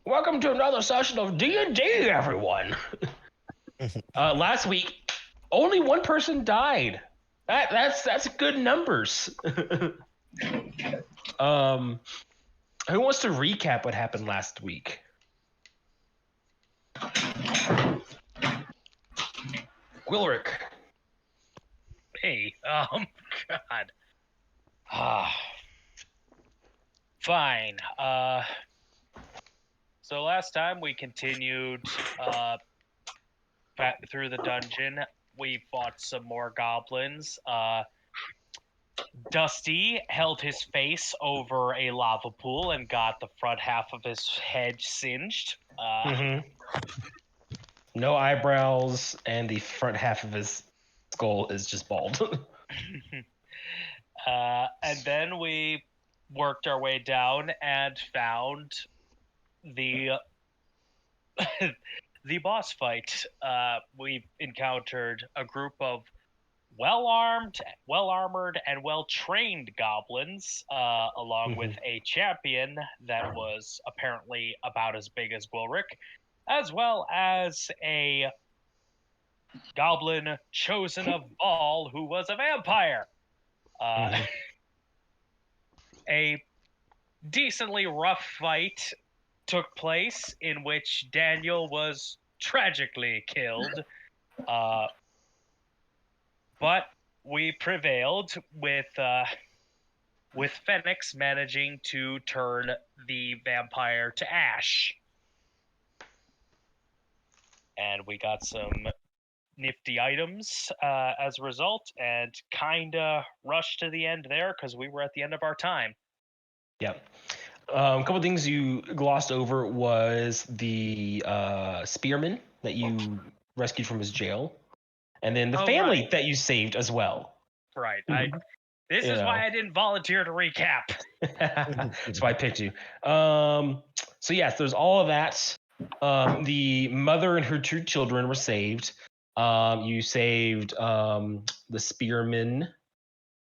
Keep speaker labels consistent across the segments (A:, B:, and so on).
A: Welcome to another session of D&D, everyone. Last week, only one person died. That's good numbers. Who wants to recap what happened last week? Wilrick.
B: Hey, God. Fine. So last time we continued through the dungeon. We fought some more goblins. Dusty held his face over a lava pool and got the front half of his head singed.
A: No eyebrows, and the front half of his skull is just bald.
B: And then we worked our way down and found the the boss fight. We encountered a group of well-armed, well-armored, and well-trained goblins, along with a champion that was apparently about as big as Wilrick, as well as a goblin chosen of Baal who was a vampire. A decently rough fight took place in which Daniel was tragically killed. But we prevailed with Phoenix managing to turn the vampire to ash. And we got some nifty items as a result, and kinda rushed to the end there because we were at the end of our time.
A: Yep. A couple things you glossed over was the spearman that you rescued from his jail, and then the family that you saved as well.
B: Right. This is why I didn't volunteer to recap.
A: That's why I picked you. So yes, there's all of that. The mother and her two children were saved. You saved the spearman,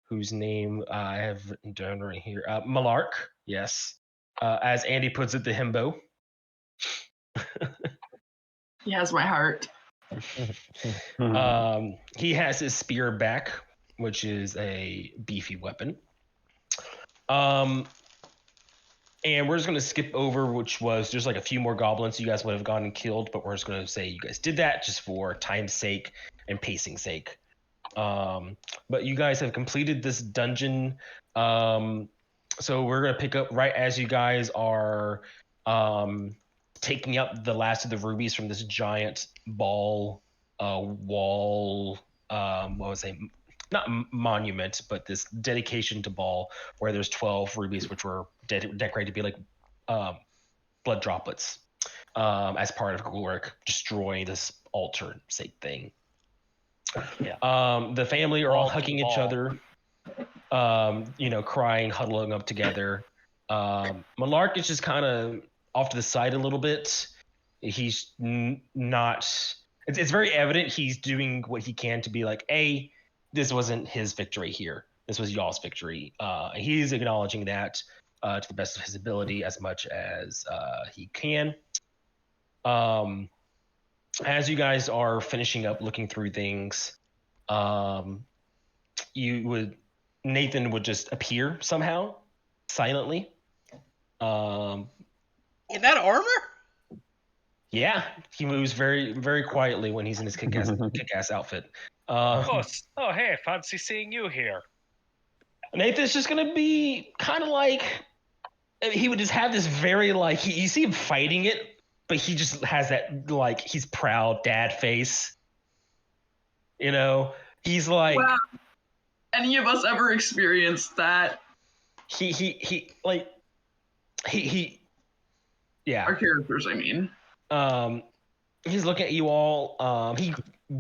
A: whose name I have written down right here. Malark, yes. As Andy puts it, the himbo.
C: He has my heart.
A: He has his spear back, which is a beefy weapon. And we're just going to skip over, which was just like a few more goblins you guys would have gone and killed, but we're just going to say you guys did that just for time's sake and pacing sake. But you guys have completed this dungeon. So we're going to pick up right as you guys are taking up the last of the rubies from this giant ball wall. What was it? Not monument, but this dedication to Baal, where there's 12 rubies which were decorated to be like blood droplets as part of Gloric destroying this altar sake thing. Yeah. The family are all hugging each other, crying, huddling up together. Malark is just kind of off to the side a little bit. He's not. It's very evident he's doing what he can to be like, this wasn't his victory here. This was y'all's victory. He's acknowledging that to the best of his ability as much as he can. As you guys are finishing up looking through things, Nathan would just appear somehow, silently.
D: In that armor?
A: Yeah, he moves very, very quietly when he's in his kick-ass outfit.
B: Hey, fancy seeing you here.
A: Nathan's just gonna be kind of like, he would just have this very like, you see him fighting it, but he just has that like, he's proud dad face. He's like.
C: Wow. Any of us ever experienced that?
A: Yeah.
C: Our characters, I mean.
A: He's looking at you all. He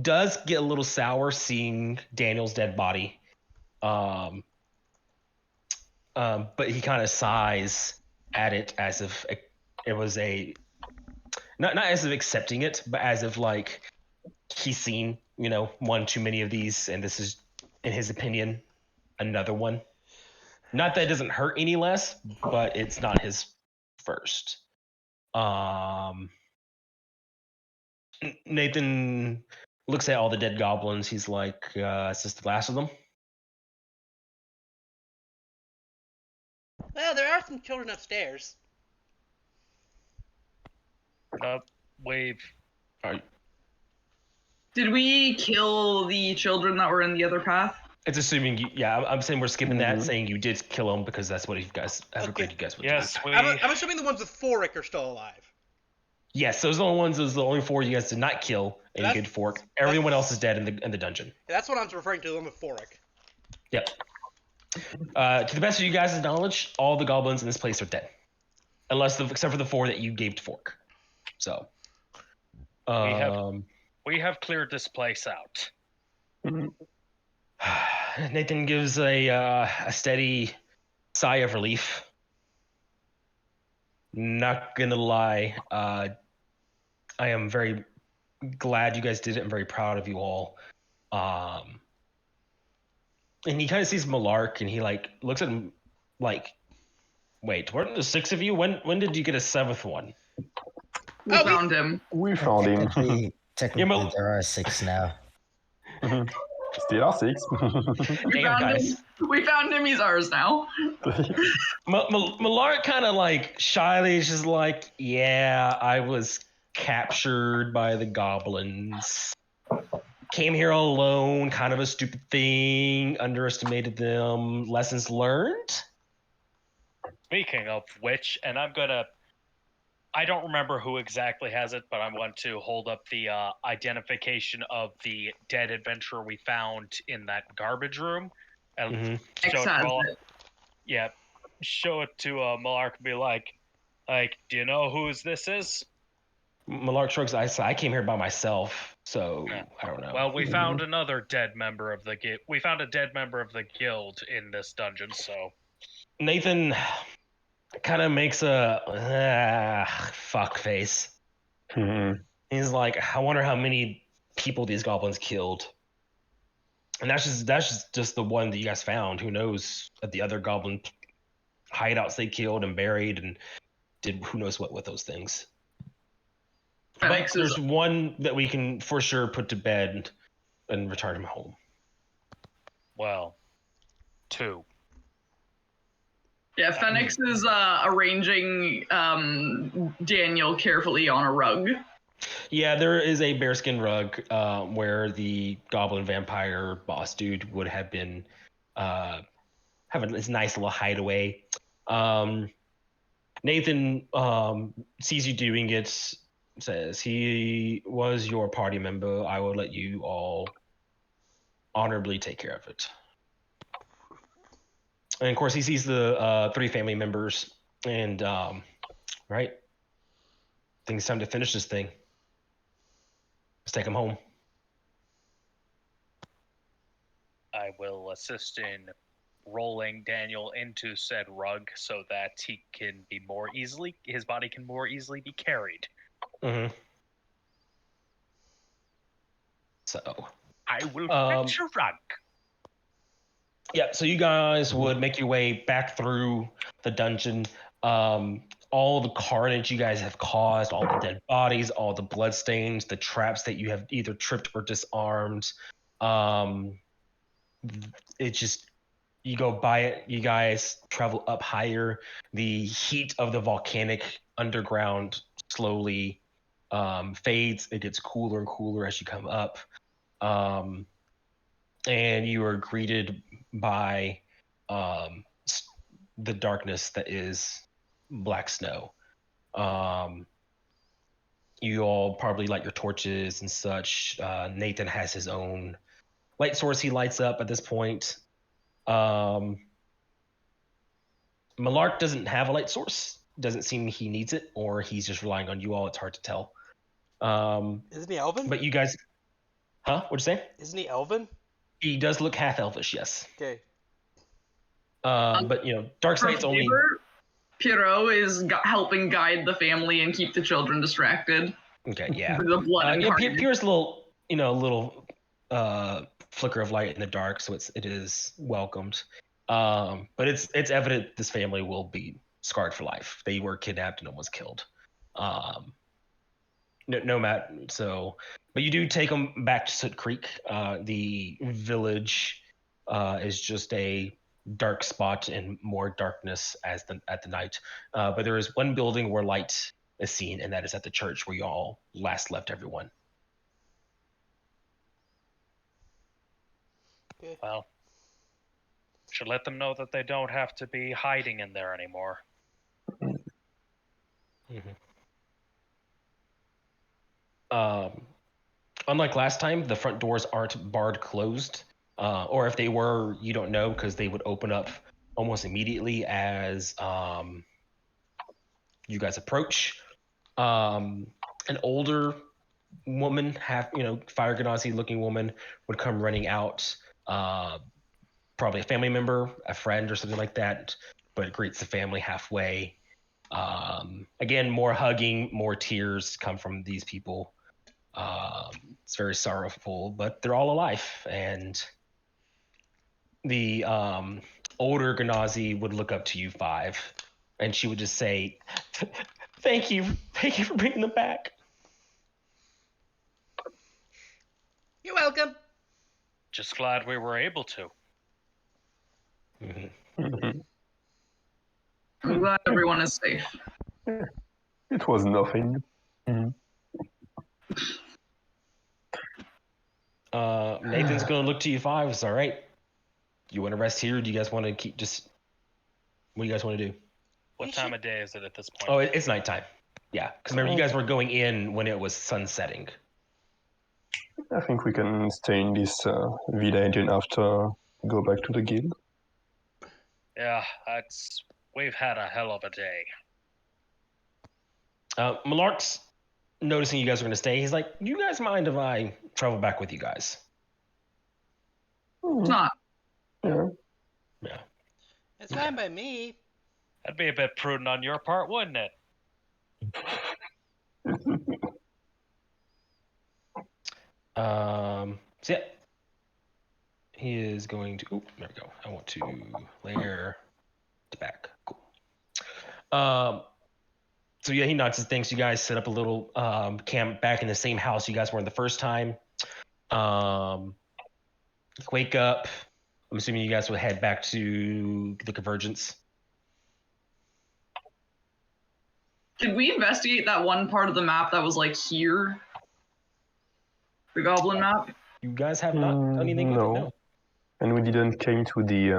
A: does get a little sour seeing Daniel's dead body. But he kind of sighs at it as if it was not as if accepting it, but as if like he's seen, one too many of these, and this is, in his opinion, another one. Not that it doesn't hurt any less, but it's not his first. Nathan looks at all the dead goblins. He's like, "Is this the last of them?"
D: Well, there are some children upstairs.
B: We've
C: Did we kill the children that were in the other path?
A: It's assuming you. Yeah, I'm saying we're skipping that, saying you did kill them because that's what you guys have agreed you guys would
B: yes,
A: do.
B: we
D: I'm assuming the ones with Forik are still alive.
A: Yes, those are the only ones. Those are the only 4 you guys did not kill, and you
D: That's-
A: could fork. Everyone else is dead in the dungeon.
D: That's what I'm referring to, the one with Forik.
A: Yep. To the best of you guys' knowledge, all the goblins in this place are dead, except for the 4 that you gave to Fork. So,
B: we have cleared this place out.
A: Nathan gives a steady sigh of relief. Not gonna lie, I am very glad you guys did it. I'm very proud of you all. And he kind of sees Malark, and he like looks at him like, "Wait, weren't there 6 of you? When did you get a 7th one?"
C: We found him.
E: We found him.
F: Technically there are 6 now.
E: Still are 6.
C: We found him. He's ours now.
A: Malark kind of like shyly is just like, "Yeah, I was captured by the goblins. Came here alone, kind of a stupid thing, underestimated them. Lessons learned."
B: Speaking of which, and I don't remember who exactly has it, but I want to hold up the identification of the dead adventurer we found in that garbage room. And show it to Malark. Yeah, show it to Malark and be like, do you know whose this is?
A: Malark shrugs. I came here by myself, so I don't know.
B: Well, we found another dead member of the guild. We found a dead member of the guild in this dungeon, so...
A: Nathan kind of makes a fuck face. He's like, "I wonder how many people these goblins killed." And that's just the one that you guys found. Who knows at the other goblin hideouts they killed and buried and did who knows what with those things. But there's one that we can for sure put to bed and return him home.
B: Well, 2.
C: Yeah, Phoenix is arranging Daniel carefully on a rug.
A: Yeah, there is a bearskin rug where the goblin vampire boss dude would have been having this nice little hideaway. Nathan sees you doing it, says, "He was your party member. I will let you all honorably take care of it." And of course, he sees the 3 family members, and right, I think it's time to finish this thing. Let's take him home.
B: I will assist in rolling Daniel into said rug so that his body can more easily be carried.
A: So
B: I will fetch a rug.
A: Yeah, so you guys would make your way back through the dungeon. All the carnage you guys have caused, all the dead bodies, all the bloodstains, the traps that you have either tripped or disarmed. It just, you go by it, you guys travel up higher. The heat of the volcanic underground slowly fades. It gets cooler and cooler as you come up. And you are greeted by the darkness that is black snow. You all probably light your torches and such. Nathan has his own light source he lights up at this point. Malark doesn't have a light source. Doesn't seem he needs it, or he's just relying on you all. It's hard to tell.
D: Isn't he elven?
A: But you guys... Huh? What'd you say?
D: Isn't he elven?
A: He does look half elvish, yes.
D: Okay.
A: But Darksight's only...
C: Pierrot is helping guide the family and keep the children distracted.
A: Okay, yeah.
C: The blood and
A: Pierre's little flicker of light in the dark, so it is welcomed. But it's evident this family will be scarred for life. They were kidnapped and almost killed. Nomad. So, but you do take them back to Soot Creek. The village is just a dark spot and more darkness at the night. But there is one building where light is seen, and that is at the church where you all last left everyone.
D: Okay.
B: Well, should let them know that they don't have to be hiding in there anymore.
A: Unlike last time, the front doors aren't barred closed, or if they were, you don't know because they would open up almost immediately as you guys approach. An older woman, Fire Ganassi looking woman, would come running out. Probably a family member, a friend, or something like that, but greets the family halfway. Again, more hugging, more tears come from these people. It's very sorrowful, but they're all alive. And the older Ganassi would look up to you, Five, and she would just say, thank you for bringing them back.
D: You're welcome.
B: Just glad we were able to.
E: Mhm.
C: I'm glad everyone is safe.
E: It was nothing. Mhm.
A: Nathan's gonna look to you, Five. It's all right. You want to rest here? Or do you guys want to keep just? What do you guys want to do?
B: What time of day is it at this point?
A: Oh, it's nighttime. Yeah, because remember you guys were going in when it was sun setting.
E: I think we can stay in this village and after go back to the guild.
B: Yeah, we've had a hell of a day.
A: Malark's noticing you guys are going to stay. He's like, "You guys mind if I travel back with you guys?"
C: It's not.
E: Yeah.
A: Yeah.
D: It's fine by me.
B: That'd be a bit prudent on your part, wouldn't it?
A: So yeah, he is going to. Oh, there we go. I want to layer the back. Cool. So yeah, he nods his things. You guys set up a little camp back in the same house you guys were in the first time. Wake up. I'm assuming you guys will head back to the Convergence.
C: Did we investigate that one part of the map that was like here? The goblin map?
A: You guys have not done anything with it? No.
E: And we didn't came to the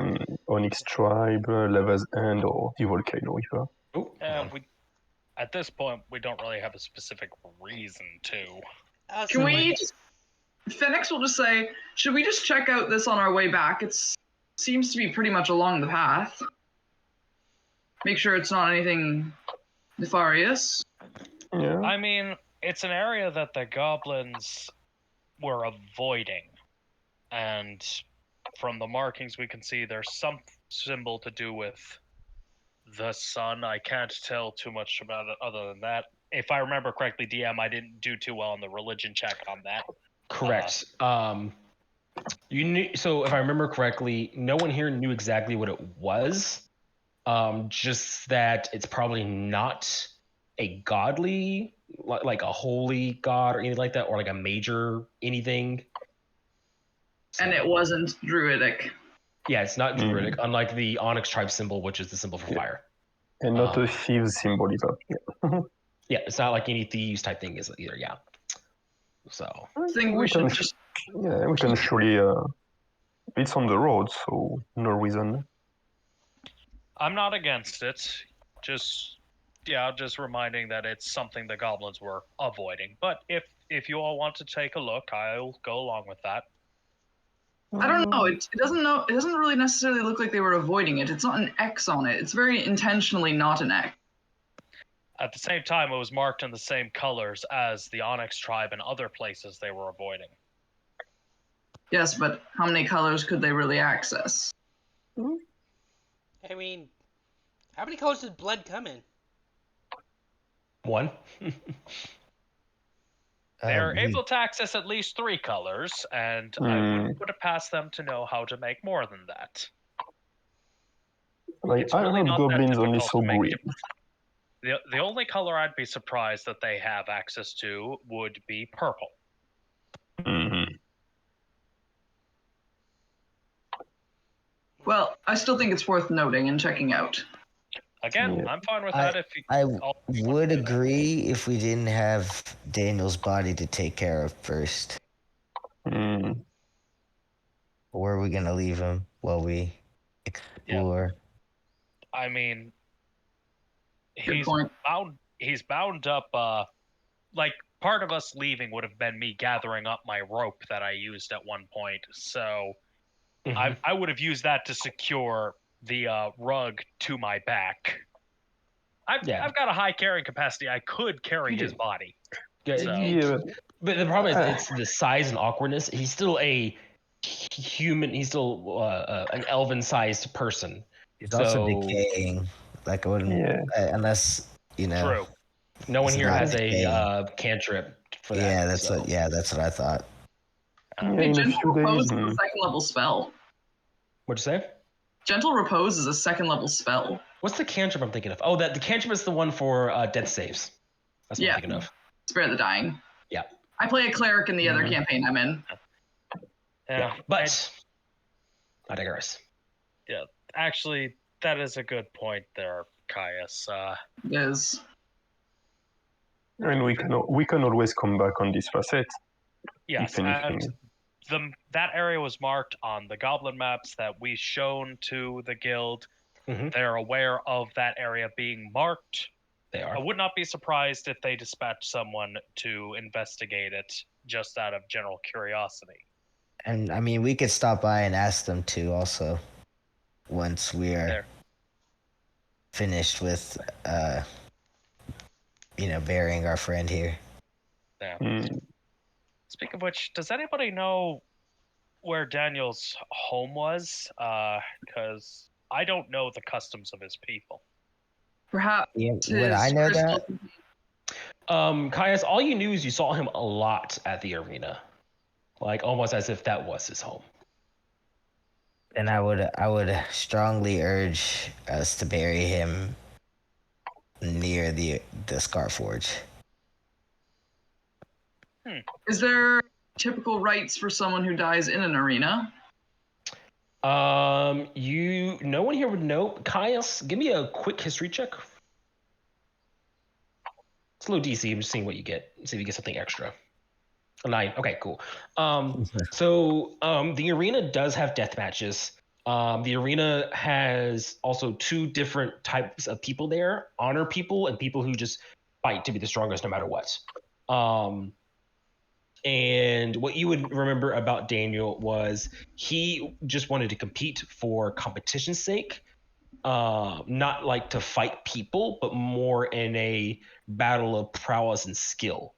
E: Onyx Tribe, Lava's End, or the Volcano River.
A: Oh,
B: At this point, we don't really have a specific reason to.
C: Can we just... Phoenix will just say, should we just check out this on our way back? It seems to be pretty much along the path. Make sure it's not anything nefarious.
E: Yeah.
B: I mean, it's an area that the goblins were avoiding. And from the markings we can see, there's some symbol to do with the sun. I can't tell too much about it other than that. If I remember correctly, DM, I didn't do too well on the religion check on that.
A: Correct. You knew, so if I remember correctly, no one here knew exactly what it was. Just that it's probably not a godly, like a holy god or anything like that, or like a major anything. So,
C: And it wasn't druidic.
A: Yeah, it's not druidic, unlike the Onyx Tribe symbol, which is the symbol for fire.
E: And not a thieves symbol either. Yeah.
A: Yeah, it's not like any thieves type thing is either. Yeah. So
C: I think we should just...
E: Yeah, we can surely... it's on the road, so no reason.
B: I'm not against it. Just reminding that it's something the goblins were avoiding. But if you all want to take a look, I'll go along with that.
C: I don't know. It doesn't really necessarily look like they were avoiding it. It's not an X on it. It's very intentionally not an X.
B: At the same time, it was marked in the same colors as the Onyx Tribe and other places they were avoiding.
C: Yes, but how many colors could they really access?
D: I mean, how many colors did blood come in?
A: one.
B: They're able to access at least 3 colors, and I wouldn't put it past them to know how to make more than that.
E: Like,
B: It's
E: I
B: really
E: heard
B: not that
E: goblins only
B: difficult
E: saw
B: to make
E: green.
B: The only color I'd be surprised that they have access to would be purple.
E: Mm-hmm.
C: Well, I still think it's worth noting and checking out.
B: Again,
E: Yeah.
B: I'm fine with that. If you,
F: I
B: all you want
F: would
B: to do that.
F: agree if we didn't have Daniel's body to take care of first.
E: Mm.
F: Where are we gonna leave him while we explore?
B: I mean,
C: Good point.
B: he's bound up. Like part of us leaving would have been me gathering up my rope that I used at one point. So I would have used that to secure the rug to my back. I've got a high carrying capacity. I could carry
A: You
B: his
A: do.
B: body.
A: Yeah,
B: So-
E: Yeah,
A: But the problem is, it's the size and awkwardness. He's still a human. He's still an elven-sized person.
F: He's also
A: So-
F: decaying. Like I wouldn't,
E: Yeah.
F: unless you know.
B: True.
A: No one
F: It's
A: here
F: not
A: has a
F: decaying.
A: cantrip for that.
F: Yeah, that's
A: so.
F: what. Yeah, that's what I thought.
E: yeah,
C: Hey,
E: in a
C: Gentle
E: few
C: Repose
E: days.
C: is a second level spell.
A: What'd you say?
C: Gentle Repose is a second level spell.
A: What's the cantrip I'm thinking of? Oh, the cantrip is the one for death saves. That's what
C: Yeah.
A: I'm thinking of.
C: Spare the dying.
A: Yeah.
C: I play a cleric in the other
A: Mhm.
C: campaign I'm in.
B: Yeah.
A: But I digress.
B: Actually, that is a good point there, Caius.
C: It is.
E: And we can always come back on this facet.
B: Yes,
E: If anything.
B: and that area was marked on the goblin maps that we shown to the guild.
A: Mhm.
B: They're aware of that area being marked.
A: They
B: I
A: are.
B: would not be surprised if they dispatched someone to investigate it just out of general curiosity.
F: And I mean, we could stop by and ask them to also. Once we are
B: There.
F: finished with, burying our friend here.
B: Yeah.
E: Mm.
B: Speaking of which, does anybody know where Daniel's home was? Because I don't know the customs of his people.
C: Perhaps
F: Yeah,
C: his
F: would I know that?
C: crystal-
A: Caius, all you knew is you saw him a lot at the arena, like almost as if that was his home.
F: And I would strongly urge us to bury him near the Scar Forge.
C: Is there typical rites for someone who dies in an arena?
A: No one here would know. Caius, give me a quick history check. It's low DC. I'm just seeing what you get. See if you get something extra. A 9. Okay, cool. The arena does have death matches. The arena has also 2 different types of people there: honor people and people who just fight to be the strongest no matter what. And what you would remember about Daniel was he just wanted to compete for competition's sake, not like to fight people, but more in a battle of prowess and skill.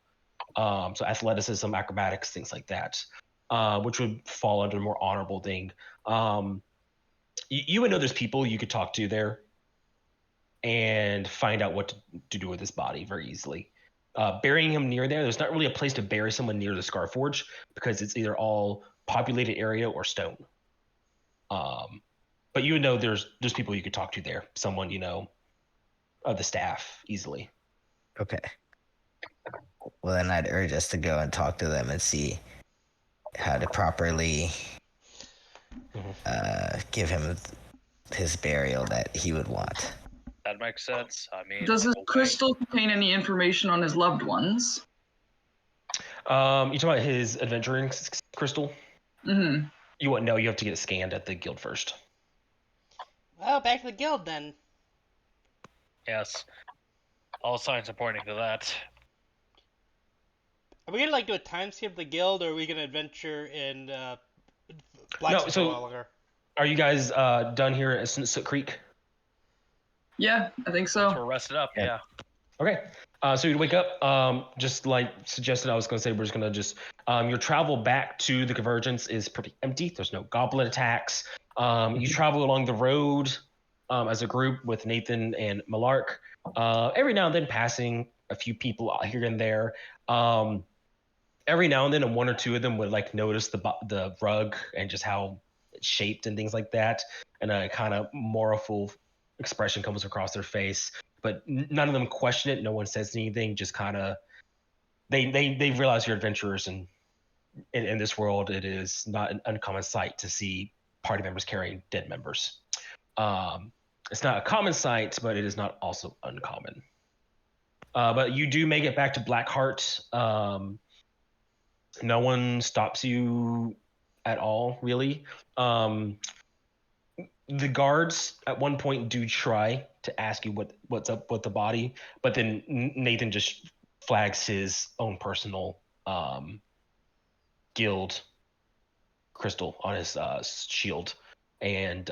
A: So athleticism, acrobatics, things like that, which would fall under a more honorable thing. You would know there's people you could talk to there and find out what to do with his body very easily. Burying him near there's not really a place to bury someone near the Scar Forge because it's either all populated area or stone. But you would know there's people you could talk to there. Someone of the staff easily.
F: Okay. Well, then I'd urge us to go and talk to them and see how to properly give him his burial that he would want.
B: That makes sense. I mean,
C: Does his
B: okay.
C: crystal contain any information on his loved ones?
A: You talking about his adventuring crystal?
C: Mm-hmm.
A: You wouldn't know. You have to get it scanned at the guild first.
D: Well, back to the guild then.
B: Yes. All signs are pointing to that.
D: Are we gonna do a time skip of the guild, or are we gonna adventure in Blacksmith
A: so-
D: a while longer?
A: Are you guys done here at Soot Creek?
C: Yeah, I think so.
B: We're rested up,
F: Yeah.
B: yeah.
A: Okay. So you'd wake up, just like suggested, I was going to say, we're just going to just, your travel back to the Convergence is pretty empty. There's no goblin attacks. You travel along the road as a group with Nathan and Malark, every now and then passing a few people out here and there. Every now and then, one or two of them would like notice the rug and just how it's shaped and things like that. And a kind of mournful expression comes across their face. but none of them question it. No one says anything. Just kind of they realize you're adventurers, and in this world, it is not an uncommon sight to see party members carrying dead members. It's not a common sight, but it is not also uncommon. But you do make it back to Blackheart. No one stops you at all, really. The guards at one point do try to ask you what's up with the body, but then Nathan just flags his own personal guild crystal on his shield, and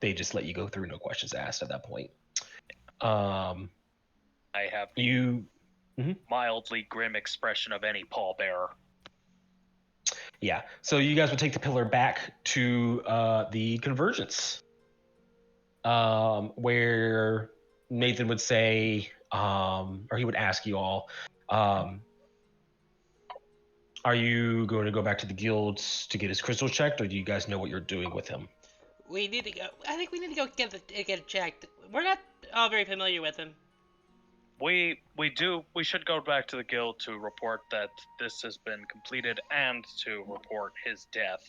A: they just let you go through, no questions asked at that point.
B: I have mildly grim expression of any pallbearer.
A: Yeah, so you guys would take the pillar back to the convergence, where Nathan would say, or he would ask you all, are you going to go back to the guilds to get his crystal checked, or do you guys know what you're doing with him?
D: We need to go. I think we need to go get it checked. We're not all very familiar with him.
B: We should go back to the guild to report that this has been completed and to report his death,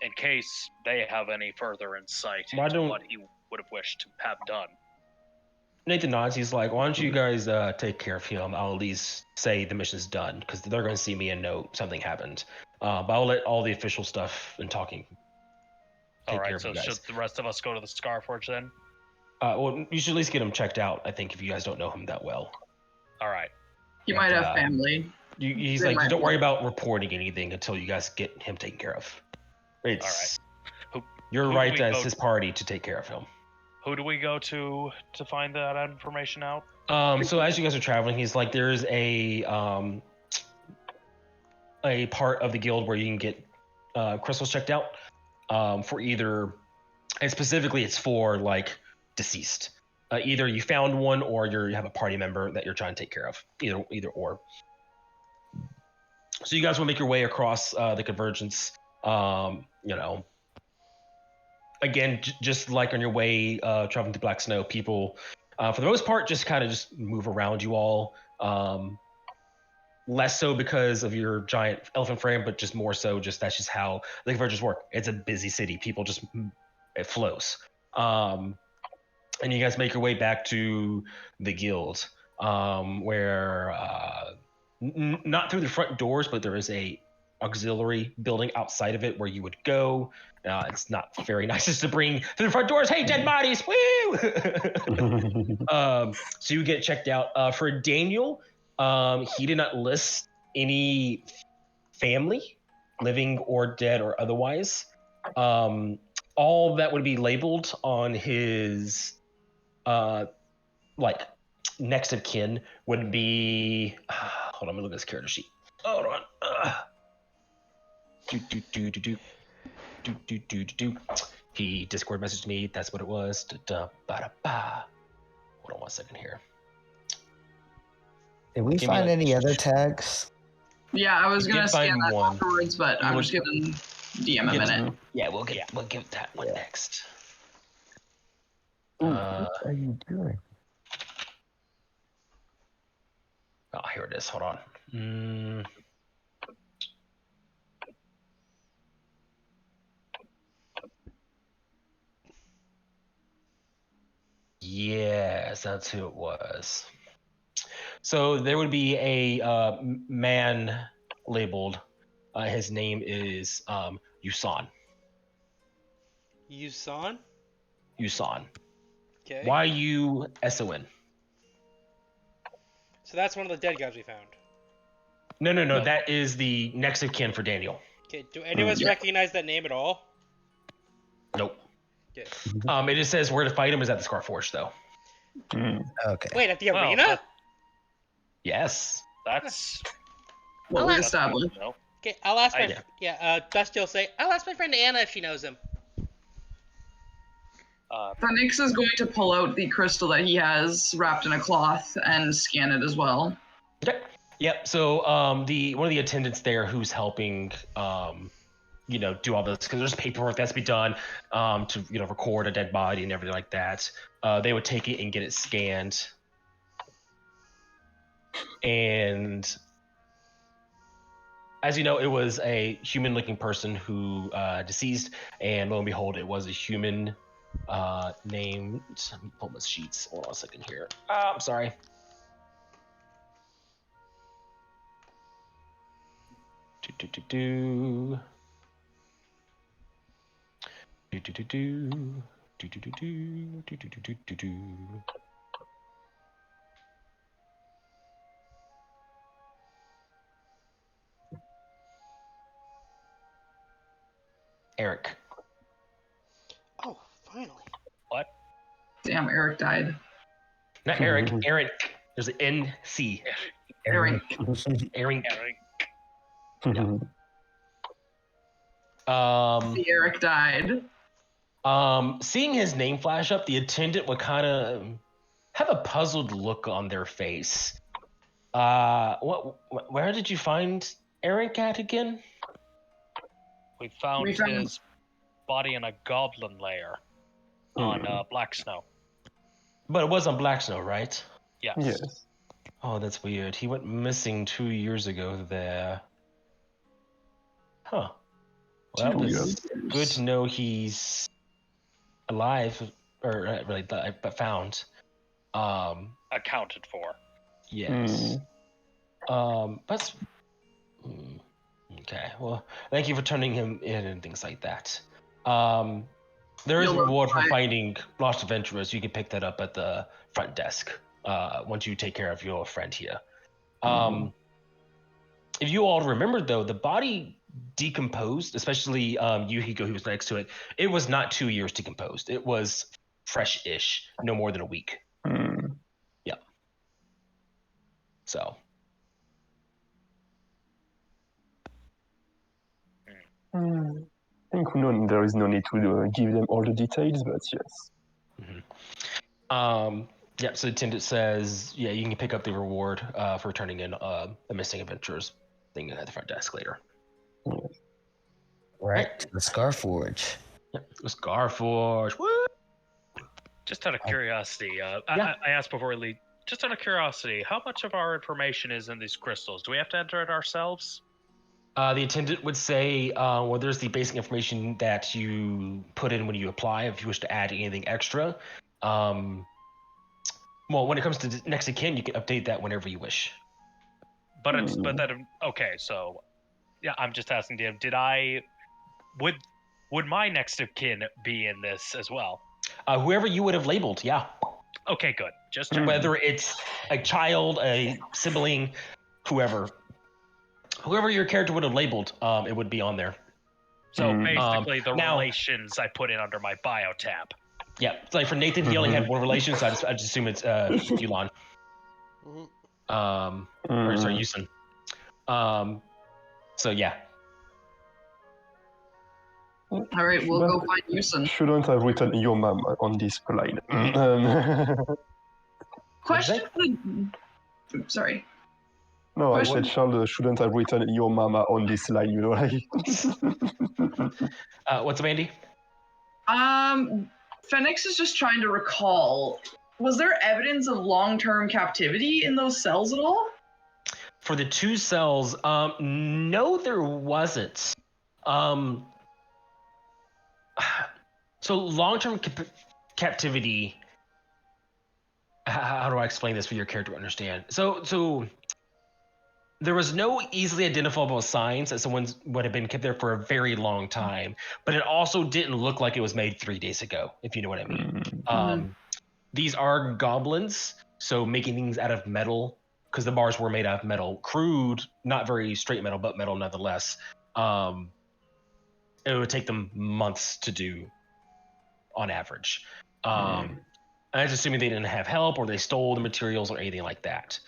B: in case they have any further insight into what he would have wished to have done.
A: Nathan nods. He's like, why don't you guys take care of him? I'll at least say the mission's done, because they're going to see me and know something happened. But I'll let all the official stuff and talking take care of you guys.
B: Should the rest of us go to the Scarforge then?
A: Well, you should at least get him checked out, I think, if you guys don't know him that well.
B: All right.
C: He might have family.
A: He's like, don't worry about reporting anything until you guys get him taken care of. It's,
B: all right.
A: You're right as his party to take care of him.
B: Who do we go to find that information out?
A: So as you guys are traveling, he's like, there's a part of the guild where you can get crystals checked out for either, and specifically it's for like deceased. Either you found one or you have a party member that you're trying to take care of. Either or. So you guys will make your way across the convergence. Again, just like on your way traveling to Black Snow, people, for the most part, just kind of just move around you all. Less so because of your giant elephant frame, but just more so just that's just how the convergence work. It's a busy city. People just, it flows. And you guys make your way back to the guild, where not through the front doors, but there is a auxiliary building outside of it where you would go. It's not very nice just to bring through the front doors. Hey, dead bodies! Woo! So you get checked out. For Daniel, he did not list any family, living or dead or otherwise. All that would be labeled on his like next of kin would be hold on, let me look at his character sheet. Hold on. He Discord messaged me. That's what it was. Hold on 1 second here.
F: Did we find any other tags?
C: Yeah, I was gonna scan that
A: one
C: afterwards, but I'm just giving DM a minute.
A: Yeah, we'll give that one next.
F: Ooh, what are you doing?
A: Oh, here it is. Hold on. Yes, that's who it was. So there would be a man labeled. His name is Yusan.
D: Yusan?
A: Yusan.
D: Okay.
A: Y-U-S-O-N.
D: So that's one of the dead guys we found.
A: No. That is the next of kin for Daniel.
D: Okay. Do any of us recognize that name at all?
A: Nope.
D: Okay.
A: It just says where to fight him is at the Scarforge, though.
F: Okay.
D: Wait, at the arena?
A: Yes.
B: That's
C: What we established.
D: Okay, I'll ask my Dusty will say, I'll ask my friend Anna if she knows him.
C: Phoenix is going to pull out the crystal that he has wrapped in a cloth and scan it as well.
A: Okay. Yep. So one of the attendants there who's helping do all this because there's paperwork that's to be done to record a dead body and everything like that. They would take it and get it scanned, and as you know, it was a human-looking person who deceased, and lo and behold, it was a human named. Let me pull my sheets. Hold on a second here. I'm sorry. Eric.
D: Oh, finally.
B: What?
C: Damn, Eric died.
A: Not Eric. Eric. There's an N-C.
C: Eric.
A: Eric.
B: Eric.
C: The Eric died.
A: Seeing his name flash up, the attendant would kind of have a puzzled look on their face. Where did you find Eric at again?
B: We found his body in a goblin lair on Black Snow.
A: But it was on Black Snow, right?
B: Yes.
E: Yes.
A: Oh, that's weird. He went missing 2 years ago there. Huh. Well, it's good to know he's alive, or not really died, but found.
B: Accounted for.
A: Yes. That's okay. Well, thank you for turning him in and things like that. There is a reward for finding lost adventurers. You can pick that up at the front desk once you take care of your friend here. If you all remember, though, the body decomposed, especially Yuhiko, who was next to it. It was not 2 years decomposed. It was fresh-ish, no more than a week. Yeah. So.
E: I think there is no need to give them all the details, but yes.
A: Yeah, so the attendant says, yeah, you can pick up the reward for turning in the missing adventurers thing at the front desk later.
F: Right to the Scarforge.
A: Yep, it was Scarforge. Woo!
B: Just out of curiosity, I asked before we leave. Just out of curiosity, how much of our information is in these crystals? Do we have to enter it ourselves?
A: The attendant would say, well, there's the basic information that you put in when you apply. If you wish to add anything extra, well, when it comes to next of kin, you can update that whenever you wish.
B: But okay. So, yeah, I'm just asking, would my next of kin be in this as well?
A: Whoever you would have labeled, yeah.
B: Okay, good. Just
A: whether it's a child, a sibling, whoever your character would have labeled, it would be on there.
B: So basically, the relations I put in under my bio tab.
A: Yeah, it's like for Nathan, he only had one relation, so I just assume it's Yulan. Or sorry, Yusun. So yeah.
C: All right, we'll go find Yusun.
E: Shouldn't have written your mom on this slide.
C: Question. Sorry.
E: No, I said Charles shouldn't have written your mama on this line, you know, like.
A: What's up, Andy?
C: Phoenix is just trying to recall. Was there evidence of long-term captivity in those cells at all?
A: For the 2 cells, no, there wasn't. So long-term captivity. How do I explain this for your character to understand? So there was no easily identifiable signs that someone would have been kept there for a very long time, but it also didn't look like it was made 3 days ago, if you know what I mean. These are goblins, so making things out of metal, because the bars were made out of metal, crude, not very straight metal, but metal nonetheless. It would take them months to do on average. I was assuming they didn't have help or they stole the materials or anything like that.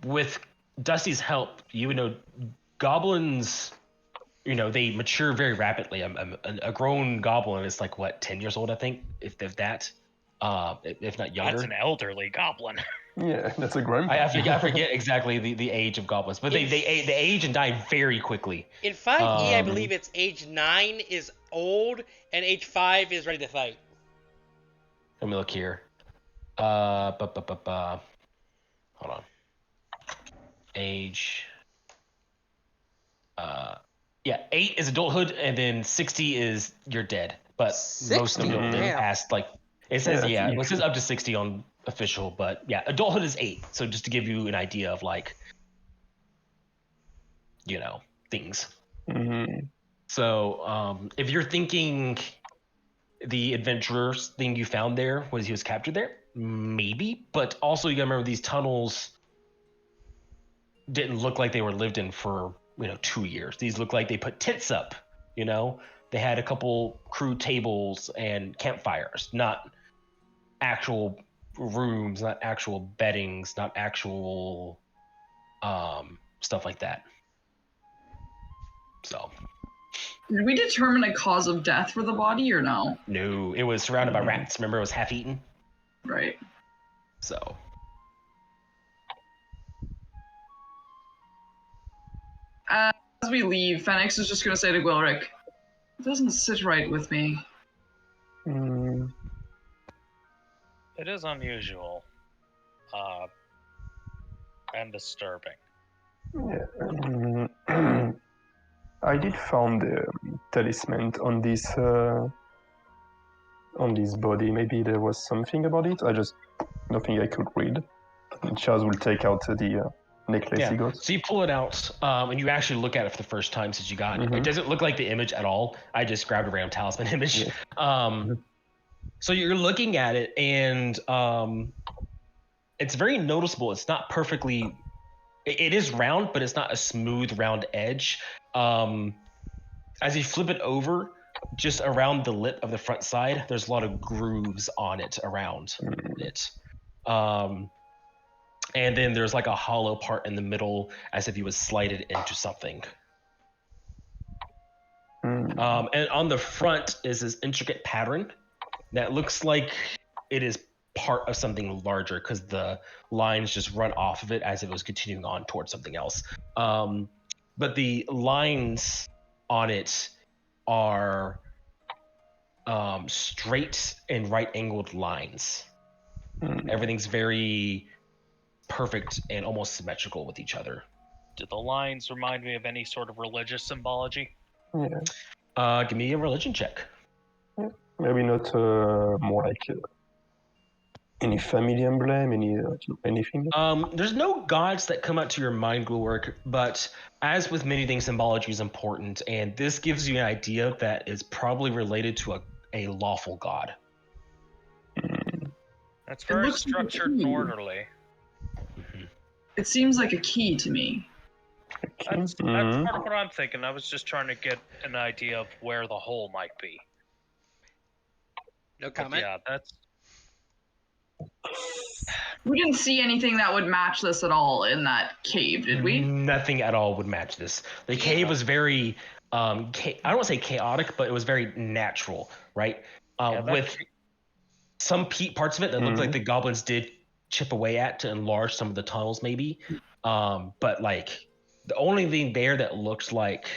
A: With Dusty's help, you would know goblins, they mature very rapidly. A grown goblin is like, 10 years old, I think, if that, if not younger.
B: That's an elderly goblin.
E: Yeah, that's a grandpa.
A: I forget exactly the age of goblins, but they age and die very quickly.
D: In 5e, I believe it's age 9 is old, and age 5 is ready to fight.
A: Let me look here. Hold on. Age. Yeah, 8 is adulthood, and then 60 is you're dead. But
D: 60?
A: most of them don't live
D: Damn.
A: past like it says
E: Yeah,
A: it says up to 60 on official, but yeah, adulthood is 8. So just to give you an idea of like, things.
E: Mm-hmm.
A: So if you're thinking the adventurers thing you found there was he was captured there, maybe, but also you gotta remember these tunnels didn't look like they were lived in for 2 years. These look like they put tents up. They had a couple crude tables and campfires, not actual rooms, not actual beddings, not actual stuff like that. So
C: Did we determine a cause of death for the body or no?
A: no, it was surrounded by rats. Remember, it was half eaten.
C: Right.
A: So
C: As we leave, Phoenix is just going to say to Gwilric, it doesn't sit right with me.
E: Mm,
B: It is unusual. And disturbing.
E: yeah. I did found the talisman on this body. Maybe there was something about it. I just don't think I could read. And Charles will take out the necklace he got.
A: So you pull it out, and you actually look at it for the first time since you got it. It doesn't look like the image at all. I just grabbed a random talisman image.
E: Yeah.
A: So you're looking at it, and it's very noticeable. It's not perfectly. It is round, but it's not a smooth round edge. As you flip it over, just around the lip of the front side, there's a lot of grooves on it around it. And then there's like a hollow part in the middle, as if you would slide it into something. And on the front is this intricate pattern that looks like it is part of something larger, because the lines just run off of it as if it was continuing on towards something else. But the lines on it are straight and right-angled lines. Everything's very perfect and almost symmetrical with each other.
B: Do the lines remind me of any sort of religious symbology?
E: Yeah.
A: Give me a religion check.
E: Maybe not more like any family emblem, anything.
A: There's no gods that come out to your mind, work, but as with many things, symbology is important, and this gives you an idea that is probably related to a lawful god.
B: That's very
C: looks like a
B: structured and
C: key.
B: orderly.
C: It seems like a key to me.
B: That's part of what I'm thinking. I was just trying to get an idea of where the hole might be.
D: No
B: But
D: comment.
B: yeah, that's
C: We didn't see anything that would match this at all in that cave, did we?
A: Nothing at all would match this. The cave was very, I don't want to say chaotic, but it was very natural, right? With some parts of it that looked like the goblins did chip away at to enlarge some of the tunnels, maybe. But like the only thing there that looked like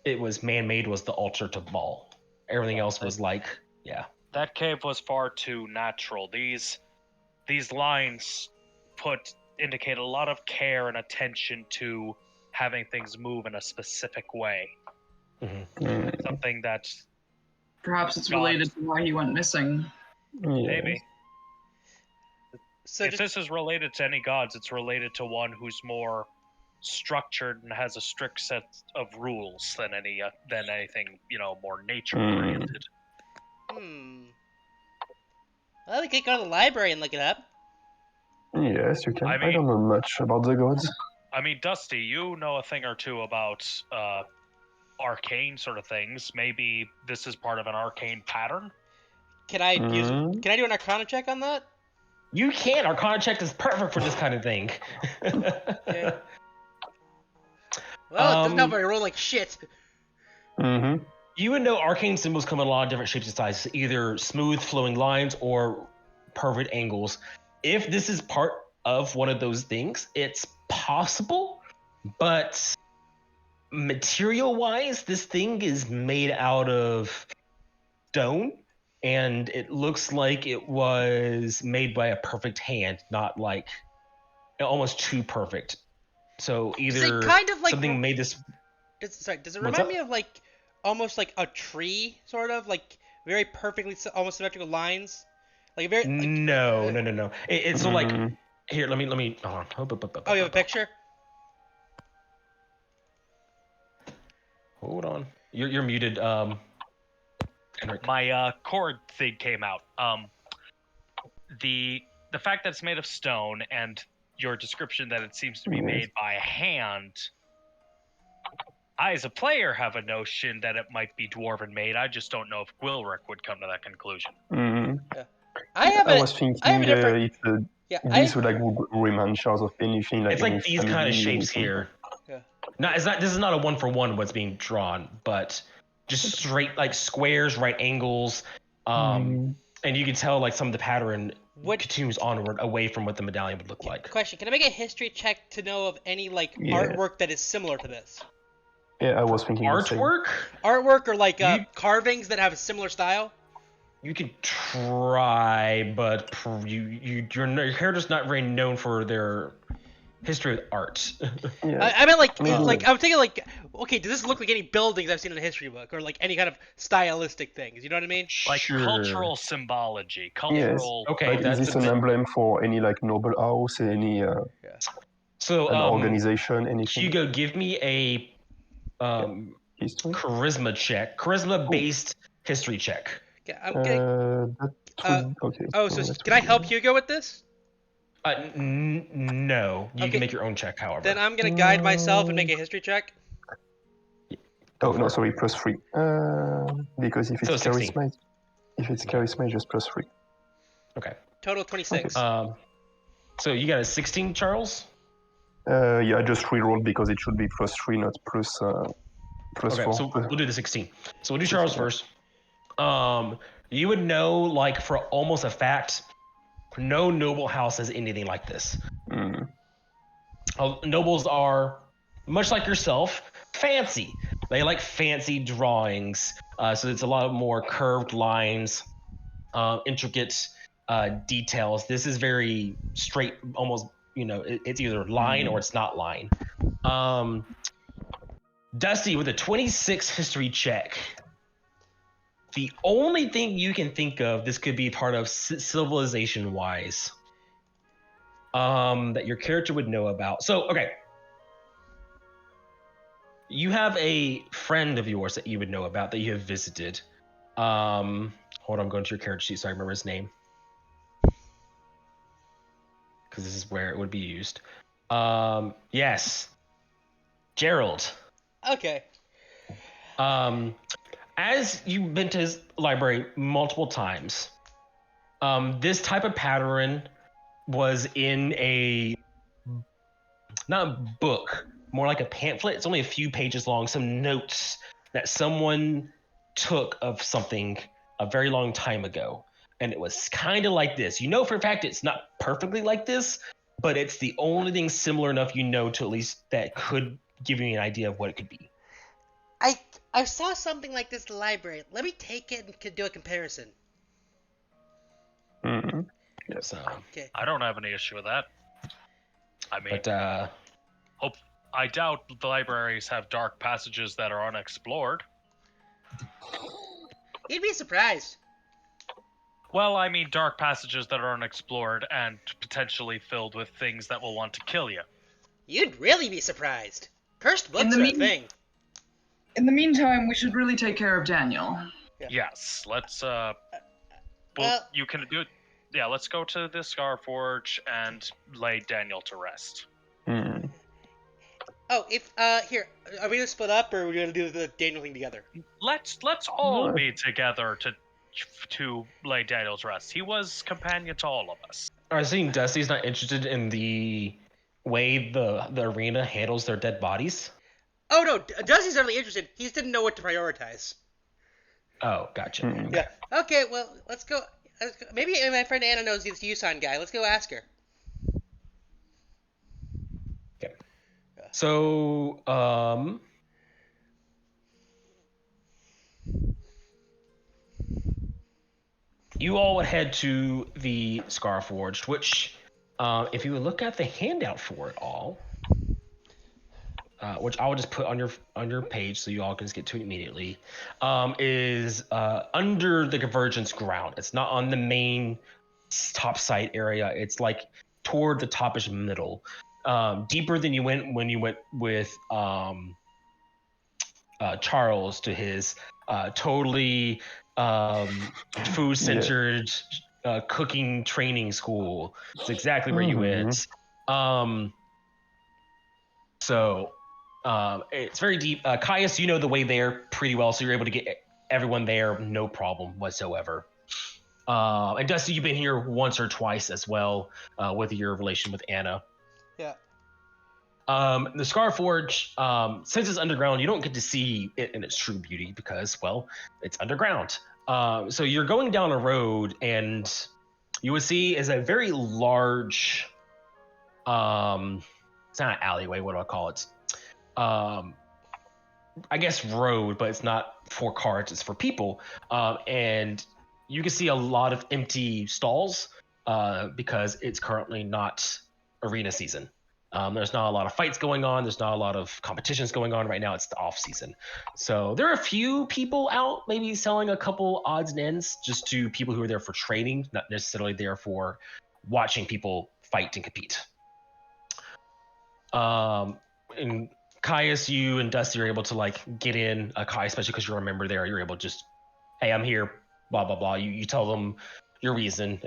A: it was man-made was the altar to Baal. Everything else was like,
B: that cave was far too natural. These lines indicate a lot of care and attention to having things move in a specific way. Something that's
C: Perhaps it's related to why he went missing.
B: maybe.
D: So
B: If this is related to any gods, it's related to one who's more structured and has a strict set of rules than anything, more nature oriented.
D: Well, we could go to the library and look it up.
E: Yes, you can.
B: I
E: I don't know much about the gods.
B: I mean, Dusty, you know a thing or two about arcane sort of things. Maybe this is part of an arcane pattern?
D: Can I Can I do an Arcana check on that?
A: you can. Arcana check is perfect for this kind of thing.
D: Okay. Well, it doesn't help if I roll like shit.
A: You would know arcane symbols come in a lot of different shapes and sizes, either smooth flowing lines or perfect angles. if this is part of one of those things, it's possible, but material-wise, this thing is made out of stone, and it looks like it was made by a perfect hand, not like almost too perfect. So either
D: kind of like
A: something made this.
D: Does it
A: What's
D: remind
A: up?
D: me of like almost like a tree, sort of like very perfectly almost symmetrical lines, like very like,
A: No. It's so like
E: Mm,
A: here. Let me. Hold on.
D: Oh, you have a picture?
A: Hold on. You're muted. Henrik.
B: My chord thing came out. The fact that it's made of stone and your description that it seems to be
E: Yes.
B: made by hand. I, as a player, have a notion that it might be dwarven made. I just don't know if Gwilric would come to that conclusion.
E: mm.
D: I
E: was thinking
D: I have a different.
E: if
D: Yeah,
E: this would like remind Charles of anything like
A: It's
E: any
A: like these kind of
E: family,
A: shapes
E: anything.
A: here.
D: Yeah.
A: This is not a 1-for-1 what's being drawn, but just straight like squares, right angles, and you can tell like some of the pattern continues onward away from what the medallion would look like.
D: Question: can I make a history check to know of any like
E: Yeah.
D: artwork that is similar to this?
E: Yeah, I was thinking the same.
D: Artwork or like carvings that have a similar style?
A: You could try, but your character's not very known for their history with art.
E: Yeah.
D: I meant like I'm thinking like, okay, does this look like any buildings I've seen in a history book or like any kind of stylistic things? You know what I mean?
B: Like
A: Sure.
B: cultural symbology,
E: Yes.
B: cultural.
A: Okay,
E: Like, is this an emblem for any like noble house, any
A: So
E: an organization, anything?
A: Hugo, give me a
E: History?
A: charisma check, charisma-based history check.
D: Yeah, I'm getting.
E: Okay.
D: Oh, so can I help Hugo with this?
A: No, you
D: Okay.
A: can make your own check. However,
D: Then I'm gonna guide myself and make a history check.
E: Oh no, sorry, +3. Because if it's
A: So 16.
E: charisma, it's just +3.
A: Okay.
D: Total 26.
A: So you got a 16, Charles?
E: Yeah, I just rerolled because it should be +3, not plus
A: Okay,
E: 4.
A: so we'll do the 16. So we'll do Charles first. You would know, like, for almost a fact, no noble house has anything like this. Nobles are, much like yourself, fancy. They like fancy drawings. So it's a lot more curved lines, intricate details. This is very straight, almost, it's either line or it's not line. Dusty, with a 26 history check, the only thing you can think of this could be part of civilization-wise that your character would know about. So, okay. You have a friend of yours that you would know about that you have visited. Hold on, I'm going to your character sheet so I remember his name. Because this is where it would be used. Yes. Gerald.
D: Okay.
A: As you've been to his library multiple times, this type of pattern was in not a book, more like a pamphlet. It's only a few pages long, some notes that someone took of something a very long time ago. And it was kind of like this. You know for a fact it's not perfectly like this, but it's the only thing similar enough to at least that could give you an idea of what it could be.
D: I saw something like this in the library. Let me take it and do a comparison.
A: So,
D: Okay.
B: I don't have any issue with that. I mean,
A: but
B: I doubt the libraries have dark passages that are unexplored.
D: You'd be surprised.
B: Well, I mean dark passages that are unexplored and potentially filled with things that will want to kill you.
D: You'd really be surprised. Cursed books are a thing.
C: In the meantime, we should really take care of Daniel.
D: Yeah.
B: Yes, let's
D: well,
B: you can do it. Yeah, let's go to the Scar Forge and lay Daniel to rest.
D: Oh, if here, are we gonna split up or are we gonna do the Daniel thing together?
B: Let's all be together to lay Daniel to rest. He was companion to all of us.
A: I think Dusty's not interested in the way the arena handles their dead bodies.
D: Oh no, Dusty's definitely interested. He just didn't know what to prioritize.
A: Oh, gotcha.
D: Yeah. Okay, well, let's go. Maybe my friend Anna knows this Yusan guy. Let's go ask her.
A: Okay. So, you all would head to the Scarforged, which, if you would look at the handout for it all, which I will just put on your page so you all can just get to it immediately, is under the Convergence ground. It's not on the main top site area. It's like toward the topish middle, deeper than you went when you went with Charles to his totally food-centered cooking training school. It's exactly where you went. It's very deep. Caius, you know the way there pretty well, so you're able to get everyone there, no problem whatsoever. And Dusty, you've been here once or twice as well, with your relation with Anna.
D: Yeah.
A: The Scarforge, since it's underground, you don't get to see it in its true beauty because, well, it's underground. So you're going down a road, and you would see is a very large, it's not an alleyway, what do I call it? I guess road, but it's not for cars, it's for people. And you can see a lot of empty stalls because it's currently not arena season. There's not a lot of fights going on. There's not a lot of competitions going on right now. It's the off season. So there are a few people out maybe selling a couple odds and ends just to people who are there for training, not necessarily there for watching people fight and compete. And Caius, you and Dusty are able to like get in. Kai, especially because you're a member there, you're able to just, hey, I'm here, blah, blah, blah. You tell them your reason.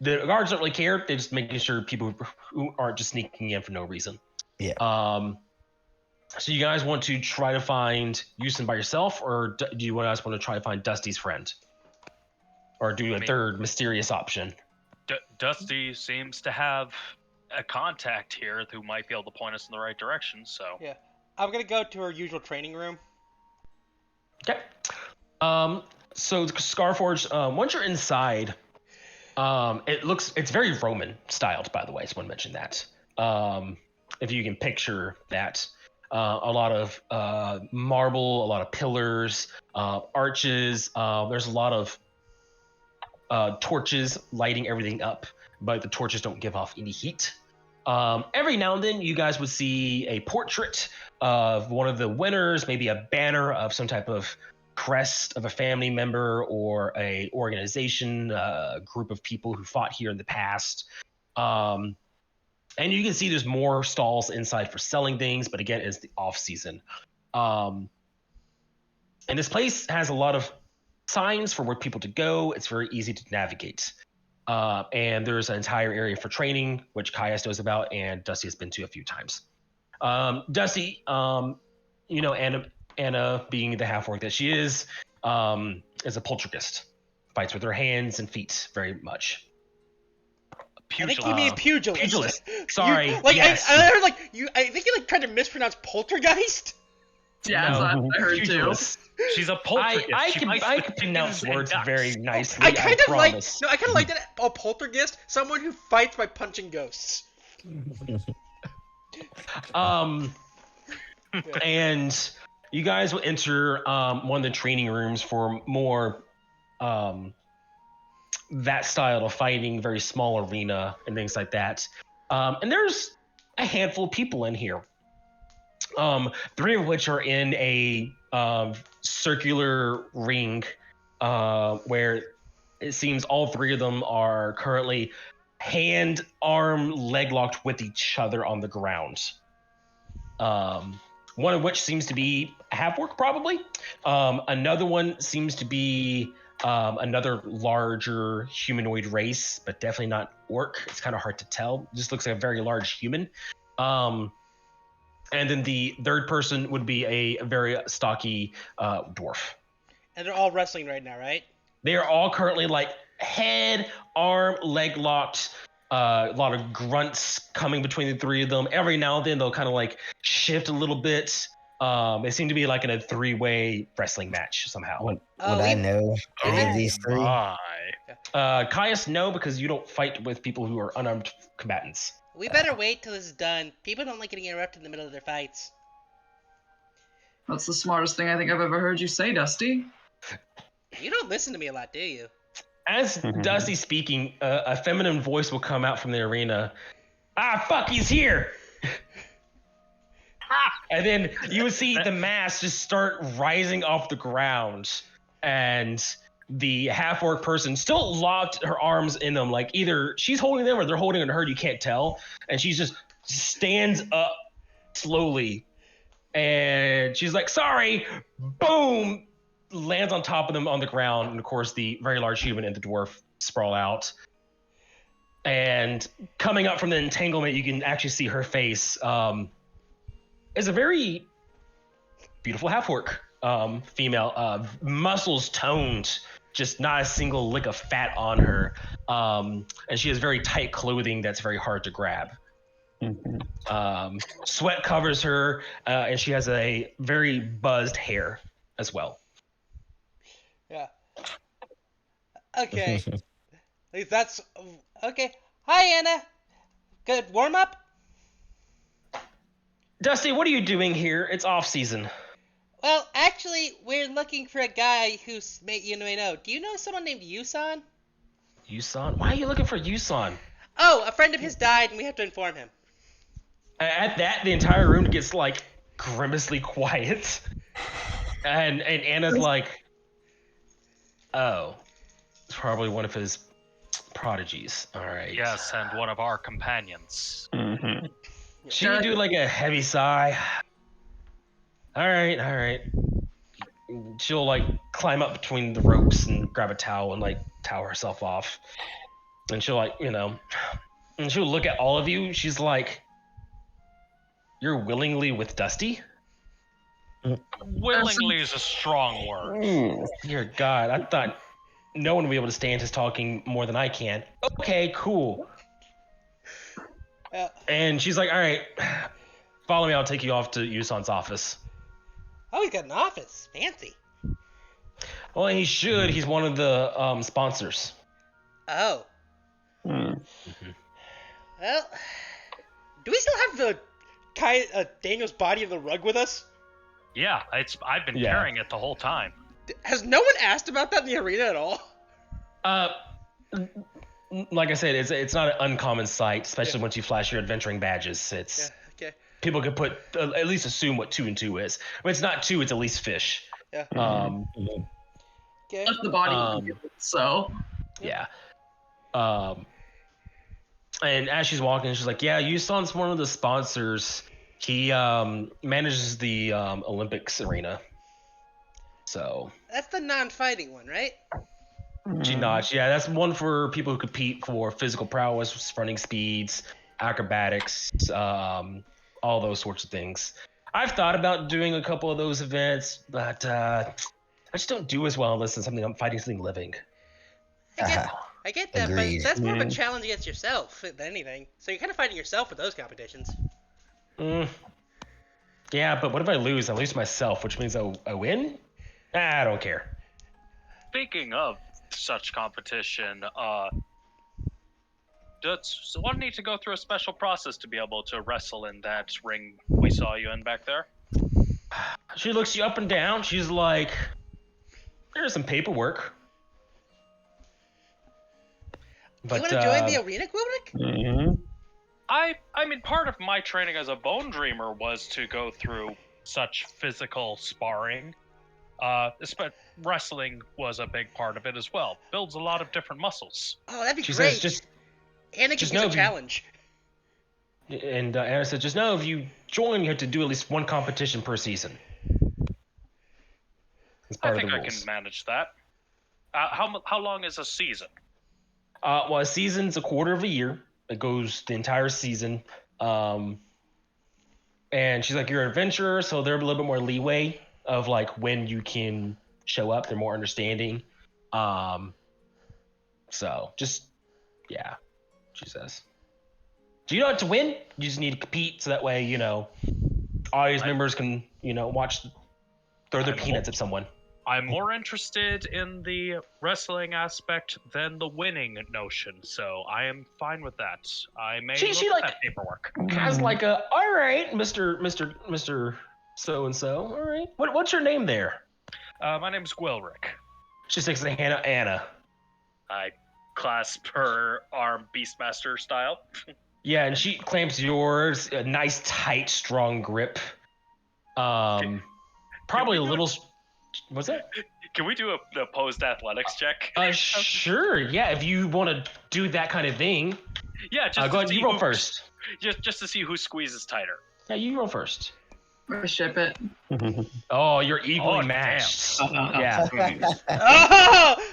A: The guards don't really care. They're just making sure people who aren't just sneaking in for no reason.
F: Yeah.
A: So you guys want to try to find Houston by yourself, or do you guys want to try to find Dusty's friend? Or do a third mysterious option?
B: Dusty seems to have a contact here who might be able to point us in the right direction, so...
D: Yeah. I'm gonna go to her usual training room.
A: Okay. So the Scarforge, once you're inside... it's very Roman styled, by the way. I just want to mention that. If you can picture that, a lot of marble, a lot of pillars, arches. There's a lot of torches lighting everything up, but the torches don't give off any heat. Every now and then, you guys would see a portrait of one of the winners, maybe a banner of some type of crest of a family member or a organization, a group of people who fought here in the past. And you can see there's more stalls inside for selling things, but again, it's the off season. And this place has a lot of signs for where people to go. It's very easy to navigate. And there's an entire area for training, which Caius knows about, and Dusty has been to a few times. Dusty, you know, Anna, being the half-orc that she is a poltergeist. Fights with her hands and feet very much.
D: I think you mean pugilist.
A: Pugilist. Sorry.
D: Yes. I heard I think you tried to mispronounce poltergeist.
C: Yeah,
A: No,
C: I heard
A: pugilist.
C: too.
B: She's a poltergeist.
A: I can pronounce words very nicely. I kind of like
D: that a poltergeist, someone who fights by punching ghosts.
A: And you guys will enter one of the training rooms for more that style of fighting, very small arena and things like that. And there's a handful of people in here. 3 of which are in a circular ring where it seems all 3 of them are currently hand, arm, leg locked with each other on the ground. One of which seems to be a half-orc, probably. Another one seems to be another larger humanoid race, but definitely not orc. It's kind of hard to tell. It just looks like a very large human. And then the third person would be a very stocky dwarf.
D: And they're all wrestling right now, right?
A: They are all currently like head, arm, leg locked. A lot of grunts coming between the 3 of them. Every now and then they'll kind of like shift a little bit. They seem to be like in a 3-way wrestling match somehow.
F: Would I know any of these 3?
B: My.
A: Caius, no, because you don't fight with people who are unarmed combatants.
D: We better wait till this is done. People don't like getting interrupted in the middle of their fights.
C: That's the smartest thing I think I've ever heard you say, Dusty.
D: You don't listen to me a lot, do you?
A: As Dusty's speaking, a feminine voice will come out from the arena. Ah, fuck, he's here! And then you would see the mask just start rising off the ground, and the half-orc person still locked her arms in them, like either she's holding them or they're holding her, you can't tell, and she just stands up slowly, and she's like, sorry, boom, lands on top of them on the ground, and of course the very large human and the dwarf sprawl out. And coming up from the entanglement, you can actually see her face is a very beautiful half-orc female, muscles toned, just not a single lick of fat on her, and she has very tight clothing that's very hard to grab. Sweat covers her, and she has a very buzzed hair as well.
D: Yeah. Okay. At least that's okay. Hi, Anna. Good warm up.
A: Dusty, what are you doing here? It's off season.
D: Well, actually, we're looking for a guy who's you may know. Do you know someone named Yusan?
A: Yusan? Why are you looking for Yusan?
D: Oh, a friend of his died, and we have to inform him.
A: At that, the entire room gets like grimacely quiet, and Anna's like, "Oh, it's probably one of his prodigies." All right.
B: Yes, and one of our companions.
A: She would do like a heavy sigh. All right. She'll like climb up between the ropes and grab a towel and like towel herself off. And she'll like, and she'll look at all of you. She's like, "You're willingly with Dusty?"
B: Willingly is a strong word.
A: Dear God, I thought no one would be able to stand his talking more than I can. Okay, cool. And she's like, all right, follow me. I'll take you off to Yusan's office.
D: Oh, he's got an office. Fancy.
A: Well, he should. He's one of the sponsors.
D: Oh. Well, do we still have the Daniel's body in the rug with us?
B: Yeah, I've been carrying it the whole time.
D: Has no one asked about that in the arena at all?
A: Like I said, it's not an uncommon sight, especially once you flash your adventuring badges. It's people can put at least assume what 2 and 2 is. When it's not 2, it's at least fish.
D: Yeah.
C: Okay. That's the body. So.
A: Yeah. And as she's walking, she's like, "Yeah, Yusan's one of the sponsors. He manages the Olympics arena." So.
D: That's the non-fighting one, right?
A: She nods. Yeah, that's one for people who compete for physical prowess, sprinting speeds, acrobatics, all those sorts of things. I've thought about doing a couple of those events, but I just don't do as well unless it's something I'm fighting something living.
D: I get that,
F: Agreed.
D: but that's more of a challenge against yourself than anything. So you're kind of fighting yourself with those competitions.
A: Yeah, but what if I lose? I lose to myself, which means I win? I don't care.
B: Speaking of such competition, does one need to go through a special process to be able to wrestle in that ring we saw you in back there?
A: She looks you up and down. She's like, "There's some paperwork." But,
D: you want to join the arena, Quilnick?
B: I mean, part of my training as a bone dreamer was to go through such physical sparring. Wrestling was a big part of it as well. Builds a lot of different muscles.
D: Oh, that'd be
A: She
D: great.
A: says,
D: Anna
A: just
D: can use
A: know
D: a challenge.
A: And Anna said, "Just know if you join, you have to do at least one competition per season."
B: I think I can manage that. How long is a season?
A: Well, a season's a quarter of a year. It goes the entire season. And she's like, "You're an adventurer, so they're a little bit more leeway of like when you can show up. They're more understanding." So just, yeah, she says. Do you know what to win? You just need to compete so that way, audience members can, throw their peanuts at someone.
B: I'm more interested in the wrestling aspect than the winning notion, so I am fine with that. I may
A: She
B: look
A: like
B: at that paperwork.
A: has like a all right, Mister so and so. All right, what's your name there?
B: My name's Gwilrick.
A: She sticks the hand out, Anna.
B: I clasp her arm Beastmaster style.
A: Yeah, and she clamps yours. A nice, tight, strong grip. Probably a little. What's that?
B: Can we do a opposed athletics check?
A: Sure. Yeah, if you want to do that kind of thing.
B: Yeah, just
A: go
B: to
A: ahead.
B: see
A: You roll
B: who-
A: first.
B: Just to see who squeezes tighter.
A: Yeah, you roll first.
C: Or ship it.
A: Oh, you're equally
B: Oh,
A: matched.
B: damn.
A: Yeah.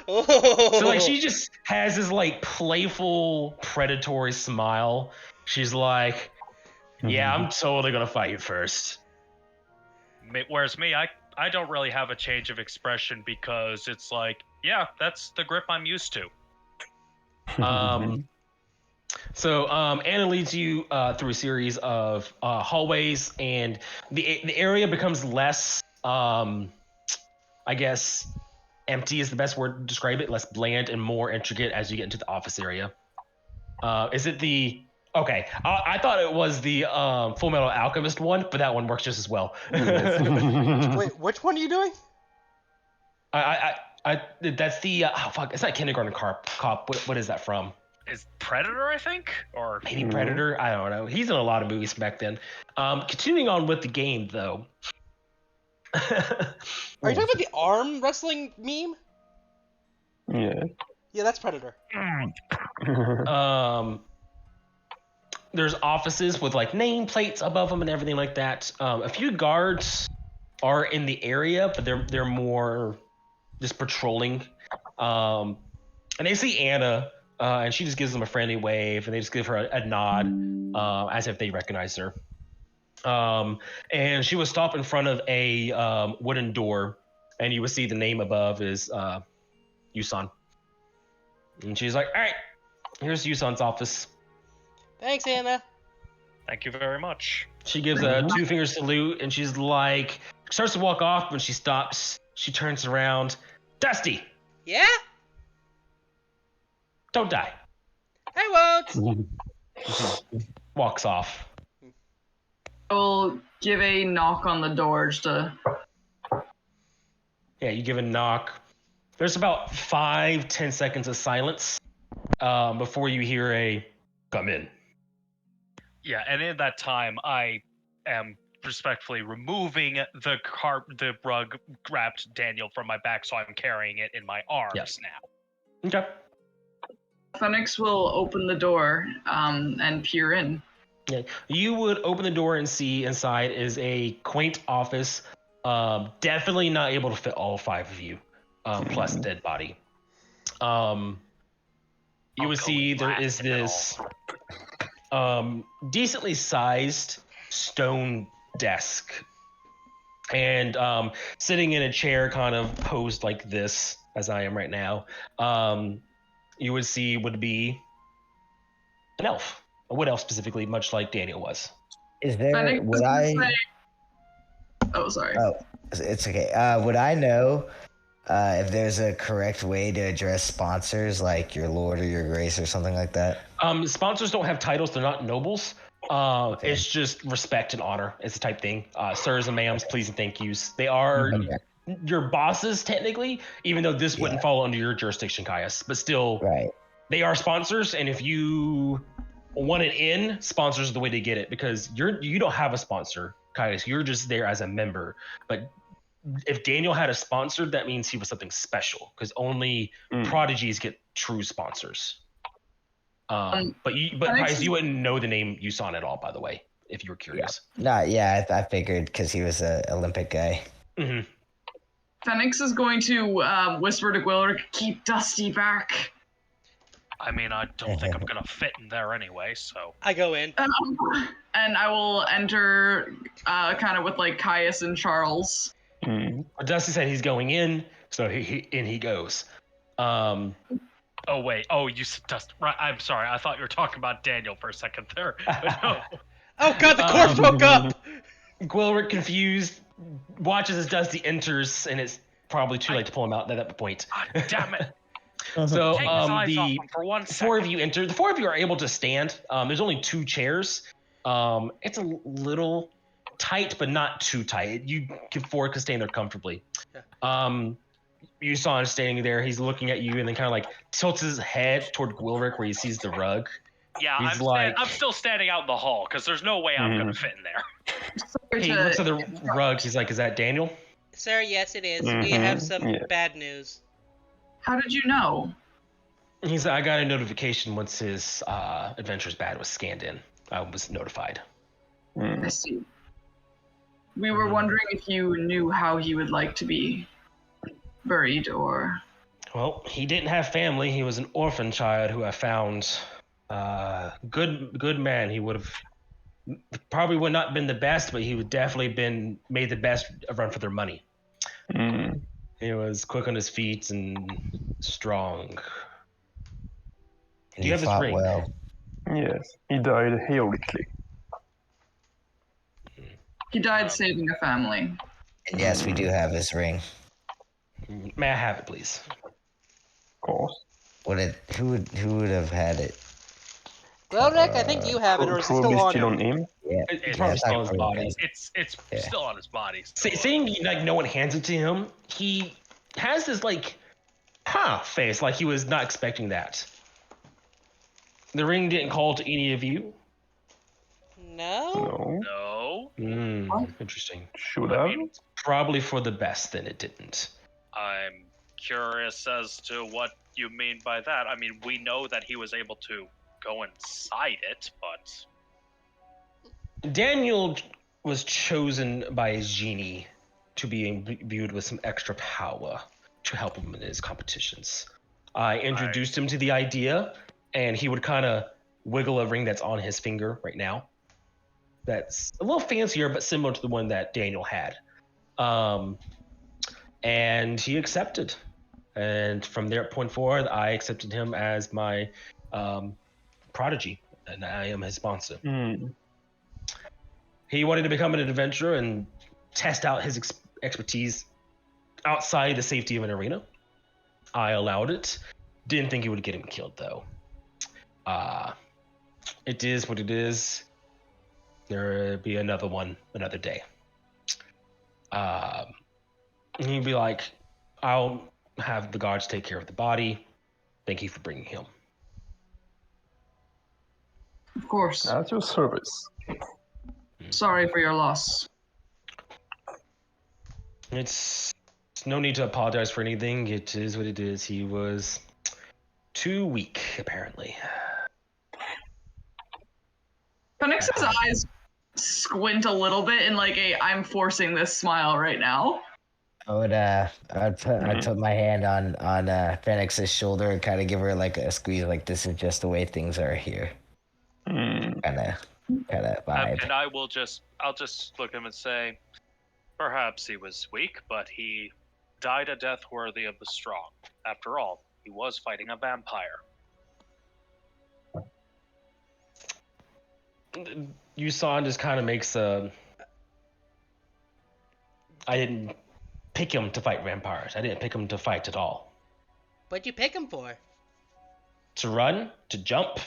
D: Oh!
A: So like she just has this like playful, predatory smile. She's like, "Yeah, I'm totally gonna fight you first."
B: Whereas me, I don't really have a change of expression because it's like, yeah, that's the grip I'm used to.
A: So Anna leads you through a series of hallways, and the area becomes less, I guess, empty is the best word to describe it, less bland and more intricate as you get into the office area. Is it the... Okay, I thought it was the Full Metal Alchemist one, but that one works just as well.
D: Wait, which one are you doing?
A: That's the... oh, fuck, it's not Kindergarten Cop. What is that from?
B: Is Predator, I think? Or
A: Maybe Predator? I don't know. He's in a lot of movies back then. Continuing on with the game, though.
D: Are you talking about the arm wrestling meme?
E: Yeah.
D: Yeah, that's Predator.
A: There's offices with like nameplates above them and everything like that. A few guards are in the area, but they're more just patrolling. And they see Anna, and she just gives them a friendly wave, and they just give her a nod, as if they recognize her. And she would stop in front of a wooden door, and you would see the name above is Yusan. And she's like, "All right, here's Yusan's office."
D: Thanks, Anna.
B: thank you very much.
A: She gives a 2-finger salute, and she's like, starts to walk off, but she stops. She turns around. "Dusty,
D: Yeah?
A: don't die."
D: I won't.
A: Walks off.
C: I will give a knock on the door just to...
A: Yeah, you give a knock. There's about 5-10 seconds of silence before you hear a "come in."
B: Yeah, and in that time, I am respectfully removing the rug wrapped Daniel from my back, so I'm carrying it in my arms
A: Yep.
B: now.
A: Okay.
C: Phoenix will open the door and peer in.
A: Yeah. You would open the door and see inside is a quaint office. Definitely not able to fit all 5 of you, plus dead body. You
B: I'll
A: would
B: go
A: see there
B: last
A: is
B: if at
A: this decently sized stone desk, and sitting in a chair kind of posed like this, as I am right now, you would see would be an elf, a wood elf specifically, much like Daniel was.
F: Is there?
C: Phoenix
F: Would
C: is gonna
F: I?
C: say... Oh, sorry.
F: Oh, it's okay. Would I know if there's a correct way to address sponsors, like your lord or your grace or something like that?
A: Sponsors don't have titles; they're not nobles.
F: Okay.
A: It's just respect and honor. It's the type thing. Sirs and ma'ams, please and thank yous. They are
F: Okay.
A: your bosses technically, even though this wouldn't fall under your jurisdiction, Caius. But still,
F: Right.
A: they are sponsors, and if you want it in, sponsors are the way to get it, because you don't have a sponsor, Caius. You're just there as a member. But if Daniel had a sponsor, that means he was something special, because only prodigies get true sponsors. But Caius, you wouldn't know the name Yusan at all, by the way, if you were curious.
F: I figured because he was an Olympic guy.
A: Mm-hmm.
C: Phoenix is going to whisper to Gwilrick, "Keep Dusty back."
B: I mean, I don't think I'm gonna fit in there anyway, so.
D: I go in.
C: And I will enter kind of with like Caius and Charles.
A: Dusty said he's going in, so he goes.
B: Oh wait. Oh, you said Dust. Right. I'm sorry. I thought you were talking about Daniel for a second there. No.
D: Oh god, the corpse woke up!
A: Gwilrick, confused, watches as Dusty enters, and it's probably too late to pull him out at that point.
B: God damn it!
A: So
B: Take his eyes off
A: the
B: him for 1 second.
A: four of you enter. The four of you are able to stand. There's only 2 chairs. It's a little tight, but not too tight. You can stand there comfortably.
D: Yeah.
A: You saw him standing there. He's looking at you and then kind of like tilts his head toward Gwilrick where he sees the rug.
B: Yeah,
A: He's
B: I'm still standing out in the hall because there's no way I'm gonna fit in there.
C: Sorry
A: He
C: to
A: looks at the
C: interrupt.
A: rug. He's like, "Is that Daniel?"
D: Sir, yes, it is. We have some
E: yeah.
D: bad news.
C: How did you know?
A: He's like, "I got a notification once his Adventures Bad was scanned in. I was notified."
C: I see. We were wondering if you knew how he would like to be buried, or...
A: Well, he didn't have family. He was an orphan child who I found. Good man. He would have probably would not been the best, but he would definitely been made the best run for their money. He was quick on his feet and strong.
F: And
A: Do you have his
F: fought
A: ring?
F: well.
E: Yes, he died heroically.
C: He died saving a family.
F: And yes, we do have his ring.
A: May I have it, please?
E: Of course.
F: Who would have had it?
D: Well, Rick, I think you have it, or is it
E: Probably
D: still on
E: still
D: you?
E: on him.
F: Yeah.
A: It's probably still on his body.
B: It's
F: Yeah.
B: still on his body.
A: Seeing like no one hands it to him, he has this like, face, like he was not expecting that. The ring didn't call to any of you.
D: No?
E: No.
B: No,
A: Interesting.
E: Should
B: I
E: have.
B: mean,
A: Probably for the best, then it didn't.
B: I'm curious as to what you mean by that. I mean, we know that he was able to go inside it, but
A: Daniel was chosen by his genie to be imbued with some extra power to help him in his competitions. I introduced him to the idea, and he would kind of wiggle a ring that's on his finger right now. That's a little fancier, but similar to the one that Daniel had. And he accepted. And from that point forward, I accepted him as my prodigy, and I am his sponsor. He wanted to become an adventurer and test out his expertise outside the safety of an arena. I allowed it. Didn't think it would get him killed, though. It is what it is. There'll be another one another day. He'd be like, I'll have the guards take care of the body. Thank you for bringing him.
C: Of course.
E: At your service.
C: Sorry for your loss.
A: It's no need to apologize for anything. It is what it is. He was too weak, apparently.
C: Phoenix's eyes squint a little bit in like a I'm forcing this smile right now.
F: I'd put my hand on Phoenix's shoulder and kind of give her like a squeeze, like this is just the way things are here. Kind of vibe.
B: and I'll just look at him and say, perhaps he was weak, but he died a death worthy of the strong. After all, he was fighting a vampire.
A: Yusan just kind of makes a... I didn't pick him to fight vampires. I didn't pick him to fight at all.
D: What'd you pick him for?
A: To run, to jump,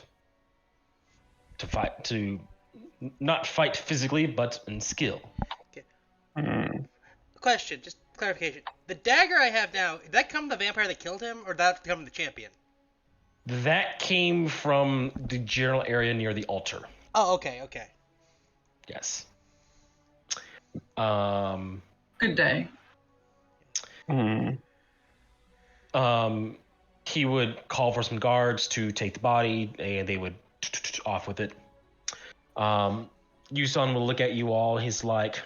A: to fight, to not fight physically, but in skill.
D: Question, just clarification. The dagger I have now, did that come from the vampire that killed him, or did that come from the champion?
A: That came from the general area near the altar.
D: Oh, okay.
A: Yes.
C: Good day.
A: He would call for some guards to take the body, and they would off with it. Yusan will look at you all. He's like,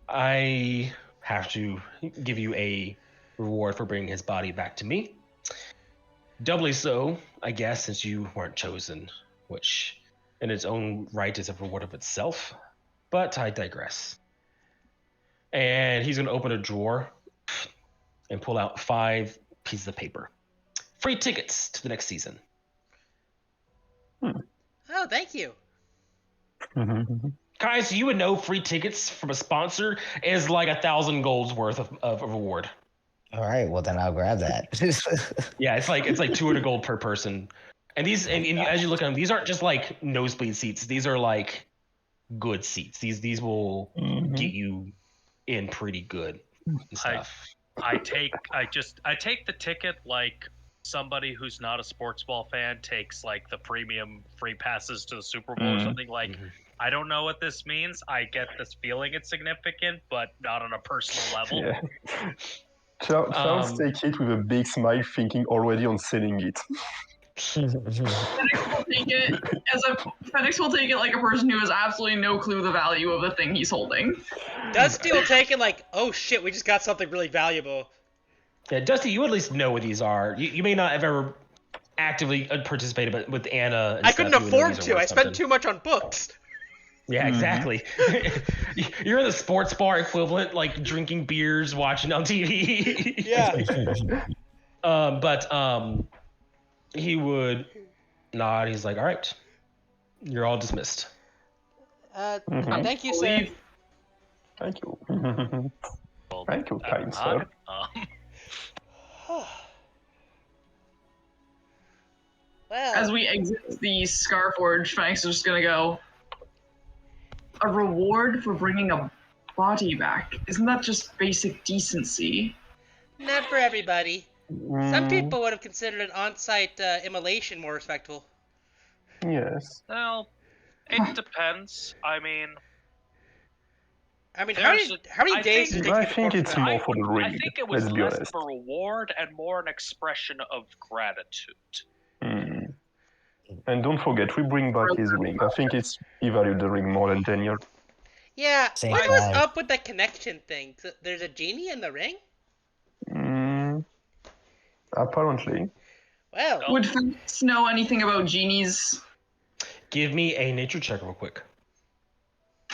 A: I have to give you a reward for bringing his body back to me. Doubly so, I guess, since you weren't chosen, which in its own right is a reward of itself. But I digress. And he's going to open a drawer and pull out 5 pieces of paper. Free tickets to the next season.
D: Oh, thank you.
A: Kind Guys, you would know free tickets from a sponsor is like 1,000 gold's worth of reward.
F: All right, well then I'll grab that.
A: Yeah, it's like 200 gold per person. And these and as you look at them, these aren't just like nosebleed seats. These are like good seats. These will get you in pretty good and stuff.
B: I take the ticket like somebody who's not a sports ball fan takes like the premium free passes to the Super Bowl or something. Like, I don't know what this means. I get this feeling it's significant, but not on a personal level.
E: Yeah. Charles take it with a big smile, thinking already on selling it.
C: Fenix will take it Fenix will take it like a person who has absolutely no clue the value of the thing he's holding.
D: Dusty will take it like, oh shit, we just got something really valuable.
A: Yeah, Dusty, you at least know what these are. You may not have ever actively participated, but with Anna and
D: I
A: stuff,
D: couldn't
A: you would know
D: afford
A: these are
D: to.
A: worth
D: I spent
A: something.
D: too much on books.
A: Yeah, exactly. You're in the sports bar equivalent, like drinking beers, watching on TV.
D: Yeah.
A: But he would nod. He's like, "All right, you're all dismissed."
D: Thank you, sir.
E: Thank you.
B: Well,
E: Thank you, kind sir.
D: Well,
C: As we exit the Scarforge, Fenix is just gonna go, a reward for bringing a body back. Isn't that just basic decency?
D: not for everybody. Some people would have considered an on-site immolation more respectful.
E: Yes.
B: Well, it depends. I mean,
D: I mean,
B: There's
D: how many
B: I
D: days
B: think-
D: does it take
E: I
D: to get the
E: think
D: corpse
E: it's
D: back?
E: more for the
B: I
E: read.
B: think it was
E: Let's be
B: less
E: honest.
B: of a reward and more an expression of gratitude.
E: And don't forget, we bring back his ring. I think he valued the ring more than 10 years.
D: Yeah,
F: Same
D: what was
F: guy.
D: up with the connection thing? There's a genie in the ring?
E: Apparently.
D: Well,
C: Would Fenix know anything about genies?
A: Give me a nature check real quick.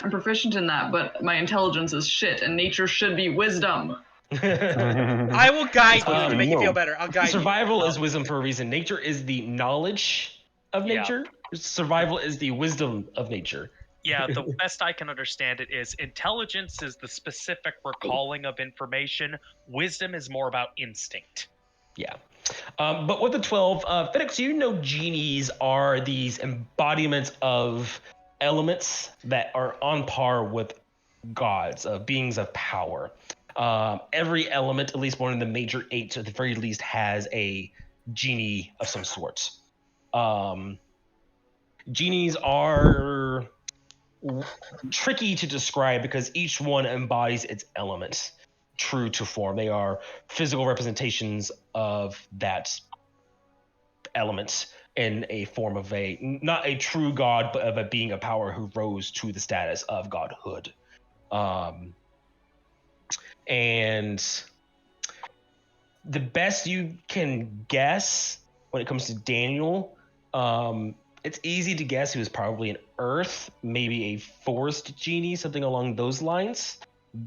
C: I'm proficient in that, but my intelligence is shit, and nature should be wisdom.
D: I will guide you to make you
E: no.
D: feel better. I'll guide
A: Survival is wisdom for a reason. Nature is the knowledge of
B: Yeah.
A: nature. Survival is the wisdom of nature.
B: Yeah, the best I can understand it is intelligence is the specific recalling of information. Wisdom is more about instinct.
A: Yeah. But with the 12, Fenix, you know genies are these embodiments of elements that are on par with gods, beings of power. Every element, at least one of the major 8, at the very least, has a genie of some sort. Genies are tricky to describe because each one embodies its element, true to form. They are physical representations of that element in a form of not a true god, but of a being of power who rose to the status of godhood. And the best you can guess when it comes to Daniel, it's easy to guess he was probably an earth, maybe a forest genie, something along those lines,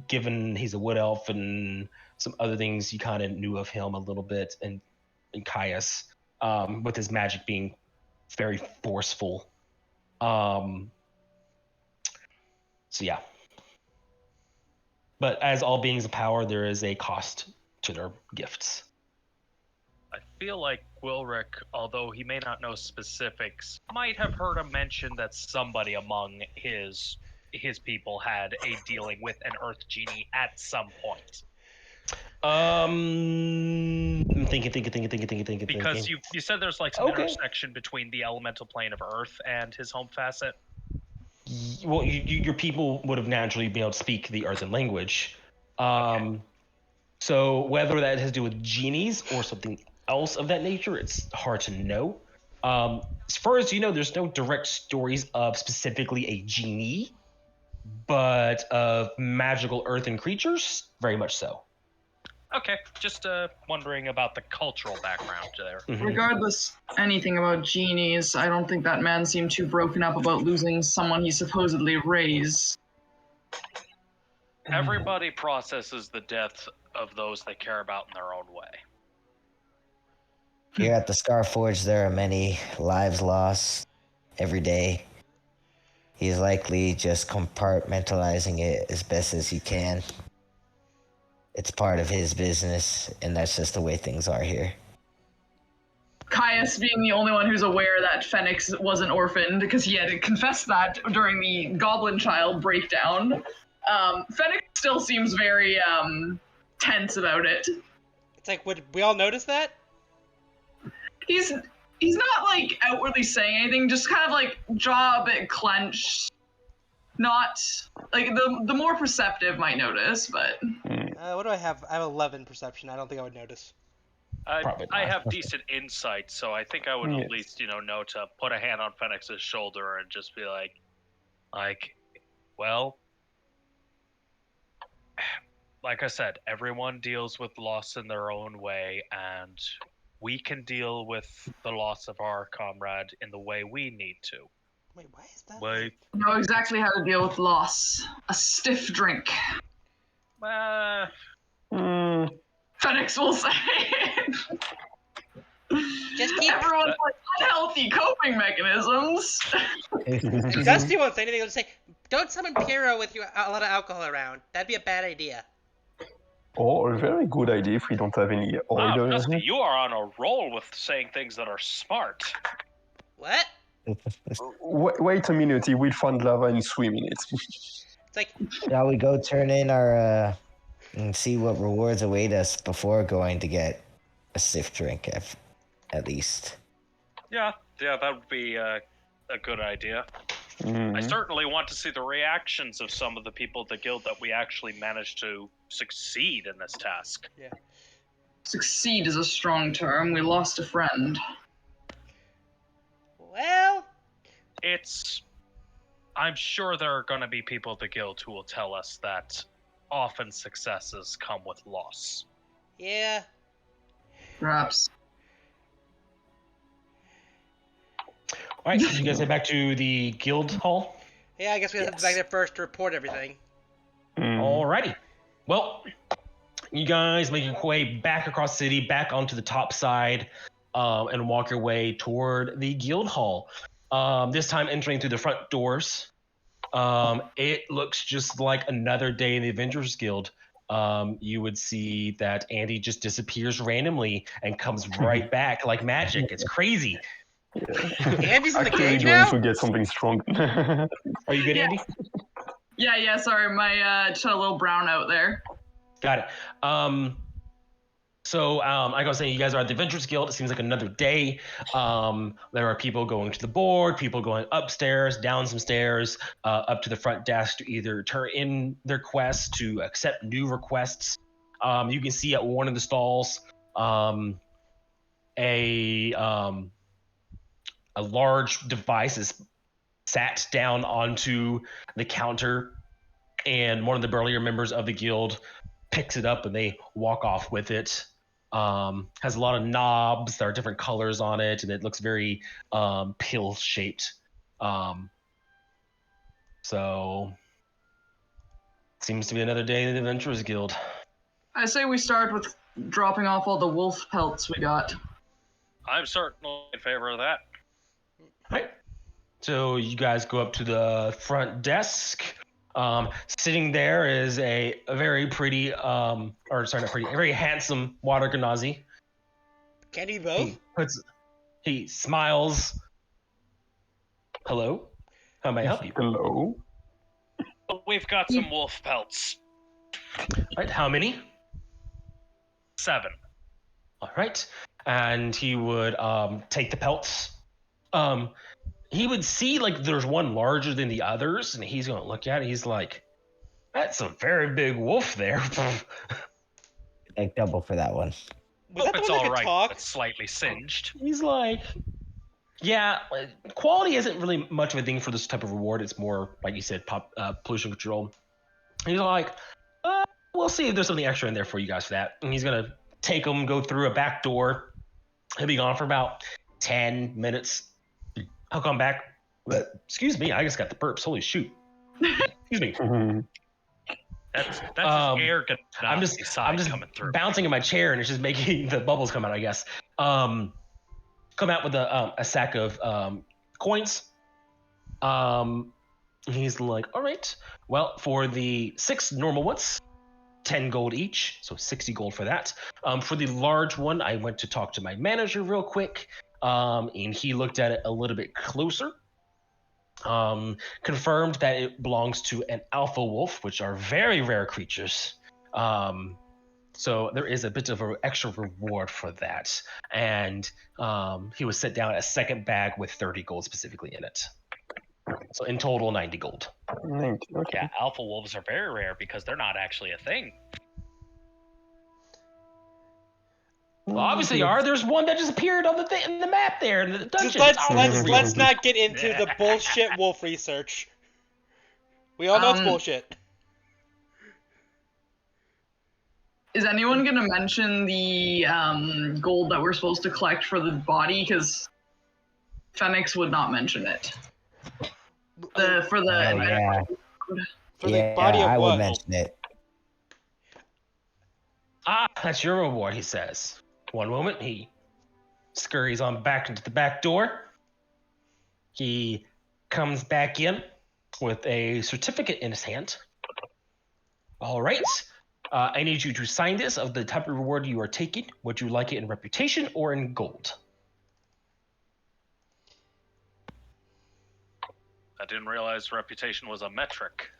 A: given he's a wood elf and some other things you kind of knew of him a little bit, and Caius, with his magic being very forceful. So yeah. But as all beings of power, there is a cost to their gifts.
B: I feel like Wilrick, although he may not know specifics, might have heard a mention that somebody among his people had a dealing with an Earth genie at some point.
A: I'm thinking.
B: Because you said there's like some intersection between the elemental plane of Earth and his home facet.
A: Well, your people would have naturally been able to speak the earthen language. So whether that has to do with genies or something else of that nature, it's hard to know. As far as you know, there's no direct stories of specifically a genie, but of magical earthen creatures, very much so.
B: Okay, just wondering about the cultural background there.
C: Regardless anything about genies, I don't think that man seemed too broken up about losing someone he supposedly raised.
B: Everybody processes the death of those they care about in their own way.
F: Here at the Scarforge, there are many lives lost every day. He's likely just compartmentalizing it as best as he can. It's part of his business, and that's just the way things are here.
C: Caius being the only one who's aware that Phoenix wasn't orphaned because he had confessed that during the Goblin Child breakdown. Phoenix still seems very tense about it.
D: It's like, would we all notice that?
C: He's not like outwardly saying anything, just kind of like jaw a bit clenched. Not like the more perceptive might notice, but
D: What do I have? I have 11 perception. I don't think I would notice.
A: Probably
B: I
A: not.
B: have decent insight, so I think I would at least, know to put a hand on Phoenix's shoulder and just be like, well, like I said, everyone deals with loss in their own way, and we can deal with the loss of our comrade in the way we need to.
D: Wait, why is that?
B: Wait.
C: know exactly how to deal with loss. A stiff drink. Phoenix will say.
D: Just keep.
C: Everyone's like unhealthy coping mechanisms.
D: Dusty won't say anything. He'll just say, "Don't summon Piero with a lot of alcohol around. That'd be a bad idea."
E: Or a very good idea if we don't have any
B: Wow,
E: order.
B: Dusty, you are on a roll with saying things that are smart.
D: What?
E: Wait a minute, he will find lava and swim in it.
D: It's like,
F: Shall we go turn in our and see what rewards await us before going to get a stiff drink, at least?
B: Yeah, that would be a good idea. I certainly want to see the reactions of some of the people at the guild that we actually managed to succeed in this task.
D: yeah.
C: Succeed is a strong term. We lost a friend.
D: Well,
B: I'm sure there are going to be people at the guild who will tell us that often successes come with loss.
D: yeah.
C: Perhaps.
A: All right, so you guys head back to the guild hall.
D: Yeah, I guess we have to go back there first to report everything.
A: Alrighty. Well, you guys make your way back across the city, back onto the top side, and walk your way toward the guild hall. This time entering through the front doors. It looks just like another day in the Avengers Guild. You would see that Andy just disappears randomly and comes right back like magic. It's crazy.
D: Andy's in the
E: Actually,
D: cage
E: going
D: now?
E: to get something strong.
A: Are you good,
C: Yeah.
A: Andy?
C: Yeah, sorry, my just had a little brown out there.
A: Got it. So like I was saying, you guys are at the Adventurers Guild. It seems like another day. There are people going to the board, people going upstairs, down some stairs, up to the front desk to either turn in their quests, to accept new requests. You can see at one of the stalls a large device is sat down onto the counter, and one of the burlier members of the guild picks it up and they walk off with it. Has a lot of knobs. There are different colors on it, and it looks very pill shaped. So seems to be another day in the Adventurers Guild.
C: I say we start with dropping off all the wolf pelts we got.
B: I'm certainly in favor of that.
A: Right. So you guys go up to the front desk. Sitting there is a very pretty, a very handsome Water Ganazi.
D: Can you both?
A: He smiles. Hello? How may I help you?
E: Hello?
B: We've got some wolf pelts.
A: Right, how many?
B: 7.
A: All right. And he would take the pelts. He would see like there's one larger than the others, and he's going to look at it. He's like, that's a very big wolf there.
F: Like double for that one.
D: Was that the
B: It's
D: one that
B: all
D: could
B: right.
D: talk?
B: It's slightly singed.
A: He's like, yeah, quality isn't really much of a thing for this type of reward. It's more, like you said, pollution control. He's like, we'll see if there's something extra in there for you guys for that. And he's going to take them, go through a back door. He'll be gone for about 10 minutes. I'll come back. Excuse me, I just got the burps. Holy shoot. Excuse me.
B: That's his air
A: I'm just
B: coming through.
A: bouncing in my chair, and it's just making the bubbles come out, I guess. Come out with a sack of coins. He's like, all right. Well, for the 6 normal ones, 10 gold each, so 60 gold for that. For the large one, I went to talk to my manager real quick, and he looked at it a little bit closer. Confirmed that it belongs to an alpha wolf, which are very rare creatures. So there is a bit of an extra reward for that. And he was set down a second bag with 30 gold specifically in it. So in total, 90 gold.
E: 90, okay.
B: Yeah, alpha wolves are very rare because they're not actually a thing.
A: Well, obviously, there's one that just appeared on the in the map there in the dungeon.
D: Let's not get into the bullshit wolf research. We all know it's bullshit.
C: Is anyone going to mention the gold that we're supposed to collect for the body? Because Phoenix would not mention it. For the
D: body of
F: I
D: what?
F: would mention it.
A: Ah, that's your reward, he says. One moment, he scurries on back into the back door. He comes back in with a certificate in his hand. All right. I need you to sign this of the type of reward you are taking. Would you like it in reputation or in gold?
B: I didn't realize reputation was a metric.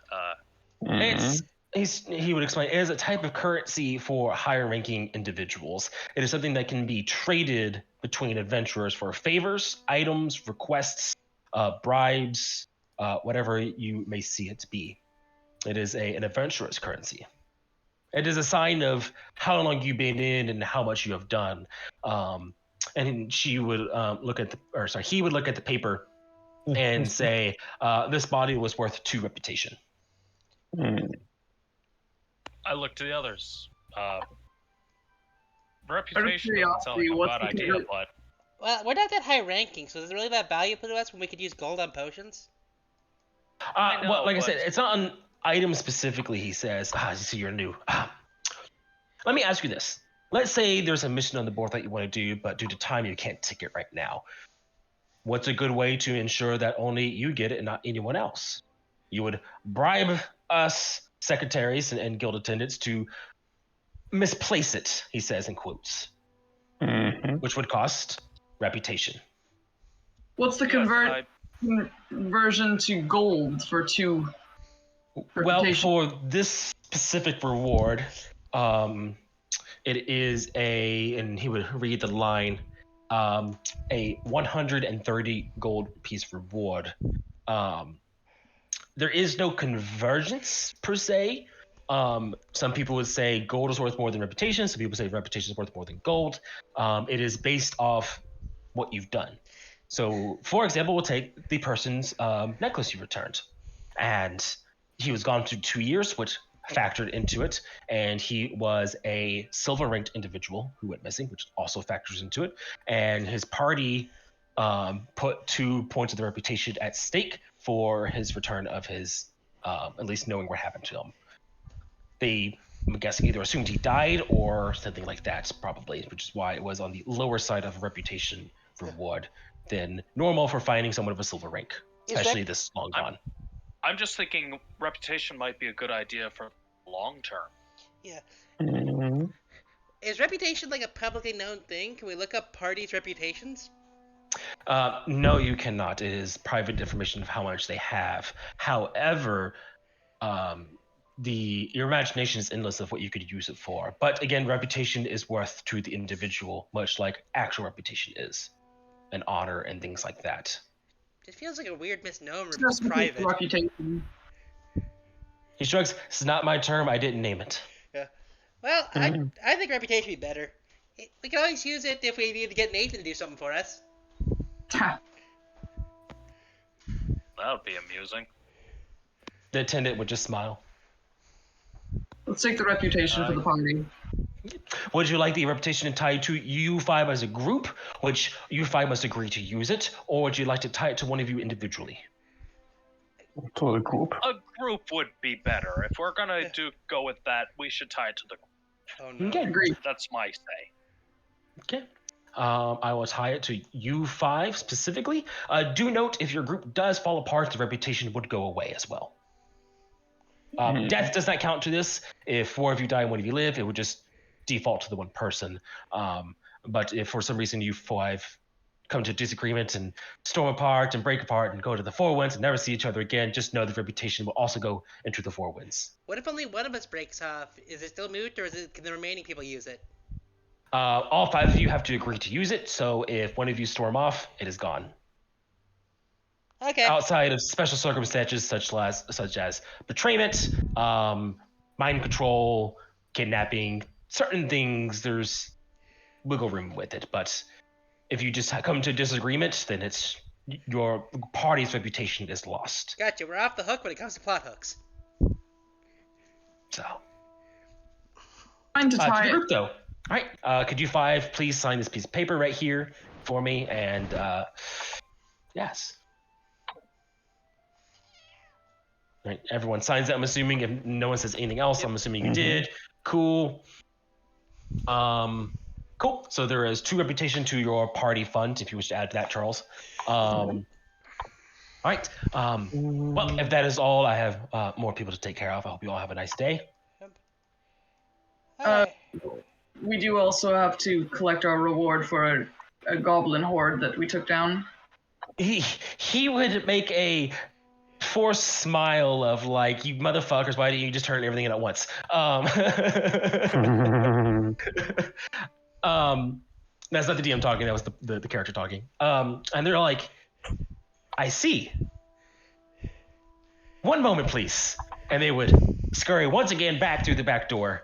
A: He would explain, it is a type of currency for higher ranking individuals. It is something that can be traded between adventurers for favors, items, requests, bribes, whatever you may see it to be. It is an adventurer's currency. It is a sign of how long you've been in and how much you have done. And she would he would look at the paper and say, this body was worth 2 reputation.
B: I look to the others. Reputation doesn't sound like a bad idea, but...
D: Well, we're not that high ranking, so is it really that valuable to us when we could use gold on potions?
A: Well, like I said, it's not an item specifically, he says. So you're new. Let me ask you this. Let's say there's a mission on the board that you want to do, but due to time, you can't take it right now. What's a good way to ensure that only you get it and not anyone else? You would bribe us secretaries and guild attendants to misplace it, he says in quotes, which would cost reputation.
C: What's the conversion to gold for 2 reputation?
A: Well, for this specific reward, it is and he would read the line, a 130 gold piece reward. There is no convergence per se. Some people would say gold is worth more than reputation. Some people say reputation is worth more than gold. It is based off what you've done. So, for example, we'll take the person's necklace you returned. And he was gone for 2 years, which factored into it. And he was a silver-ranked individual who went missing, which also factors into it. And his party put 2 points of the reputation at stake for his return of his, at least knowing what happened to him. They, I'm guessing, either assumed he died or something like that, probably, which is why it was on the lower side of reputation reward than normal for finding someone of a silver rank, especially this long gone.
B: I'm just thinking reputation might be a good idea for long term.
D: Yeah. Is reputation like a publicly known thing? Can we look up parties' reputations?
A: No, you cannot. It is private information of how much they have. However, your imagination is endless of what you could use it for. But again, reputation is worth to the individual, much like actual reputation is, and honor and things like that.
D: It feels like a weird misnomer.
C: Just
D: private.
C: Reputation.
A: He shrugs. It's not my term. I didn't name it.
D: Yeah. Well, I think reputation would be better. We can always use it if we need to get Nathan to do something for us.
B: That would be amusing.
A: The attendant would just smile.
C: Let's take the reputation for the party.
A: Would you like the reputation tied to you 5 as a group, which you 5 must agree to use it, or would you like to tie it to one of you individually?
E: To the group.
B: A group would be better. If we're gonna go with that, we should tie it to the group.
D: Oh no.
A: Okay.
C: Agreed.
B: That's my say.
A: Okay. I will tie it to you 5 specifically. Do note if your group does fall apart, the reputation would go away as well. Death does not count to this. If 4 of you die and 1 of you live, it would just default to the 1 person. But if for some reason you 5 come to disagreement and storm apart and break apart and go to the 4 winds and never see each other again, just know the reputation will also go into the 4 winds.
D: What if only one of us breaks off? Is it still moot, or can the remaining people use it?
A: All 5 of you have to agree to use it, so if 1 of you storm off, it is gone.
D: Okay.
A: Outside of special circumstances such as betrayment, mind control, kidnapping, certain things, there's wiggle room with it. But if you just come to disagreement, then it's your party's reputation is lost.
D: Gotcha. We're off the hook when it comes to plot hooks.
A: So,
C: Trying to
A: to
C: tie
A: the
C: it.
A: group though. All right, could you 5 please sign this piece of paper right here for me? And yes. All right, everyone signs it. I'm assuming if no one says anything else, I'm assuming you did. Cool. Cool. So there is 2 reputation to your party fund, if you wish to add to that, Charles. All right. Well, if that is all, I have more people to take care of. I hope you all have a nice day.
C: We do also have to collect our reward for a goblin horde that we took down.
A: He would make a forced smile of like, you motherfuckers, why didn't you just turn everything in at once? That's not the DM talking, that was the character talking. And they're like, I see. One moment, please. And they would scurry once again back through the back door.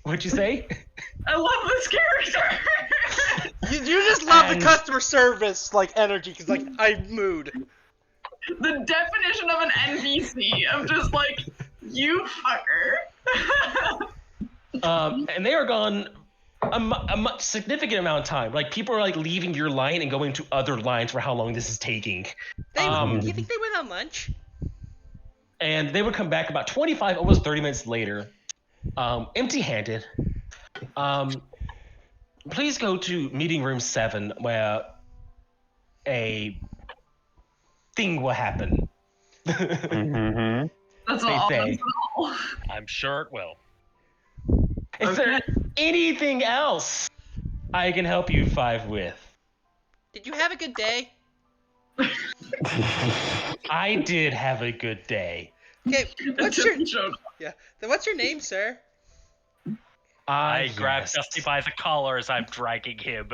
A: What'd you say?
C: I love this character.
D: You just love the customer service energy, because I'm mood.
C: The definition of an NPC. I'm just like, you fucker.
A: And they are gone a much significant amount of time. Like, people are leaving your line and going to other lines for how long this is taking.
D: Do you think they went on lunch?
A: And they would come back about 25, almost 30 minutes later, empty-handed. Please go to meeting room 7, where a thing will happen.
C: That's
A: They
C: all.
A: say.
C: That's all.
B: I'm sure it will.
A: Is there anything else I can help you 5 with?
D: Did you have a good day?
A: I did have a good day.
D: Okay, what's your name, sir?
B: I grab
A: Yes.
B: Dusty by the collar as I'm dragging him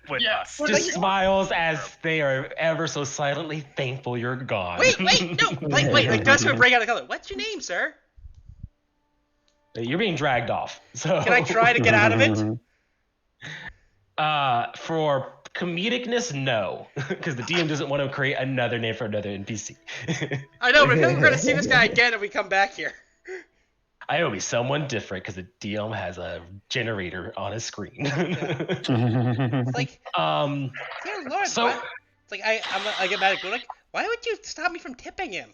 B: with us.
A: Just smiles as they are ever so silently thankful you're gone.
D: Wait, no, wait, Dusty would break out of color. What's your name, sir?
A: You're being dragged off. So
D: Can I try to get out of it?
A: For comedicness, no, because the DM doesn't want to create another name for another NPC.
D: I know, but if we're gonna see this guy again if we come back here.
A: I will be someone different because the DM has a generator on his screen.
D: It's like, dear Lord,
A: so-
D: what? It's like I get mad at Gludak. Why would you stop me from tipping him?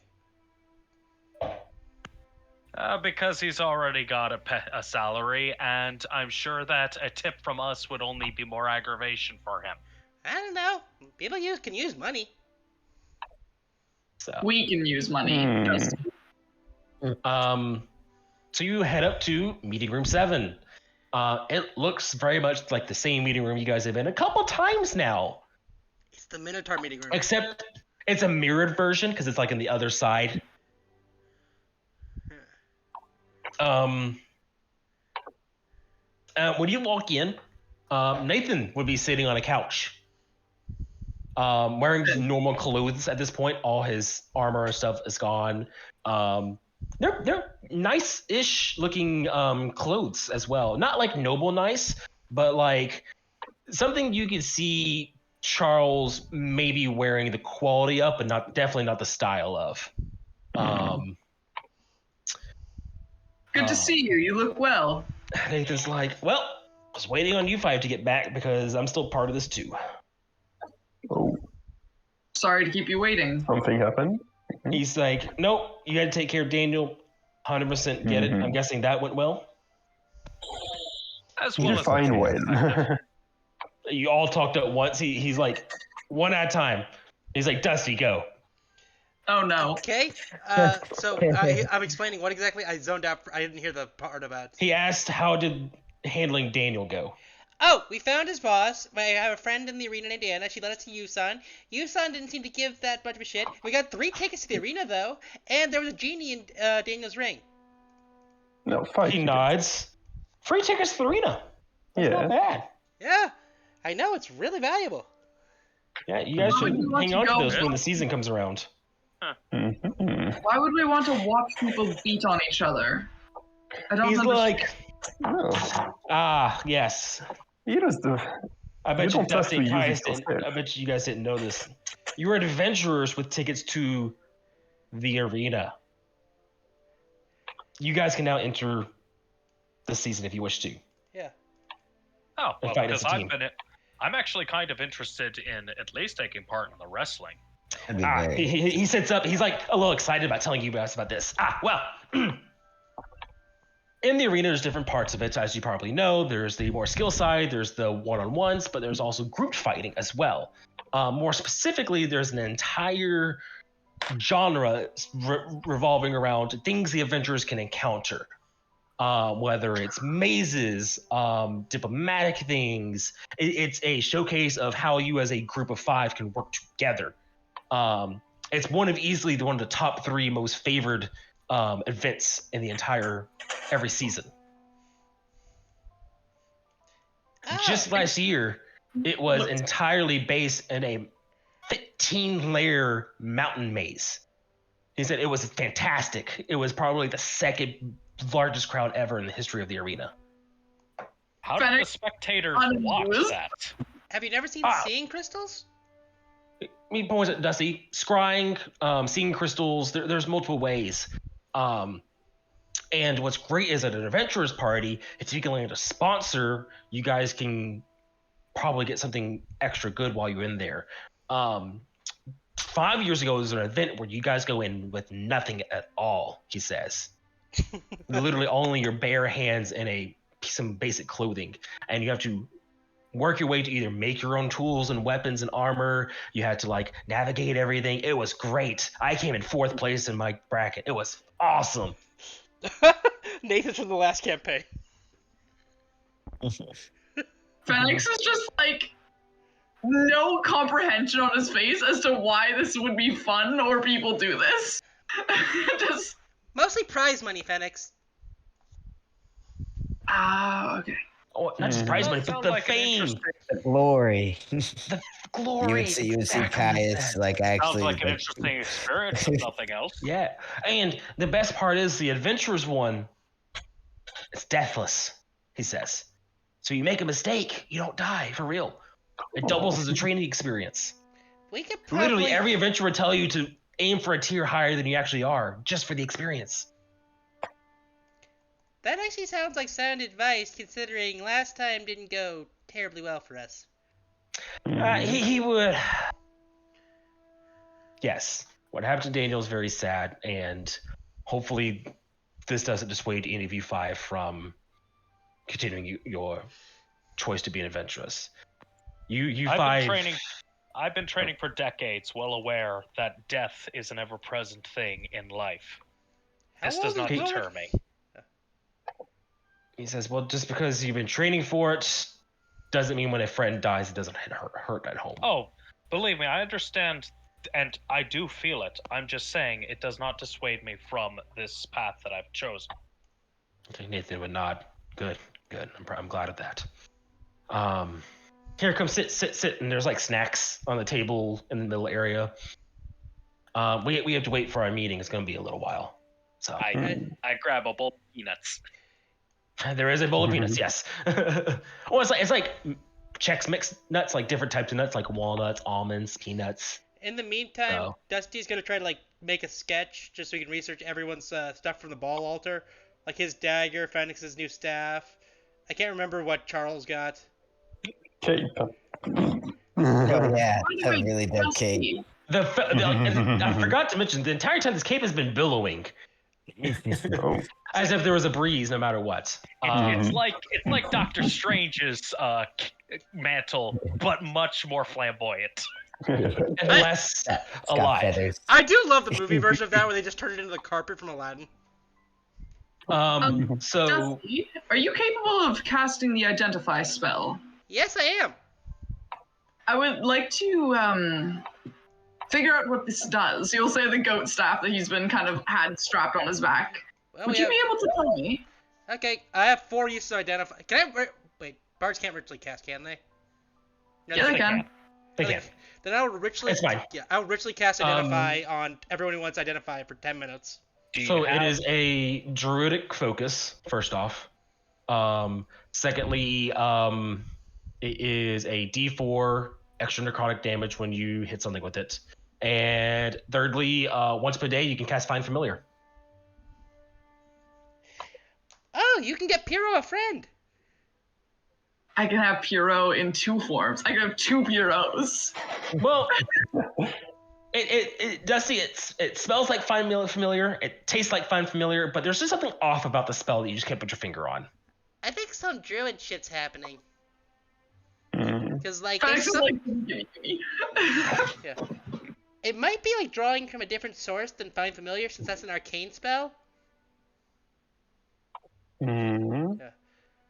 B: Because he's already got a salary, and I'm sure that a tip from us would only be more aggravation for him.
D: I don't know. People can use money.
A: So,
C: We can use money. Just
A: so you head up to meeting room 7. It looks very much like the same meeting room you guys have been a couple times now.
D: It's the Minotaur meeting room.
A: Except it's a mirrored version because it's in the other side. When you walk in, Nathan would be sitting on a couch, wearing normal clothes at this point. All his armor and stuff is gone. They're nice-ish looking clothes as well. Not noble nice, but something you could see Charles maybe wearing the quality of, but definitely not the style of.
C: good to see you. You look well.
A: Nathan's like, well, I was waiting on you 5 to get back because I'm still part of this too.
E: Oh,
C: Sorry to keep you waiting.
E: something happened.
A: He's like, nope, you got to take care of Daniel. 100% get it. I'm guessing that went well.
B: As
E: You
B: well as
E: fine well.
A: You all talked at once. He's like, one at a time. He's like, Dusty, go.
C: Oh no.
D: Okay. So I'm explaining what exactly I zoned out. I didn't hear the part about.
A: He asked, how did handling Daniel go?
D: Oh, we found his boss. I have a friend in the arena named Anna. She led us to Yusan. Yusan didn't seem to give that much of a shit. We got 3 tickets to the arena, though, and there was a genie in Daniel's ring.
E: No, 5
A: He nods. Free tickets to the arena. That's not bad.
D: Yeah, I know. It's really valuable.
A: Yeah, you guys
C: Why
A: should
C: would you want
A: hang
C: to
A: on to
C: go?
A: those when the season comes around.
E: Mhm.
C: Why would we want to watch people beat on each other? I don't
A: He's
C: understand.
A: like, yes.
E: You just
A: I bet
E: You
A: you,
E: don't have
A: Dusty
E: to
A: and
E: use
A: Caius
E: it
A: didn't.
E: yourself.
A: I bet you guys didn't know this. You were adventurers with tickets to the arena. You guys can now enter the season if you wish to.
D: Yeah.
B: Oh,
A: And
B: well,
A: fight as
B: because
A: a team.
B: I'm actually kind of interested in at least taking part in the wrestling.
F: That'd be very.
A: He sits up. He's like a little excited about telling you guys about this. Well, in the arena, there's different parts of it, as you probably know. There's the more skill side, there's the one-on-ones, but there's also group fighting as well. More specifically, there's an entire genre revolving around things the adventurers can encounter. Whether it's mazes, diplomatic things, it's a showcase of how you as a group of 5 can work together. It's one of the top 3 most favored events in the entire every season. Just last year, it was entirely based in a 15-layer mountain maze. He said it was fantastic. It was probably the second largest crowd ever in the history of the arena.
B: How did the
C: Fennec
B: spectators
C: on
B: watch
C: news?
B: that?
D: Have you never seen Seeing Crystals?
A: Me points at Dusty. Scrying, seeing crystals. There's multiple ways. And what's great is at an adventurers party, if you can land a sponsor, you guys can probably get something extra good while you're in there. 5 years ago, there was an event where you guys go in with nothing at all, he says. Literally only your bare hands and some basic clothing. And you have to work your way to either make your own tools and weapons and armor. You had to like navigate everything. It was great. I came in 4th place in my bracket. It was awesome.
D: Nathan's from the last campaign.
C: Phoenix is just like no comprehension on his face as to why this would be fun or people do this. Just
D: Mostly prize money, Phoenix.
C: okay.
A: Oh, not just prize money, but
B: Sounds
A: the
B: like an
A: fame,
B: interesting-
F: The glory.
A: the
F: You
A: glory.
F: would see
A: exactly
F: Caius
A: that.
F: like
B: Sounds
F: actually.
B: like an interesting experience, if nothing else.
A: Yeah, and the best part is the adventurers one. It's deathless, he says. So you make a mistake, you don't die for real. It doubles as a training experience.
D: We could probably...
A: Literally, every adventurer would tell you to aim for a tier higher than you actually are, just for the experience.
D: That actually sounds like sound advice, considering last time didn't go terribly well for us.
A: He would. Yes, what happened to Daniel is very sad, and hopefully, this doesn't dissuade any of you 5 from continuing your choice to be an adventurous. You 5.
B: I've been training for decades, well aware that death is an ever-present thing in life.
D: How
B: This does
D: old
B: not
D: is
B: deter
D: Lord?
B: me.
A: He says, well, just because you've been training for it doesn't mean when a friend dies, it doesn't hurt at home.
B: Oh, believe me, I understand, and I do feel it. I'm just saying it does not dissuade me from this path that I've chosen.
A: Okay, Nathan would nod. Good. I'm glad of that. Here, come sit. And there's like snacks on the table in the middle area. We have to wait for our meeting. It's going to be a little while. So
B: I grab a bowl of peanuts.
A: there is a bowl of peanuts, yes. Oh, it's like Chex Mix nuts, like different types of nuts, like walnuts, almonds, peanuts.
D: In the meantime,
A: Oh.
D: Dusty's gonna try to like make a sketch just so he can research everyone's stuff from the ball altar, like his dagger, Phoenix's new staff. I can't remember what Charles got.
E: Cape.
F: Oh yeah,
C: Why do
F: a
C: we
F: really dope
C: just
F: cape.
C: see?
A: I forgot to mention, the entire time this cape has been billowing.
E: Oh.
A: As if there was a breeze, no matter what.
B: It's like Doctor Strange's mantle, but much more flamboyant.
A: And less
F: It's got
A: alive.
F: feathers.
D: I do love the movie version of that where they just turned it into the carpet from Aladdin.
A: So
C: Dusty, are you capable of casting the Identify spell?
D: Yes, I am.
C: I would like to figure out what this does. You'll say the goat staff that he's been kind of had strapped on his back.
D: Well,
C: Would you be able to tell me?
D: Okay, I have 4 uses to identify. Can I? Wait, bards can't ritually cast, can they? No,
C: Yeah, they can.
A: they can.
D: Then I will ritually.
A: It's fine.
D: Yeah, I will ritually cast identify on everyone who wants to identify for 10 minutes.
A: So it is a druidic focus, first off. Secondly, it is a D4 extra necrotic damage when you hit something with it. And thirdly, once per day, you can cast Find Familiar.
D: Oh, you can get Piro a friend.
C: I can have Piro in 2 forms. I can have 2 Piros.
A: Well, it does see it smells like Find Familiar. It tastes like Find Familiar, but there's just something off about the spell that you just can't put your finger on.
D: I think some druid shit's happening.
E: Mhm.
D: Because, like,
C: Fenix
D: there's
C: is
D: some...
C: like, gimme.
D: Yeah. It might be, like, drawing from a different source than Find Familiar, since that's an arcane spell.
E: Mhm.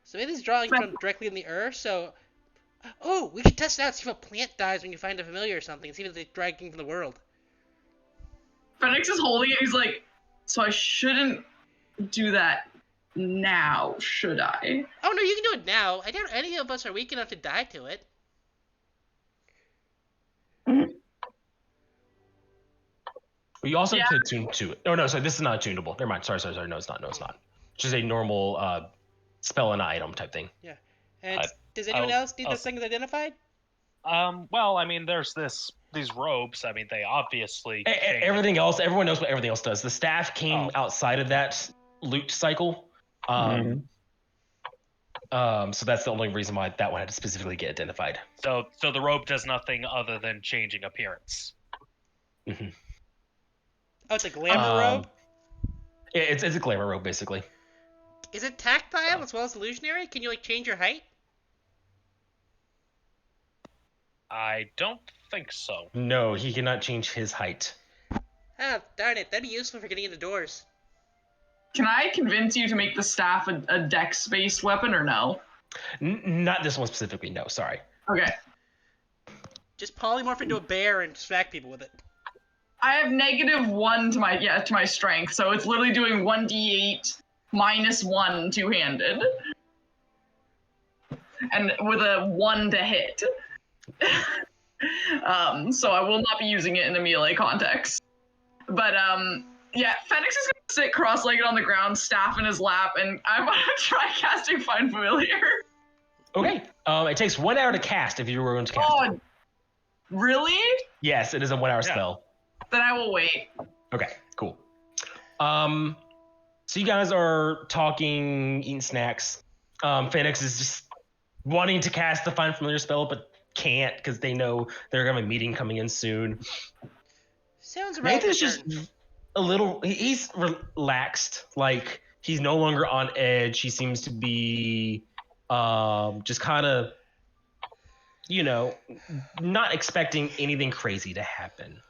D: So maybe it's drawing from directly in the earth, so... Oh, we should test it out, see if a plant dies when you find a familiar or something, see if it's dragging from the world.
C: Fenix is holding it. He's like, so I shouldn't do that now, should I?
D: Oh, no, you can do it now. I doubt any of us are weak enough to die to it.
A: But you also
C: Yeah.
A: could tune to it. Oh no, sorry, this is not tunable. Never mind. Sorry. No, it's not. It's just a normal spell and item type thing.
D: And does anyone else need those things identified?
B: Well, I mean, there's these robes. I mean, they obviously change.
A: Everything else, everyone knows what everything else does. The staff came outside of that loot cycle. So that's the only reason why that one had to specifically get identified.
B: So the robe does nothing other than changing appearance.
A: Mm-hmm.
D: Oh, it's a glamour robe?
A: It's a glamour robe, basically.
D: Is it tactile as well as illusionary? Can you, like, change your height?
B: I don't think so.
A: No, he cannot change his height.
D: Ah, darn it. That'd be useful for getting into doors.
C: Can I convince you to make the staff a dex-based weapon or no?
A: Not this one specifically, no, sorry.
C: Okay.
D: Just polymorph into a bear and smack people with it.
C: I have -1 to my strength, so it's literally doing 1d8 -1 two-handed. And with a 1 to hit. So I will not be using it in a melee context. But yeah, Fenix is gonna sit cross-legged on the ground, staff in his lap, and I'm gonna try casting Find Familiar.
A: Okay. It takes 1 hour to cast if you were going to cast it.
C: Really?
A: Yes, it is a 1 hour spell.
C: Then I will wait.
A: Okay, cool. So you guys are talking, eating snacks. Phoenix is just wanting to cast the Find Familiar spell, but can't because they know they're gonna have a meeting coming in soon.
D: Sounds about
A: Nathan's just a little. He's relaxed. Like he's no longer on edge. He seems to be just kind of, not expecting anything crazy to happen.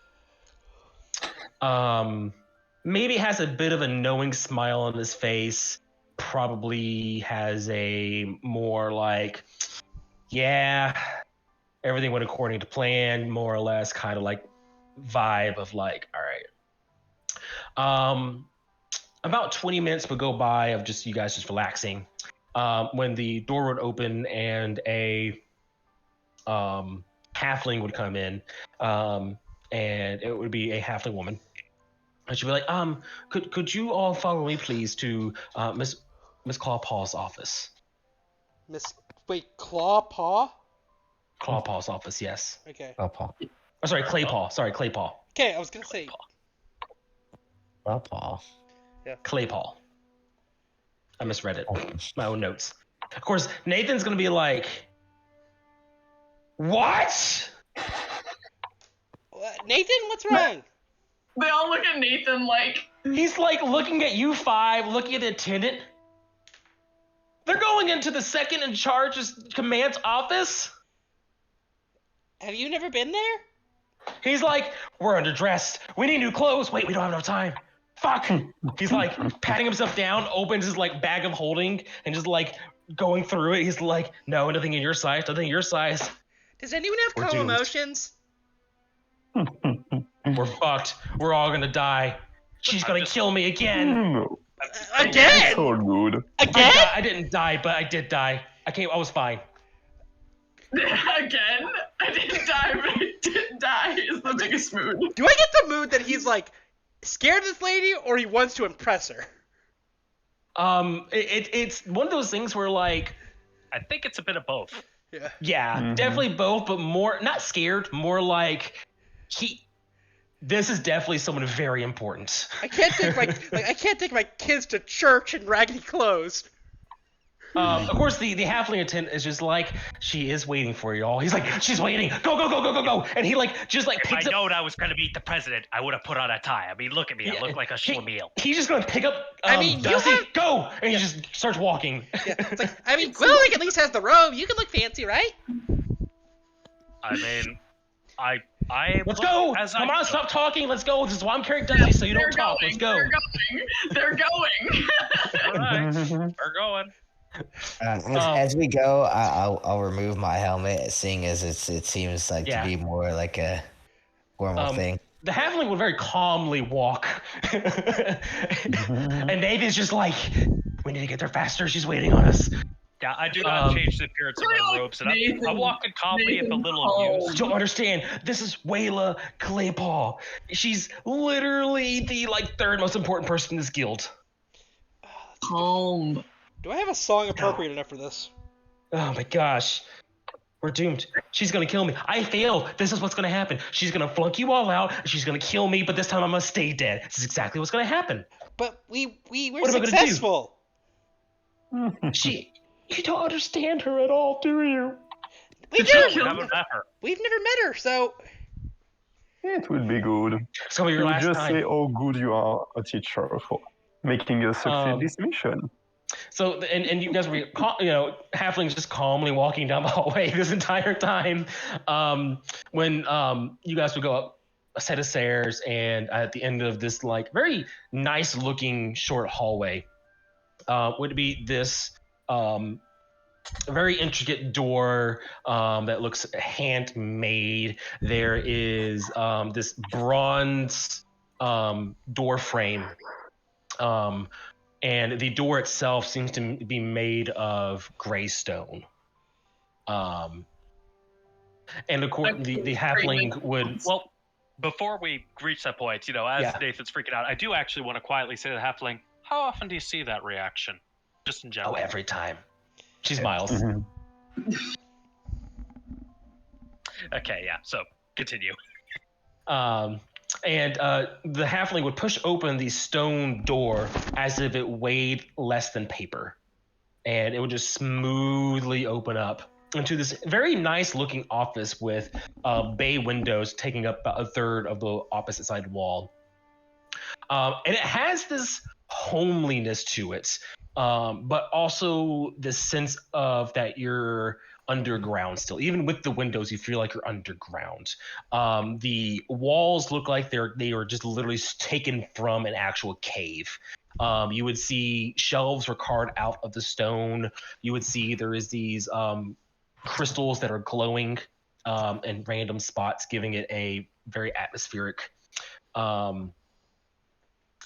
A: Maybe has a bit of a knowing smile on his face. Probably has a more like, yeah, everything went according to plan, more or less, kind of like vibe of like, all right. About 20 minutes would go by of just you guys just relaxing. When the door would open and a halfling would come in, and it would be a halfling woman. And she'd be like, could you all follow me, please, to Miss Clawpaw's office?
D: Clawpaw?
A: Clawpaw's office, yes.
D: Okay.
F: Clawpaw.
A: Oh, sorry, Claypaw. Sorry, Claypaw.
D: Okay, I was gonna say.
F: Clawpaw.
A: Claypaw. I misread it. My own notes. Of course, Nathan's gonna be like, what?
D: Nathan, what's wrong?
C: They all look at Nathan like,
A: He's like looking at you five, looking at the attendant. They're going into the second in charge's command's office.
D: Have you never been there?
A: He's like, we're underdressed. We need new clothes. Wait, we don't have enough time. Fuck. He's like patting himself down, opens his like bag of holding, and just like going through it. He's like, no, nothing in your size, nothing in your size.
D: Does anyone have
A: We're
D: calm
A: doomed.
D: emotions?
A: We're fucked. We're all gonna die. She's gonna kill me again.
E: No,
D: Again?
E: it's all good.
D: Again?
A: I didn't die, but I did die. I was fine.
C: Again, I didn't die, but I did die is the biggest mood.
D: Do I get the mood that he's like scared of this lady, or he wants to impress her?
A: It's one of those things where like,
B: I think it's a bit of both.
D: Yeah.
A: yeah, definitely both, but more not scared, more like this is definitely someone very important.
D: I can't take my kids to church in raggedy clothes.
A: Of course, the halfling attendant is just like, she is waiting for you all. He's like, she's waiting. Go, go, go, go, go, go. And he like just like
B: If I
A: picks up.
B: known I was going to meet the president, I would have put on a tie. I mean, look at me. I look like a schlemiel.
A: He's just gonna pick up.
D: I mean, you
A: Dusty,
D: have-
A: go, and he just starts walking.
D: Yeah, it's like, I mean, Gwillick at least has the robe. You can look fancy, right?
B: I mean, I
A: Let's
B: look
A: go.
B: as
A: Come
B: I
A: on, stop talking. Let's go. This is why I'm carrying Dusty, so you don't talk. Let's go.
C: They're going.
B: All right, we're going.
F: As we go, I'll remove my helmet, seeing as it seems like
A: Yeah.
F: to be more like a formal thing.
A: The halfling would very calmly walk, and Nathan's just like, we need to get there faster. She's waiting on us.
B: Yeah, I do not change the appearance of my robes, and I'm walking calmly if a little amused.
A: Don't understand. This is Wayla Claypaw. She's literally the like third most important person in this guild.
C: Calm.
D: Do I have a song appropriate enough for this?
A: Oh my gosh. We're doomed. She's gonna kill me. I fail. This is what's gonna happen. She's gonna flunk you all out. She's gonna kill me, but this time I'm gonna stay dead. This is exactly what's gonna happen.
D: But we were
A: What am I gonna do?
D: successful.
A: You don't understand her at all, do you?
D: We
C: Did you
D: do.
C: kill
B: Never met her.
D: We've never met her, so
E: It will be good.
A: It's gonna be your
E: You
A: last
E: just
A: time.
E: say how good you are a teacher for making us succeed this mission.
A: So, and you guys were, halflings just calmly walking down the hallway this entire time. When you guys would go up a set of stairs, and at the end of this like very nice looking short hallway, would be this very intricate door that looks handmade. There is this bronze door frame. And the door itself seems to be made of gray stone. And of course, the halfling would.
B: Well, before we reach that point, as Nathan's freaking out, I do actually want to quietly say to the halfling, how often do you see that reaction? Just in general.
A: Oh, every time. She smiles.
B: Okay, yeah, so continue.
A: And the halfling would push open the stone door as if it weighed less than paper. And it would just smoothly open up into this very nice looking office with bay windows taking up about a third of the opposite side wall. And it has this homeliness to it, but also this sense of that you're underground still. Even with the windows, you feel like you're underground. The walls look like they were just literally taken from an actual cave. You would see shelves were carved out of the stone. You would see there is these crystals that are glowing in random spots, giving it a very atmospheric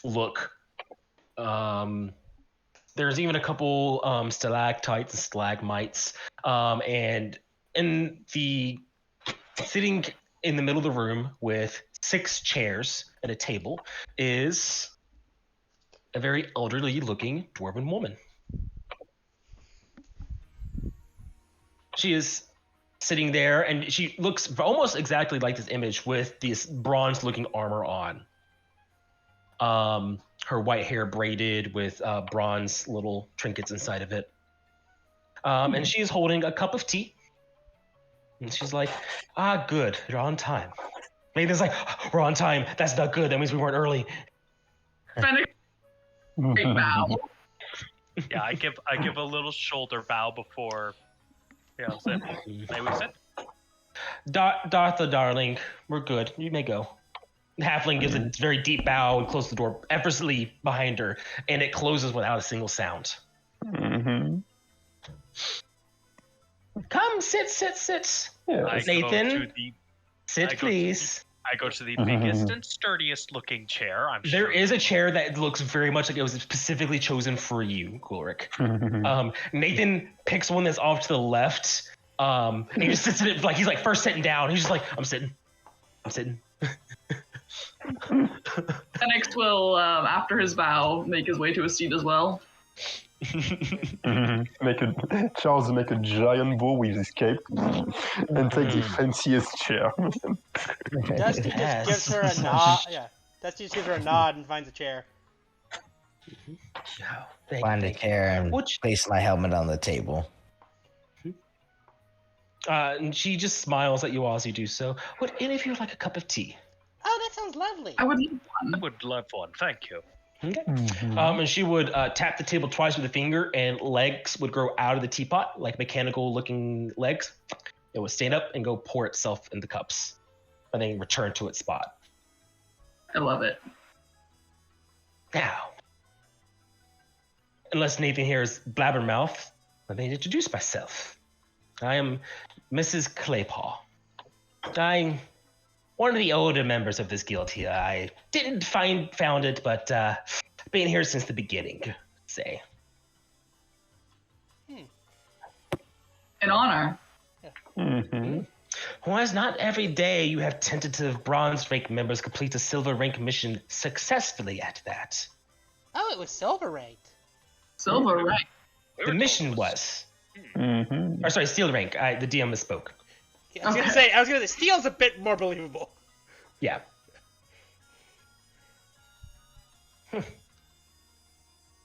A: look. There's even a couple stalactites and stalagmites, and sitting in the middle of the room with 6 chairs and a table is a very elderly-looking dwarven woman. She is sitting there, and she looks almost exactly like this image with this bronze-looking armor on. Her white hair braided with bronze little trinkets inside of it. And she is holding a cup of tea. And she's like, good, you're on time. Nathan's like, we're on time. That's not good. That means we weren't early.
C: Fennec, great bow.
B: Yeah, I give a little shoulder bow before. Say, may we sit?
A: Dartha, darling, we're good. You may go. The halfling gives a very deep bow and closes the door effortlessly behind her, and it closes without a single sound.
E: Mm-hmm.
A: Come, sit.
E: Yeah.
A: Nathan, sit, please.
B: I go to the biggest and sturdiest looking chair. I'm sure.
A: There is a chair that looks very much like it was specifically chosen for you, Gulric. Nathan picks one that's off to the left, and he just sits in it like he's like first sitting down. He's just like, I'm sitting.
C: Fenix will, after his bow, make his way to a seat as well.
E: Charles make a giant bow with his cape and take the fanciest chair.
D: Dusty just gives her a nod. Yeah, Dusty just gives her a nod and finds a chair.
F: Find a chair and place my helmet on the table.
A: And she just smiles at you all as you do so. Would any of you like a cup of tea?
D: Oh, that sounds lovely.
C: I would love one.
B: I would love one. Thank you.
A: Okay. And she would tap the table twice with a finger, and legs would grow out of the teapot, like mechanical-looking legs. It would stand up and go pour itself in the cups, and then return to its spot.
C: I love it.
A: Now, unless Nathan here is blabbermouth, let me introduce myself. I am Mrs. Claypaw. I'm one of the older members of this guild here. I didn't found it, but been here since the beginning, say.
C: An honor.
A: Well, it's not every day you have tentative bronze rank members complete a silver rank mission successfully at that.
D: Oh, it was silver ranked.
C: Silver rank.
A: The mission was. Or sorry, steel rank. The DM misspoke.
D: Yeah, I was gonna say, steel's a bit more believable.
A: Yeah.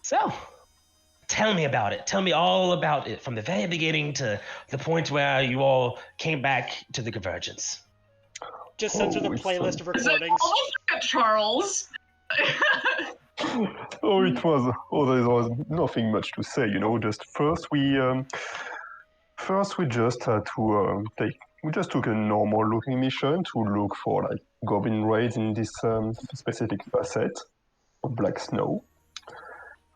A: So, tell me about it. Tell me all about it from the very beginning to the point where you all came back to the Convergence.
D: Just censor the playlist of recordings.
C: Charles.
E: There was nothing much to say, just first we just had to we just took a normal looking mission to look for like goblin raids in this specific facet of black snow.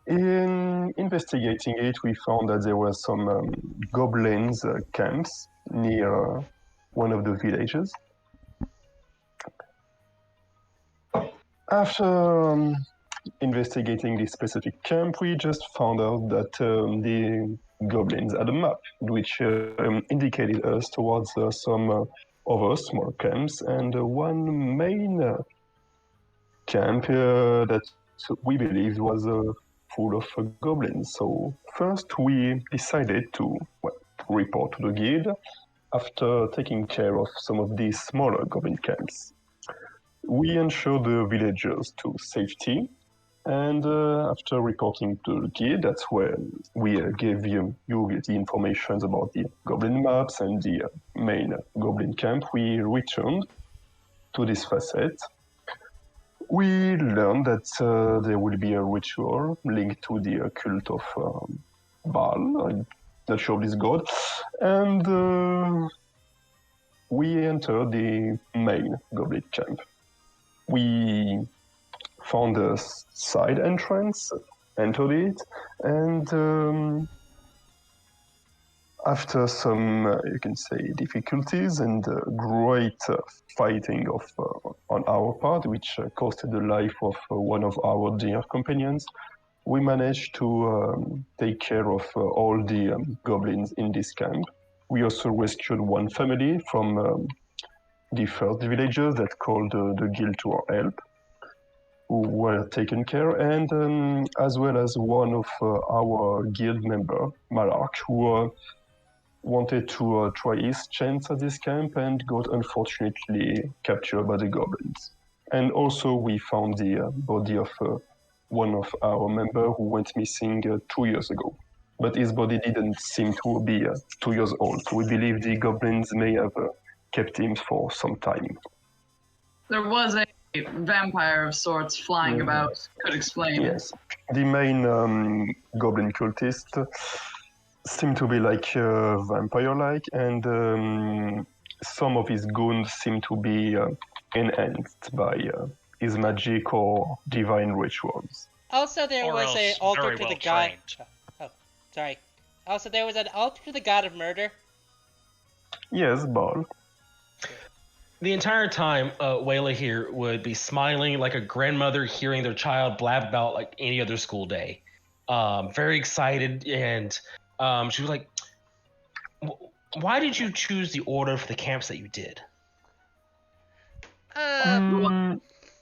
E: In investigating it, we found that there were some goblins camps near one of the villages. After investigating this specific camp, we just found out that the goblins had a map which indicated us towards some other small camps and one main camp that we believed was full of goblins. So first we decided to report to the guild after taking care of some of these smaller goblin camps. We ensured the villagers to safety, and after reporting to the guild, that's where we gave you the information about the goblin maps and the main goblin camp. We returned to this facet. We learned that there will be a ritual linked to the cult of Baal, I'm not sure of this god, and we entered the main goblin camp. We found a side entrance, entered it, and after some, you can say, difficulties and great fighting on our part, which costed the life of one of our dear companions, we managed to take care of all the goblins in this camp. We also rescued one family from the first villagers that called the guild to our help, who were taken care, and as well as one of our guild member, Malark, who wanted to try his chance at this camp and got unfortunately captured by the goblins. And also we found the body of one of our members who went missing 2 years ago. But his body didn't seem to be 2 years old, so we believe the goblins may have kept him for some time.
C: There was a vampire of sorts flying about could explain.
E: Yes, the main goblin cultist seem to be like vampire-like, and some of his goons seem to be enhanced by his magic or divine rituals.
D: Also, there
B: Or
D: was an
B: else
D: altar
B: very
D: to the
B: well
D: god.
B: trained.
D: Oh, sorry. Also, there was an altar to the god of murder.
E: Yes, Ball.
A: The entire time, Wayla here would be smiling like a grandmother hearing their child blab about like any other school day. Very excited, and she was like, "Why did you choose the order for the camps that you did?"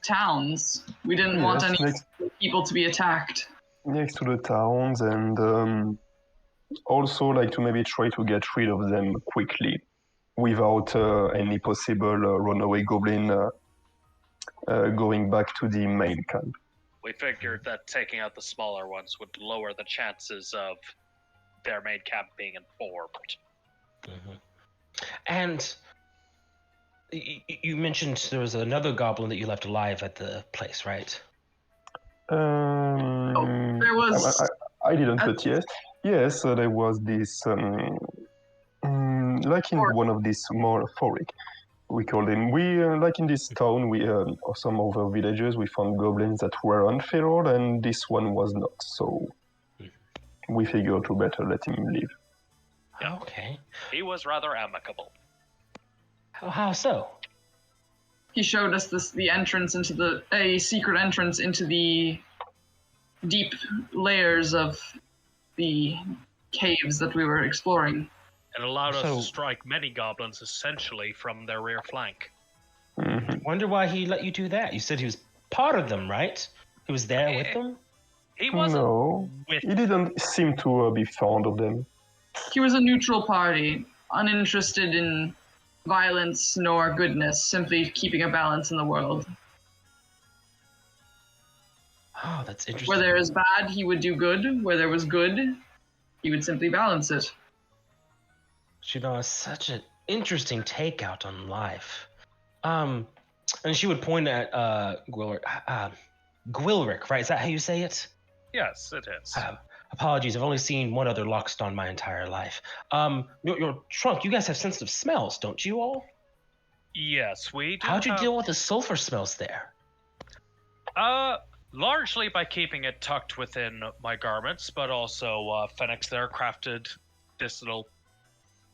C: Towns. We didn't want
E: Yes,
C: any people to be attacked.
E: next to the towns, and also like to maybe try to get rid of them quickly without any possible runaway goblin going back to the main camp.
B: We figured that taking out the smaller ones would lower the chances of their main camp being informed.
A: Mm-hmm. And you mentioned there was another goblin that you left alive at the place, right?
C: There was.
E: I didn't, but yes. Yes, there was this, like in one of these small forest, we call them. We, like in this town, we or some other villages, we found goblins that were unferal, and this one was not. So we figured to better let him live.
B: Yeah.
A: Okay.
B: He was rather amicable.
A: How so?
C: He showed us the entrance into a secret entrance into the deep layers of the caves that we were exploring.
B: It allowed us to strike many goblins essentially from their rear flank.
A: Wonder why he let you do that. You said he was part of them, right? He was there with them?
B: He wasn't with
E: he didn't seem to be fond of them.
C: He was a neutral party, uninterested in violence nor goodness, simply keeping a balance in the world.
A: Oh, that's interesting.
C: Where there is bad, he would do good. Where there was good, he would simply balance it.
A: Shino has such an interesting takeout on life. And she would point at Gwilric, right? Is that how you say it?
B: Yes, it is.
A: Apologies, I've only seen one other Lockstone my entire life. Your trunk, you guys have sensitive smells, don't you all?
B: Yes, we do.
A: How'd you deal with the sulfur smells there?
B: Largely by keeping it tucked within my garments, but also Phoenix there crafted this little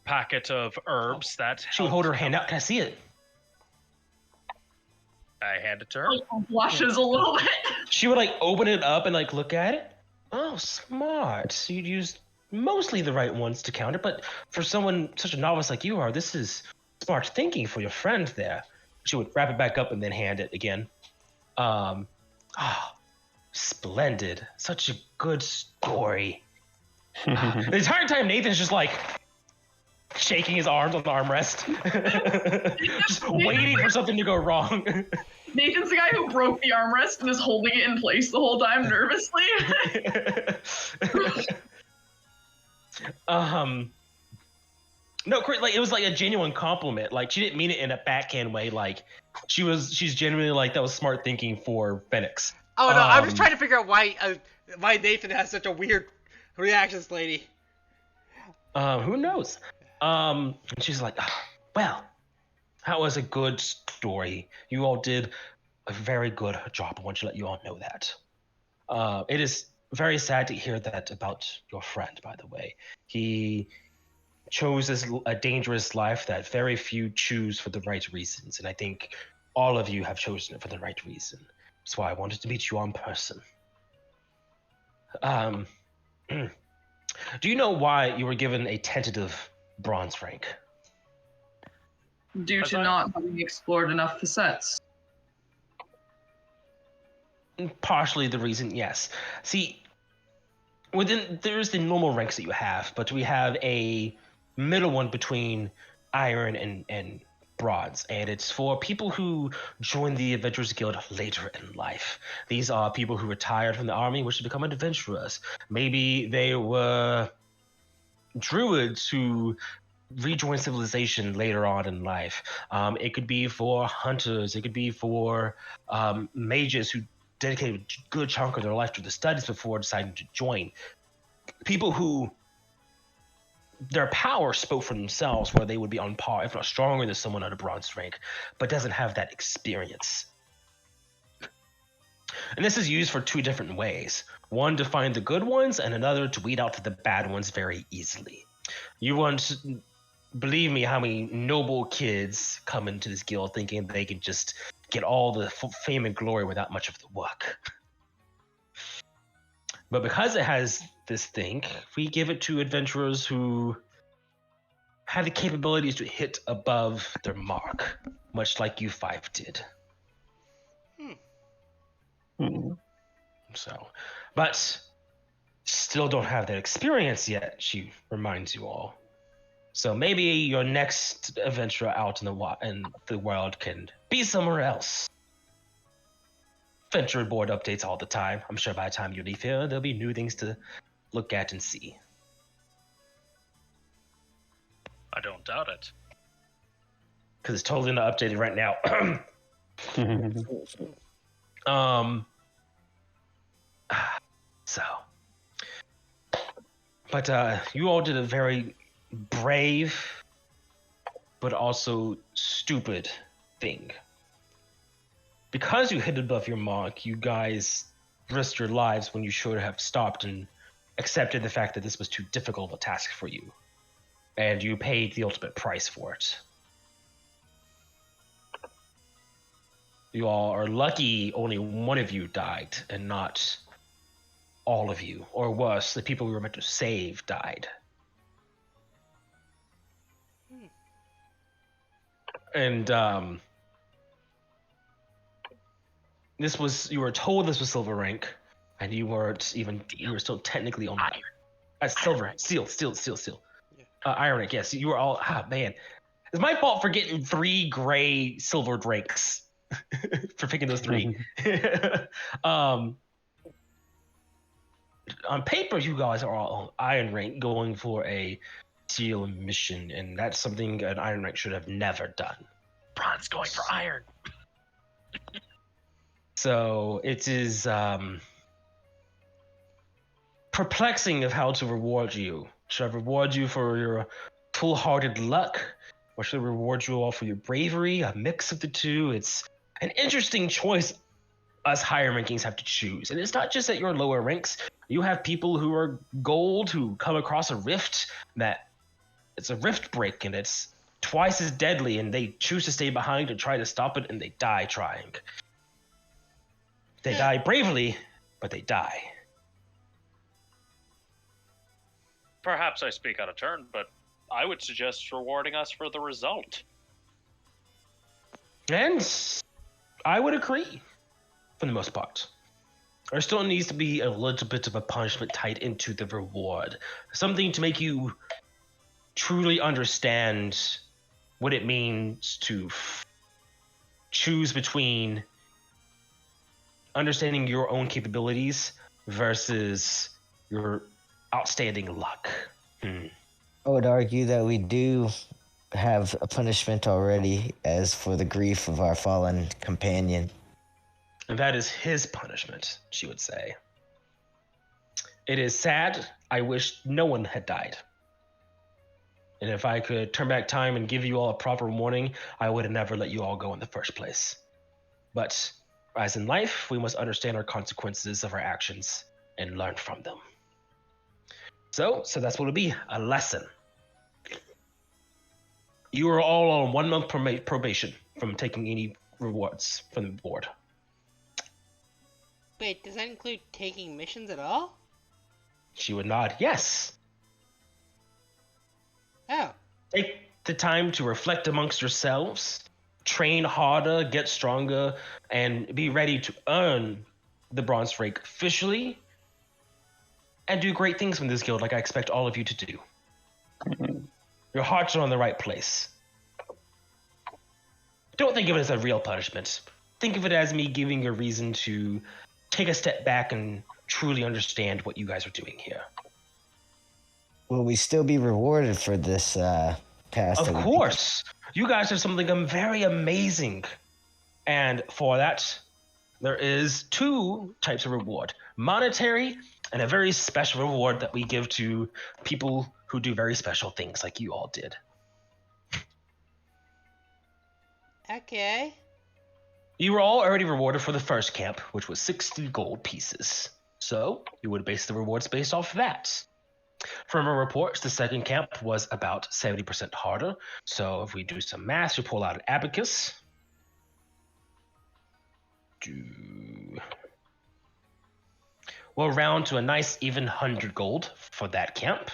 B: packet of herbs that
A: She would hold her hand out. Can I see it?
B: I hand it to her.
C: Blushes a little bit.
A: She would like open it up and like look at it. Oh, smart. So you'd used mostly the right ones to counter, but for someone such a novice like you are, this is smart thinking for your friend there. She would wrap it back up and then hand it again. Splendid. Such a good story. The entire time Nathan's just like shaking his arms on the armrest. Just waiting for something to go wrong.
C: Nathan's the guy who broke the armrest and is holding it in place the whole time nervously.
A: No, like it was like a genuine compliment. Like she didn't mean it in a backhand way. Like she's genuinely like that was smart thinking for Phoenix.
D: Oh no, I'm just trying to figure out why Nathan has such a weird reaction to this lady.
A: Who knows? And she's like, well, that was a good story. You all did a very good job. I want to let you all know that. It is very sad to hear that about your friend, by the way. He chose a dangerous life that very few choose for the right reasons, and I think all of you have chosen it for the right reason. That's why I wanted to meet you in person. Do you know why you were given a tentative bronze rank?
C: Due to not having explored enough facets.
A: Partially the reason, yes. See, there's the normal ranks that you have, but we have a middle one between iron and bronze, and it's for people who join the Adventurers Guild later in life. These are people who retired from the army, wish to become adventurers. Maybe they were druids who rejoin civilization later on in life. It could be for hunters. It could be for mages who dedicated a good chunk of their life to the studies before deciding to join. People who their power spoke for themselves, where they would be on par, if not stronger than someone at a bronze rank, but doesn't have that experience. And this is used for two different ways. One to find the good ones, and another to weed out the bad ones very easily. You want, believe me, how many noble kids come into this guild thinking they can just get all the fame and glory without much of the work. But because it has this thing, we give it to adventurers who have the capabilities to hit above their mark, much like you five did. So, but still don't have that experience yet, she reminds you all. So maybe your next adventure out in the world can be somewhere else. Adventure board updates all the time. I'm sure by the time you leave here, there'll be new things to look at and see.
B: I don't doubt it.
A: Because it's totally not updated right now. So, but you all did a very brave, but also stupid thing. Because you hit above your mark, you guys risked your lives when you should have stopped and accepted the fact that this was too difficult of a task for you. And you paid the ultimate price for it. You all are lucky only one of you died, and not all of you. Or worse, the people we were meant to save died. And you were told this was silver rank, and you were still technically on silver, steel. Iron rank, yes. You were all, man. It's my fault for getting 3 gray silver ranks. For picking those 3. On paper, you guys are all on iron rank going for a steel mission, and that's something an iron rank should have never done.
B: Bronze going for iron.
A: So it is perplexing of how to reward you. Should I reward you for your full-hearted luck, or should I reward you all for your bravery? A mix of the two. It's an interesting choice us higher rankings have to choose. And it's not just at your lower ranks. You have people who are gold who come across a rift that it's a rift break, and it's twice as deadly, and they choose to stay behind and try to stop it, and they die trying. They die bravely, but they die.
B: Perhaps I speak out of turn, but I would suggest rewarding us for the result.
A: And I would agree, for the most part. There still needs to be a little bit of a punishment tied into the reward. Something to make you truly understand what it means to choose between understanding your own capabilities versus your outstanding luck.
F: I would argue that we do have a punishment already, as for the grief of our fallen companion.
A: And that is his punishment, she would say. It is sad. I wish no one had died. And if I could turn back time and give you all a proper warning, I would have never let you all go in the first place. But as in life, we must understand our consequences of our actions and learn from them. So that's what it'll be, a lesson. You are all on 1 month probation from taking any rewards from the board.
D: Wait, does that include taking missions at all?
A: She would nod, yes.
D: Oh.
A: Take the time to reflect amongst yourselves, train harder, get stronger, and be ready to earn the bronze rank officially, and do great things from this guild like I expect all of you to do. Your hearts are on the right place. Don't think of it as a real punishment. Think of it as me giving you a reason to take a step back and truly understand what you guys are doing here.
F: Will we still be rewarded for this task.
A: Of
F: that we
A: course, you guys have something very amazing, and for that, there is 2 types of reward: monetary and a very special reward that we give to people who do very special things, like you all did.
D: Okay.
A: You were all already rewarded for the first camp, which was 60 gold pieces. So you would base the rewards based off that. From our reports, the second camp was about 70% harder. So if we do some math, you pull out an abacus. We'll round to a nice even 100 gold for that camp.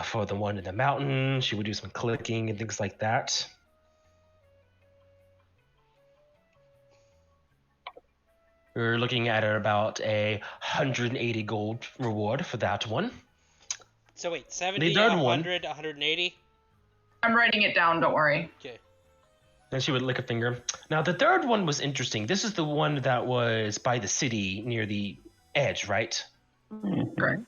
A: For the one in the mountain, she would do some clicking and things like that. We're looking at about a 180 gold reward for that one.
D: So wait, 70,
A: third one-
D: 100, 180?
C: I'm writing it down, don't worry.
D: Okay.
A: Then she would lick a finger. Now, the third one was interesting. This is the one that was by the city near the edge, right?
C: Correct.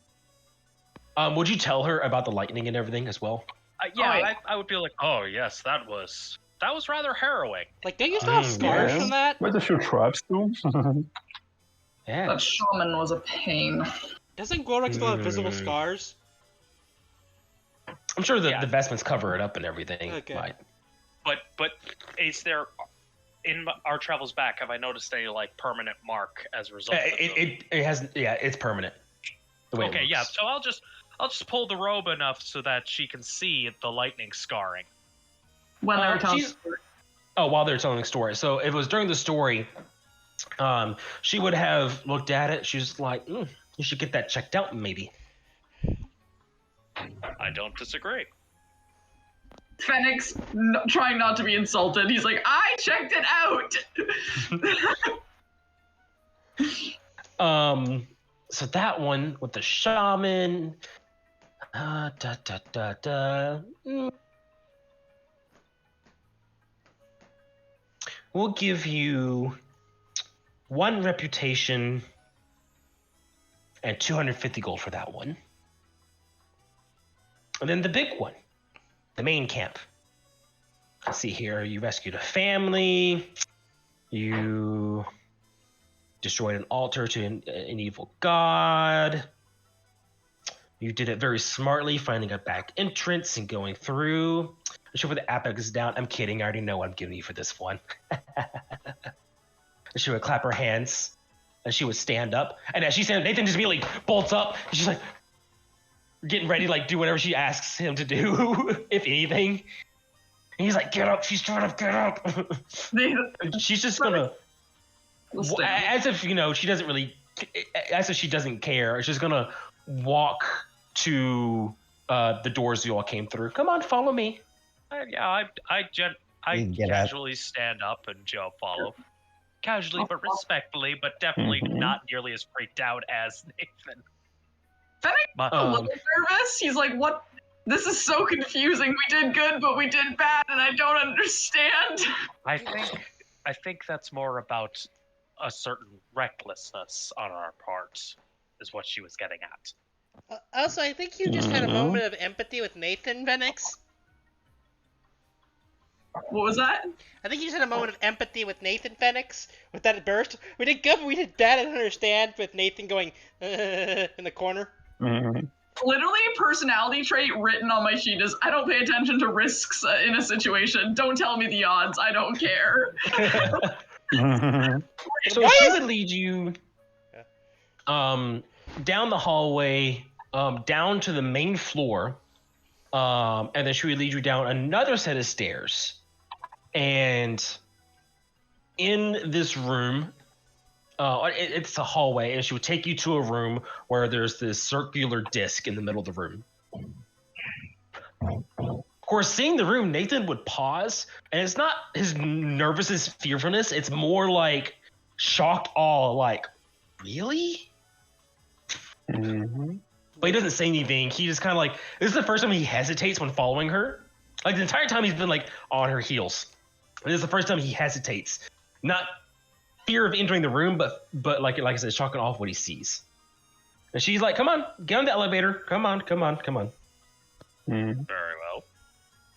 A: Would you tell her about the lightning and everything as well?
B: I would feel like, oh yes, that was rather harrowing.
D: Like, don't you still have scars
E: yeah.
D: from that?
E: Quite a few traps too.
A: Yeah.
C: That shaman was a pain.
D: Doesn't Gorek still have visible scars?
A: I'm sure the vestments cover it up and everything.
D: Okay.
A: Right.
B: But is there, in our travels back, have I noticed any like permanent mark as a result? Of
A: It has, it's permanent. The way it
B: Okay, yeah.
A: looks.
B: So I'll just pull the robe enough so that she can see the lightning scarring.
C: When they were telling
A: she's- while they're telling the story. So if it was during the story, she would have looked at it. She's like, you should get that checked out, maybe.
B: I don't disagree.
C: Phoenix, trying not to be insulted, he's like, I checked it out!
A: So that one with the shaman. We'll give you 1 reputation and 250 gold for that one. And then the big one, the main camp. Let's see here, you rescued a family. You destroyed an altar to an evil god. You did it very smartly, finding a back entrance and going through. She put the apex down. I'm kidding. I already know what I'm giving you for this one. She would clap her hands, and she would stand up. And as she stands, Nathan just immediately bolts up. And she's like getting ready to like do whatever she asks him to do, if anything. And he's like, "Get up!" She's trying to get up. She's just gonna, as if she doesn't really, as if she doesn't care. She's gonna walk to the doors you all came through. Come on, follow me.
B: I casually stand up and Joe follow. Casually but respectfully, but definitely not nearly as freaked out as Nathan.
C: Fennec a little nervous. He's like, what? This is so confusing. We did good, but we did bad, and I don't understand.
B: I think that's more about a certain recklessness on our part, is what she was getting at.
D: Also, I think you just had a moment of empathy with Nathan, Venix.
C: What was that?
D: I think you just had a moment of empathy with Nathan Phoenix with that burst. We did good, but we did bad. I don't understand with Nathan going in the corner.
C: Literally, a personality trait written on my sheet is I don't pay attention to risks in a situation. Don't tell me the odds. I don't care.
A: So she would lead you down the hallway, down to the main floor, and then she would lead you down another set of stairs. And in this room, it's a hallway, and she would take you to a room where there's this circular disc in the middle of the room. Of course, seeing the room, Nathan would pause, and it's not his nervousness, fearfulness. It's more like shocked awe, like, really? But he doesn't say anything. He just kind of like, this is the first time he hesitates when following her. Like, the entire time he's been like on her heels. This is the first time he hesitates. Not fear of entering the room, but like I said, shock and awe of what he sees. And she's like, come on, get on the elevator. Come on.
B: Very well.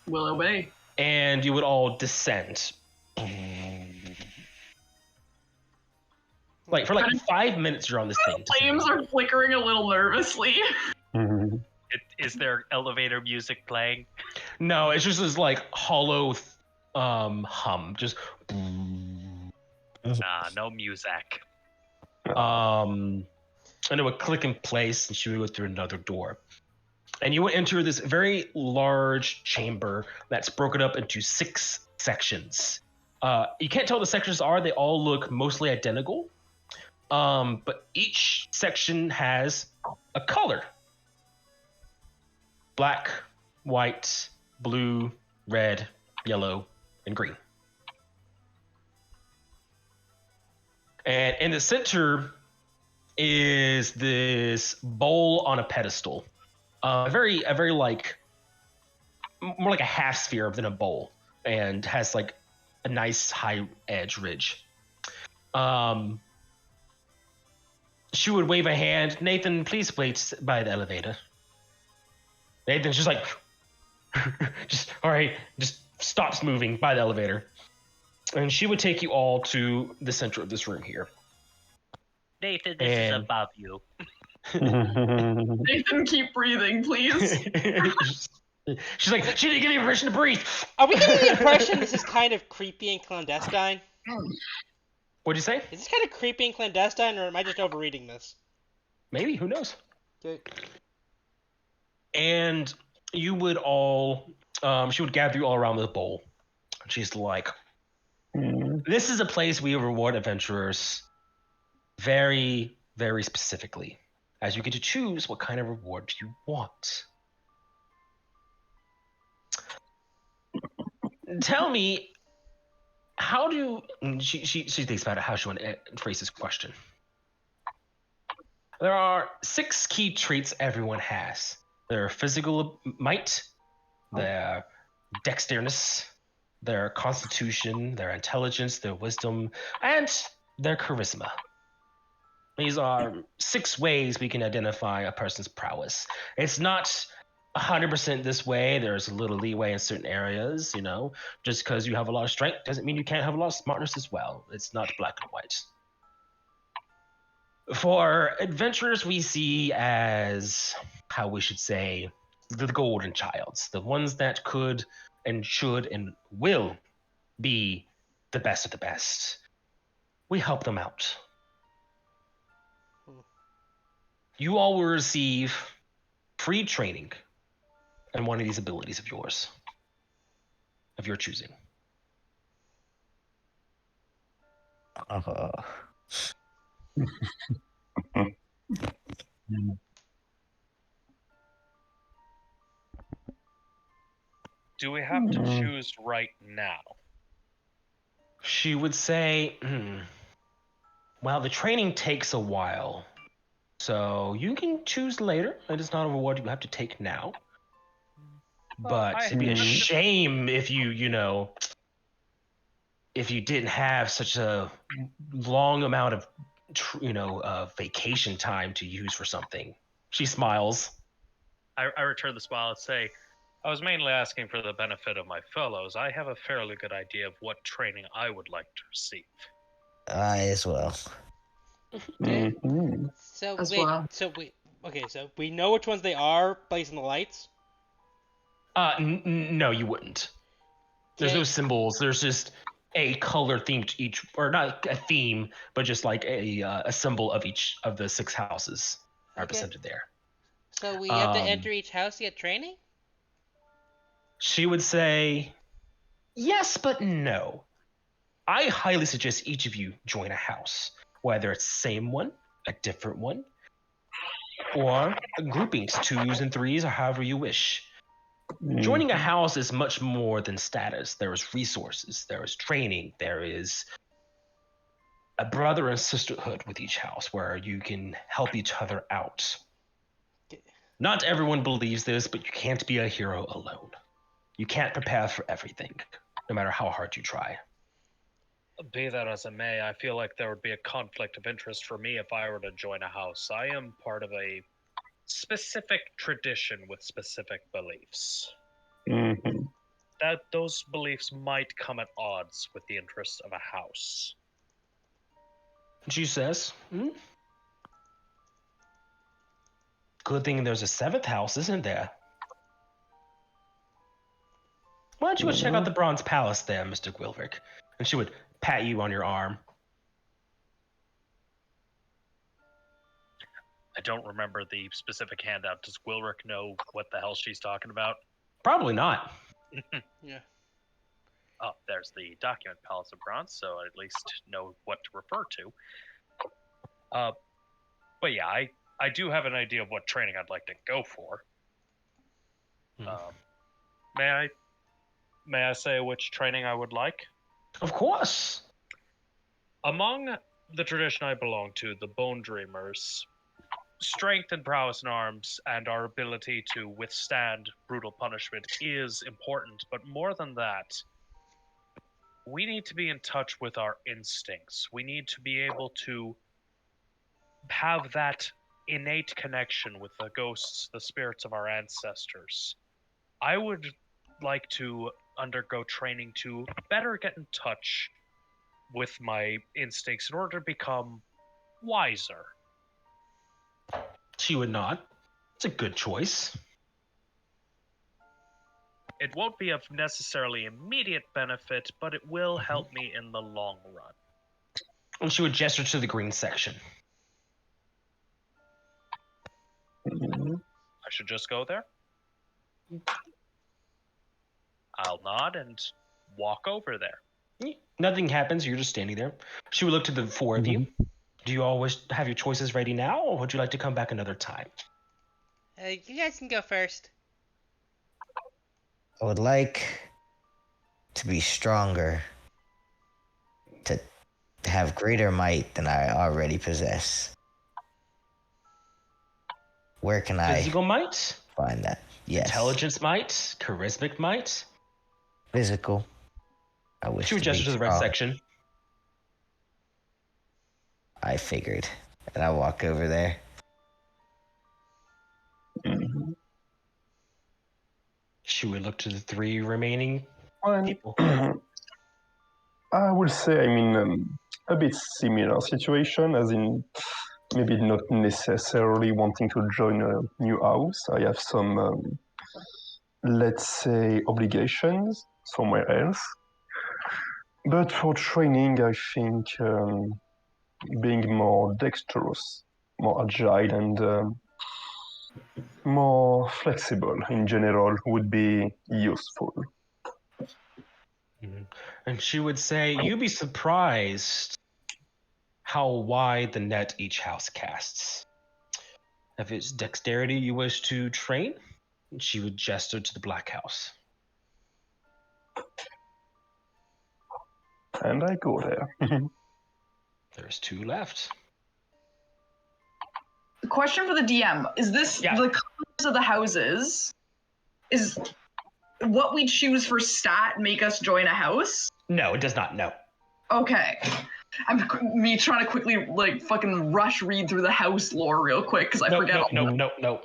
C: Will obey.
A: And you would all descend. Like, for like 5 minutes, you're on this thing.
C: Flames are flickering a little nervously.
E: Mhm.
B: Is there elevator music playing?
A: No, it's just this, like, hollow hum. Just...
B: Nah, no music.
A: And it would click in place, and she would go through another door. And you would enter this very large chamber that's broken up into 6 sections. You can't tell what the sections are. They all look mostly identical. But each section has a color. Black, white, blue, red, yellow, and green. And in the center is this bowl on a pedestal. A very like, more like a half sphere than a bowl, and has like a nice high edge ridge. She would wave a hand. Nathan, please wait by the elevator. Nathan's just like, all right, just stops moving by the elevator. And she would take you all to the center of this room here.
B: Nathan, this is above you.
C: Nathan, keep breathing, please.
A: She's like, she didn't give me permission to breathe.
D: Are we getting the impression this is kind of creepy and clandestine?
A: What'd you say?
D: Is this kind of creepy and clandestine, or am I just overreading this?
A: Maybe, who knows?
D: Okay.
A: And you would all, she would gather you all around the bowl. She's like, this is a place we reward adventurers very, very specifically, as you get to choose what kind of reward you want. Tell me, how do she thinks about it, how she want to phrase this question. There are 6 key traits everyone has. Their physical might, their dexterity, their constitution, their intelligence, their wisdom, and their charisma. These are 6 ways we can identify a person's prowess. It's not 100% this way. There's a little leeway in certain areas, you know. Just because you have a lot of strength doesn't mean you can't have a lot of smartness as well. It's not black and white. For adventurers, we see as, how we should say, the golden childs, the ones that could and should and will be the best of the best. We help them out. You all will receive free training in one of these abilities of yours, of your choosing.
B: Do we have to choose right now?
A: She would say, well, the training takes a while, so you can choose later. It is not a reward you have to take now. But it'd be a shame if if you didn't have such a long amount of, vacation time to use for something. She smiles.
B: I return the smile and say, I was mainly asking for the benefit of my fellows. I have a fairly good idea of what training I would like to receive.
F: I as well.
D: So
C: As
D: wait,
C: well.
D: so we know which ones they are based on the lights.
A: No, you wouldn't. There's no symbols. There's just a color theme to each, or not a theme, but just like a symbol of each of the 6 houses represented there.
D: So we have to enter each house to get training?
A: She would say, yes, but no. I highly suggest each of you join a house, whether it's the same one, a different one, or groupings, 2s and 3s, or however you wish. Joining a house is much more than status. There is resources, there is training, there is a brother and sisterhood with each house where you can help each other out. Not everyone believes this, but you can't be a hero alone. You can't prepare for everything, no matter how hard you try.
B: Be that as it may, I feel like there would be a conflict of interest for me if I were to join a house. I am part of a specific tradition with specific beliefs. those beliefs might come at odds with the interests of a house.
A: She says, good thing there's a 7th house, isn't there? Why don't you go check out the Bronze Palace there, Mr. Gwilvik? And she would pat you on your arm.
B: I don't remember the specific handout. Does Gwilrick know what the hell she's talking about?
A: Probably not.
D: Yeah.
B: Oh, there's the document, Palace of Bronze, so I at least know what to refer to. But yeah, I do have an idea of what training I'd like to go for. May I say which training I would like?
A: Of course.
B: Among the tradition I belong to, the Bone Dreamers, strength and prowess in arms and our ability to withstand brutal punishment is important, but more than that, we need to be in touch with our instincts. We need to be able to have that innate connection with the ghosts, the spirits of our ancestors. I would like to undergo training to better get in touch with my instincts in order to become wiser.
A: She would nod. It's a good choice.
B: It won't be of necessarily immediate benefit, but it will help me in the long run.
A: And she would gesture to the green section.
B: I should just go there? I'll nod and walk over there.
A: Nothing happens. You're just standing there. She would look to the 4 of you. Do you always have your choices ready now, or would you like to come back another time?
D: You guys can go first.
F: I would like to be stronger, to have greater might than I already possess. Where can I
A: Physical might?
F: find that? Yes.
A: Intelligence might? Charismatic might?
F: Physical. I wish
A: She would
F: to be
A: gesture to the red
F: strong.
A: section.
F: I figured. And I walk over there.
A: She would look to the 3 remaining people.
E: I would say I'm in a bit similar situation, as in maybe not necessarily wanting to join a new house. I have some, let's say, obligations somewhere else. But for training, I think being more dexterous, more agile, and more flexible in general would be useful.
A: And she would say, you'd be surprised how wide the net each house casts. If it's dexterity you wish to train, she would gesture to the black house.
E: And I go there.
A: There's 2 left.
C: Question for the DM: is this
A: Yeah.
C: the colors of the houses? Is what we choose for stat make us join a house?
A: No, it does not. No.
C: Okay. Me trying to quickly fucking rush read through the house lore real quick because I forget all.
A: No.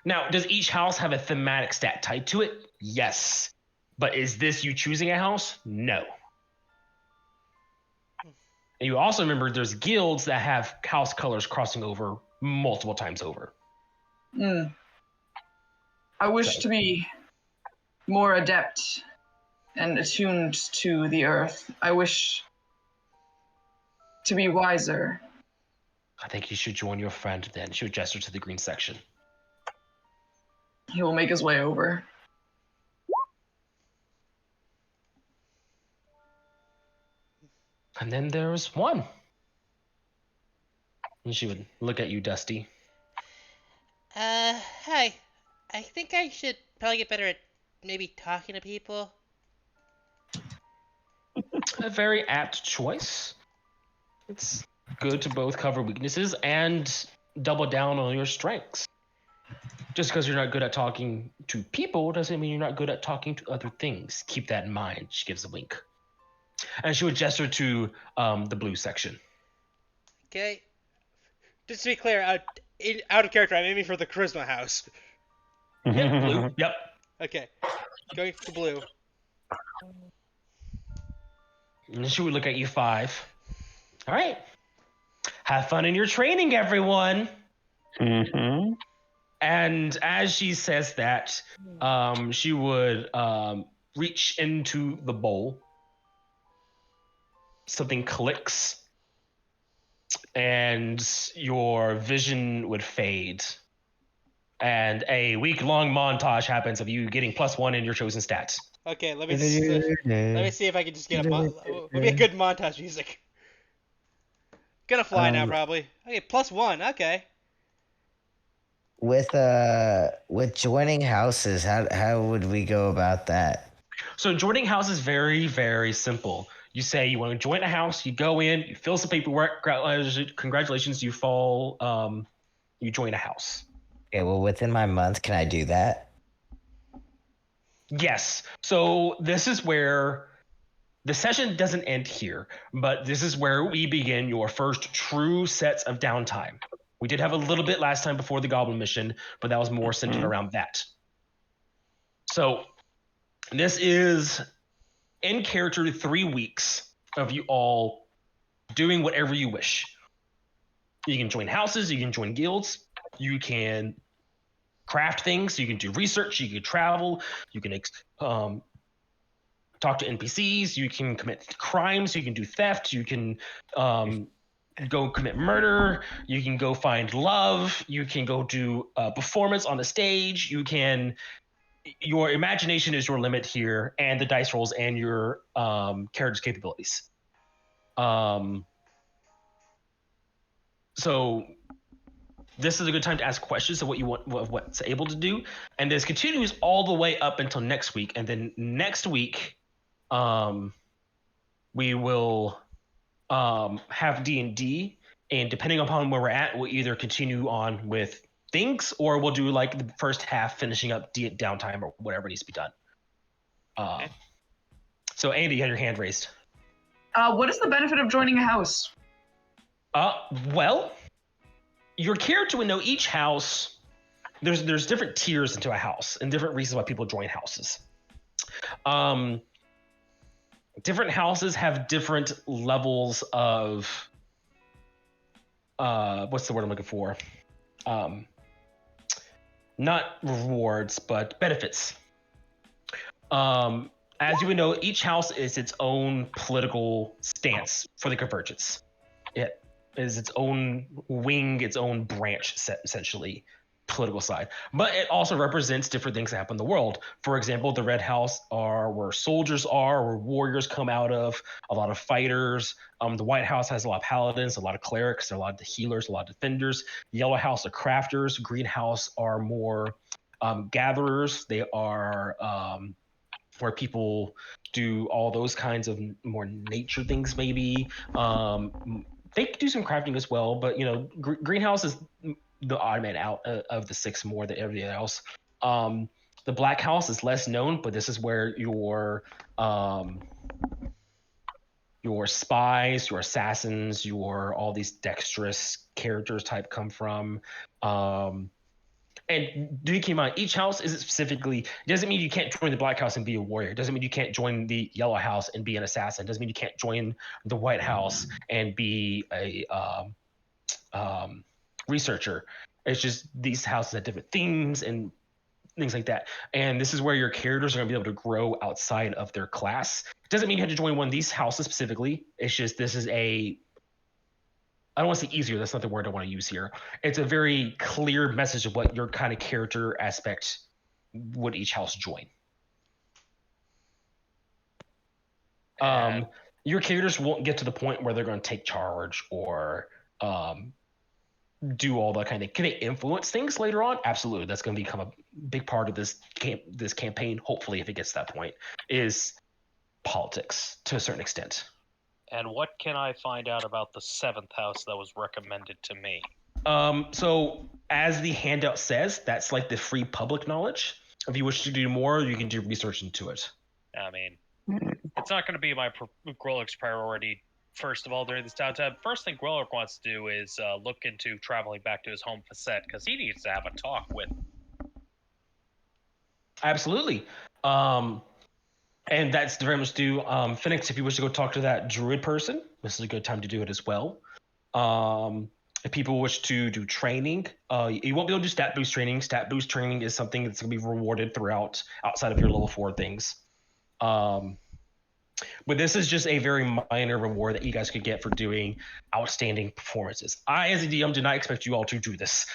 A: Now, does each house have a thematic stat tied to it? Yes. But is this you choosing a house? No. And you also remember there's guilds that have house colors crossing over multiple times over.
C: I wish to be more adept and attuned to the earth. I wish to be wiser.
A: I think you should join your friend then. She would gesture to the green section.
C: He will make his way over.
A: And then there's 1. And she would look at you, Dusty.
D: Hi. I think I should probably get better at maybe talking to people.
A: A very apt choice. It's good to both cover weaknesses and double down on your strengths. Just because you're not good at talking to people doesn't mean you're not good at talking to other things. Keep that in mind. She gives a wink. And she would gesture to the blue section.
D: Okay. Just to be clear, out of character, I'm aiming for the charisma house.
A: Yep, blue. Yep.
D: Okay. Going for blue.
A: And she would look at you 5. All right. Have fun in your training, everyone.
E: Mm-hmm.
A: And as she says that, she would reach into the bowl. Something clicks, and your vision would fade. And a week-long montage happens of you getting +1 in your chosen stats.
D: Okay, let me see if I can just get maybe a good montage music. Gonna fly now, probably. Okay, +1. Okay.
F: With joining houses, how would we go about that?
A: So joining house is very, very simple. You say you want to join a house, you go in, you fill some paperwork. Congratulations, you you join a house.
F: Okay, well, within my month, can I do that?
A: Yes. So this is where the session doesn't end here, but this is where we begin your first true sets of downtime. We did have a little bit last time before the goblin mission, but that was more centered around that. So this is in character 3 weeks of you all doing whatever you wish. You can join houses, you can join guilds, you can craft things, you can do research, you can travel, you can talk to NPCs, you can commit crimes, you can do theft, you can go commit murder, you can go find love, you can go do a performance on the stage, your imagination is your limit here, and the dice rolls and your character's capabilities. So this is a good time to ask questions of what you want, of what's able to do, and this continues all the way up until next week. And then next week, we will have D&D, and depending upon where we're at, we'll either continue on with things, or we'll do like the first half finishing up downtime or whatever needs to be done. So Andy, you had your hand raised.
C: What is the benefit of joining a house?
A: Well, your character would know each house. There's different tiers into a house and different reasons why people join houses. Different houses have different levels of what's the word I'm looking for? Not rewards, but benefits. As you would know, each house is its own political stance for the Convergence. It is its own wing, its own branch, essentially, political side. But it also represents different things that happen in the world. For example, the Red House are where soldiers are, where warriors come out of, a lot of fighters. The White House has a lot of paladins, a lot of clerics, a lot of healers, a lot of defenders. The Yellow House are crafters. Green House are more gatherers. They are where people do all those kinds of more nature things, maybe. They do some crafting as well, but Greenhouse is the odd man out of the 6 more than everything else. The Black House is less known, but this is where your spies, your assassins, all these dexterous characters type come from. And do keep in mind, each house is specifically, doesn't mean you can't join the Black House and be a warrior. Doesn't mean you can't join the Yellow House and be an assassin. Doesn't mean you can't join the White House and be a researcher. It's just these houses have different themes and things like that. And this is where your characters are going to be able to grow outside of their class. It doesn't mean you have to join one of these houses specifically. It's just this is I don't want to say easier. That's not the word I want to use here. It's a very clear message of what your kind of character aspect would each house join. Your characters won't get to the point where they're going to take charge or do all that kind of. Can they influence things later on? Absolutely. That's going to become a big part of this campaign. Hopefully, if it gets to that point, is politics to a certain extent.
B: And what can I find out about the 7th house that was recommended to me?
A: So as the handout says, that's like the free public knowledge. If you wish to do more, you can do research into it.
B: I mean, it's not going to be my Groller's priority, first of all, during this downtime. First thing Groller wants to do is look into traveling back to his home facet, because he needs to have a talk with.
A: Absolutely. And that's very much due. Phoenix, if you wish to go talk to that druid person, this is a good time to do it as well. If people wish to do training, you won't be able to do stat boost training. Stat boost training is something that's going to be rewarded throughout outside of your level 4 things. But this is just a very minor reward that you guys could get for doing outstanding performances. I, as a DM, did not expect you all to do this.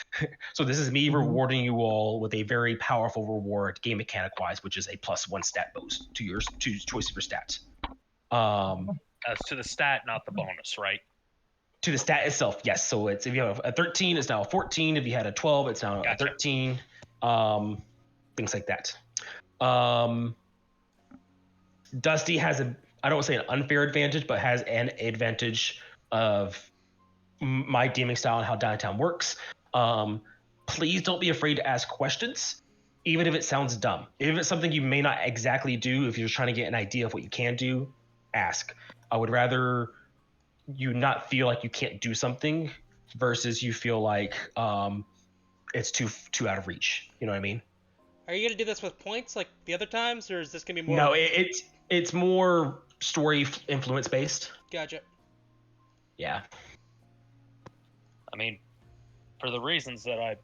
A: So this is me rewarding you all with a very powerful reward, game mechanic wise, which is a +1 stat boost to your choice of your stats.
B: As to the stat, not the bonus, right?
A: To the stat itself, yes. So it's if you have a 13, it's now a 14. If you had a 12, it's now a 13. Things like that. Dusty has I don't want to say an unfair advantage, but has an advantage of my DMing style and how downtown works. Please don't be afraid to ask questions, even if it sounds dumb. If it's something you may not exactly do, if you're just trying to get an idea of what you can do, ask. I would rather you not feel like you can't do something versus you feel like it's too out of reach. You know what I mean?
D: Are you gonna do this with points like the other times, or is this gonna be more?
A: No, it's more story influence based.
D: Gotcha.
A: Yeah.
B: I mean, for the reasons that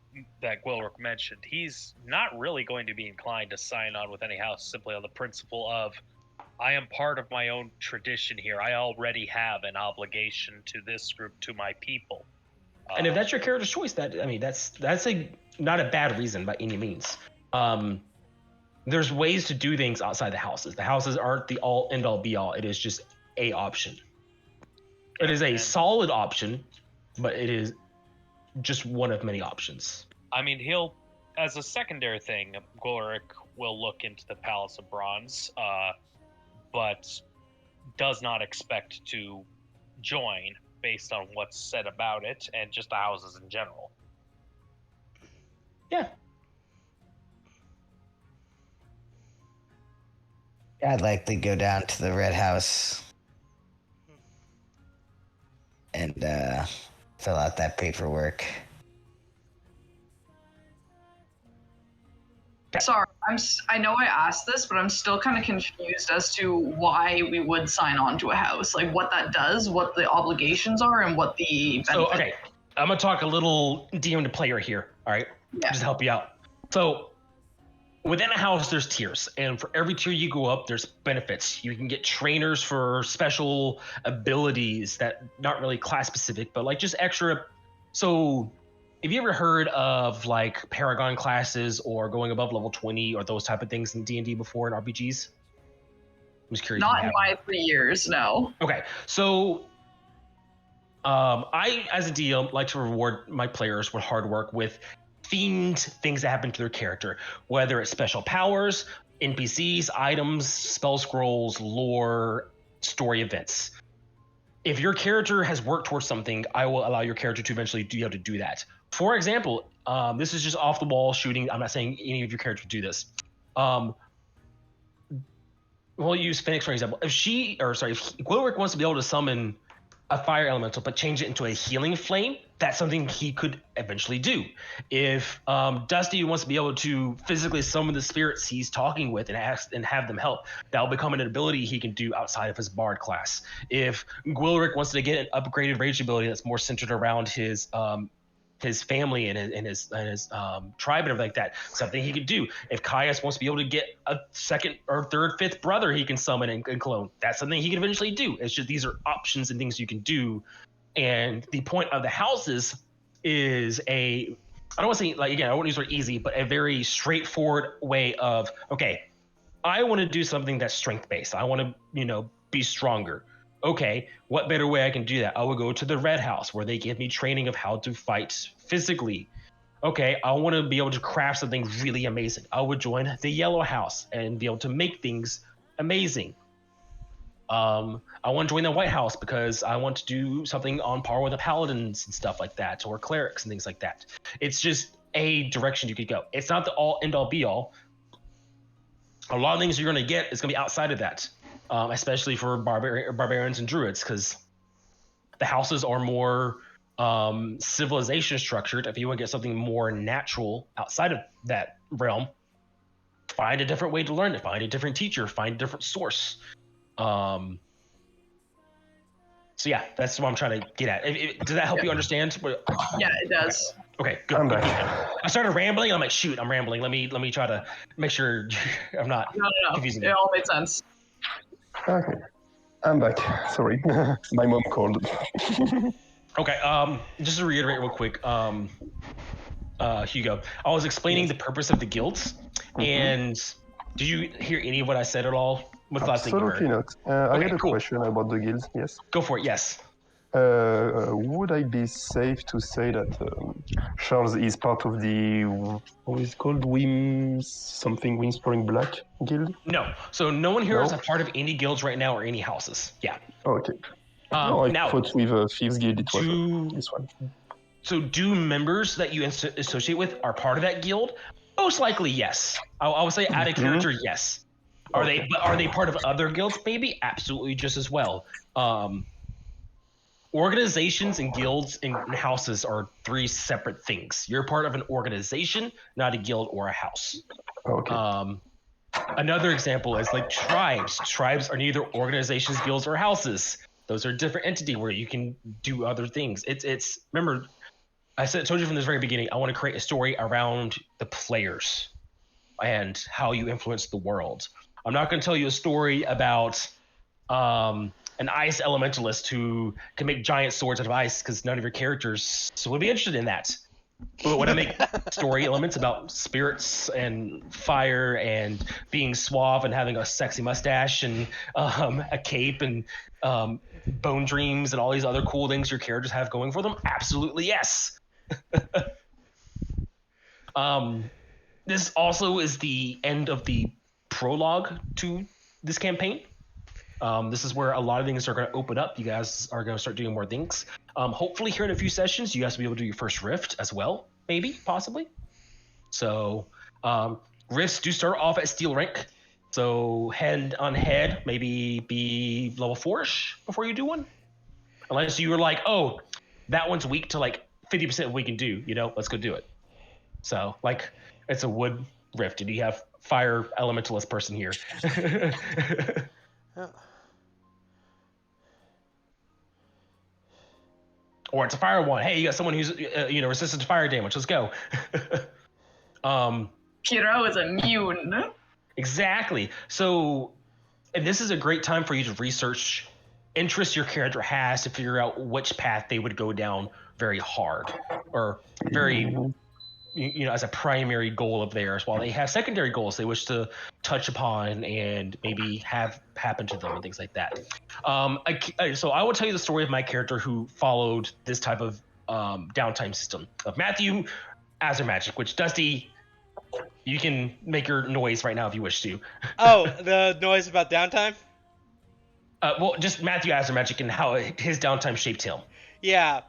B: Gwilrick mentioned, he's not really going to be inclined to sign on with any house simply on the principle of, I am part of my own tradition here. I already have an obligation to this group, to my people.
A: And if that's your character's choice, that's not a bad reason by any means. There's ways to do things outside the houses. The houses aren't the all end all be all. It is just a option. It is a solid option, but it is just one of many options.
B: I mean, as a secondary thing, Gwilrick will look into the Palace of Bronze, but does not expect to join based on what's said about it and just the houses in general.
A: Yeah.
F: I'd like to go down to the Red House and fill out that paperwork.
C: Sorry, I know I asked this, but I'm still kind of confused as to why we would sign on to a house. Like what that does, what the obligations are, and what the benefits.
A: So, okay, I'm gonna talk a little DM to player here. All right,
C: Yeah.
A: just to help you out. So, within a house, there's tiers, and for every tier you go up, there's benefits. You can get trainers for special abilities that not really class specific, but like just extra. So, have you ever heard of like Paragon classes or going above level 20 or those type of things in D&D before in RPGs? I'm just curious.
C: Not in my 3 years, no.
A: Okay, so I, as a DM, like to reward my players with hard work with themed things that happen to their character, whether it's special powers, NPCs, items, spell scrolls, lore, story events. If your character has worked towards something, I will allow your character to eventually be able to do that. For example, this is just off the wall shooting. I'm not saying any of your characters do this. We'll use Phoenix for example. If Gwilrick wants to be able to summon a fire elemental but change it into a healing flame, that's something he could eventually do. If Dusty wants to be able to physically summon the spirits he's talking with and have them help, that'll become an ability he can do outside of his bard class. If Gwilrick wants to get an upgraded rage ability that's more centered around his family and his tribe and everything like that, something he could do. If Caius wants to be able to get a second or third, fifth brother he can summon and clone, that's something he can eventually do. It's just these are options and things you can do. And the point of the houses is I don't want to say, like, again, I don't want to use the word easy, but a very straightforward way of, okay, I want to do something that's strength based. I want to, be stronger. Okay, what better way I can do that? I will go to the Red House where they give me training of how to fight physically. Okay, I want to be able to craft something really amazing. I would join the Yellow House and be able to make things amazing. I want to join the White House because I want to do something on par with the paladins and stuff like that, or clerics and things like that. It's just a direction you could go. It's not the all end all be all. A lot of things you're going to get is going to be outside of that, especially for barbarians and druids, because the houses are more civilization structured. If you want to get something more natural outside of that realm, find a different way to learn it, find a different teacher, find a different source. So yeah, that's what I'm trying to get at. Does that help you understand?
C: Yeah, it does.
A: Okay, good.
E: I'm
A: good.
E: back.
A: I started rambling. I'm like, shoot, I'm rambling. Let me try to make sure I'm not
C: No.
A: confusing
C: It
A: you.
C: all made sense.
E: Okay, I'm back. Sorry, my mom called.
A: Okay. Just to reiterate real quick, Hugo, I was explaining the purpose of the guilds, and did you hear any of what I said at all? What's the last thing you heard?
E: Absolutely not. I
A: Okay,
E: had a
A: cool.
E: question about the guilds. Yes.
A: Go for it. Yes.
E: Would I be safe to say that Charles is part of the what is it called Whispering Black guild?
A: No. So no one here is
E: No?
A: a part of any guilds right now or any houses. Yeah.
E: Okay. No, I
A: Now,
E: thought with Thieves Guild it was
A: do
E: this one.
A: so do members that you associate with are part of that guild? Most likely, yes. I would say out of character, yes. Are they part of other guilds? Maybe, absolutely, just as well. Organizations and guilds and houses are three separate things. You're part of an organization, not a guild or a house.
E: Okay.
A: Another example is like tribes. Tribes are neither organizations, guilds, or houses. Those are a different entity where you can do other things. It's remember, told you from the very beginning, I want to create a story around the players and how you influence the world. I'm not going to tell you a story about an ice elementalist who can make giant swords out of ice because none of your characters would be interested in that. But when I make story elements about spirits and fire and being suave and having a sexy mustache and a cape and bone dreams and all these other cool things your characters have going for them, absolutely yes. This also is the end of the prologue to this campaign. This is where a lot of things are going to open up. You guys are going to start doing more things. Hopefully here in a few sessions, you guys will be able to do your first rift as well, maybe, possibly. So rifts do start off at steel rank. So head on head, maybe be level 4-ish before you do one. Unless you were like, oh, that one's weak to like 50% of what we can do, let's go do it. So like it's a wood rift and you have fire elementalist person here.
D: Oh.
A: Or it's a fire one. Hey, you got someone who's resistant to fire damage. Let's go.
C: Piero is immune.
A: Exactly. So, and this is a great time for you to research interests your character has to figure out which path they would go down very hard or very, as a primary goal of theirs, while they have secondary goals they wish to touch upon and maybe have happen to them and things like that. So I will tell you the story of my character who followed this type of downtime system of Matthew Azermagic, which Dusty, you can make your noise right now if you wish to.
D: Oh, the noise about downtime?
A: Well, just Matthew Azermagic and how his downtime shaped him.
D: Yeah,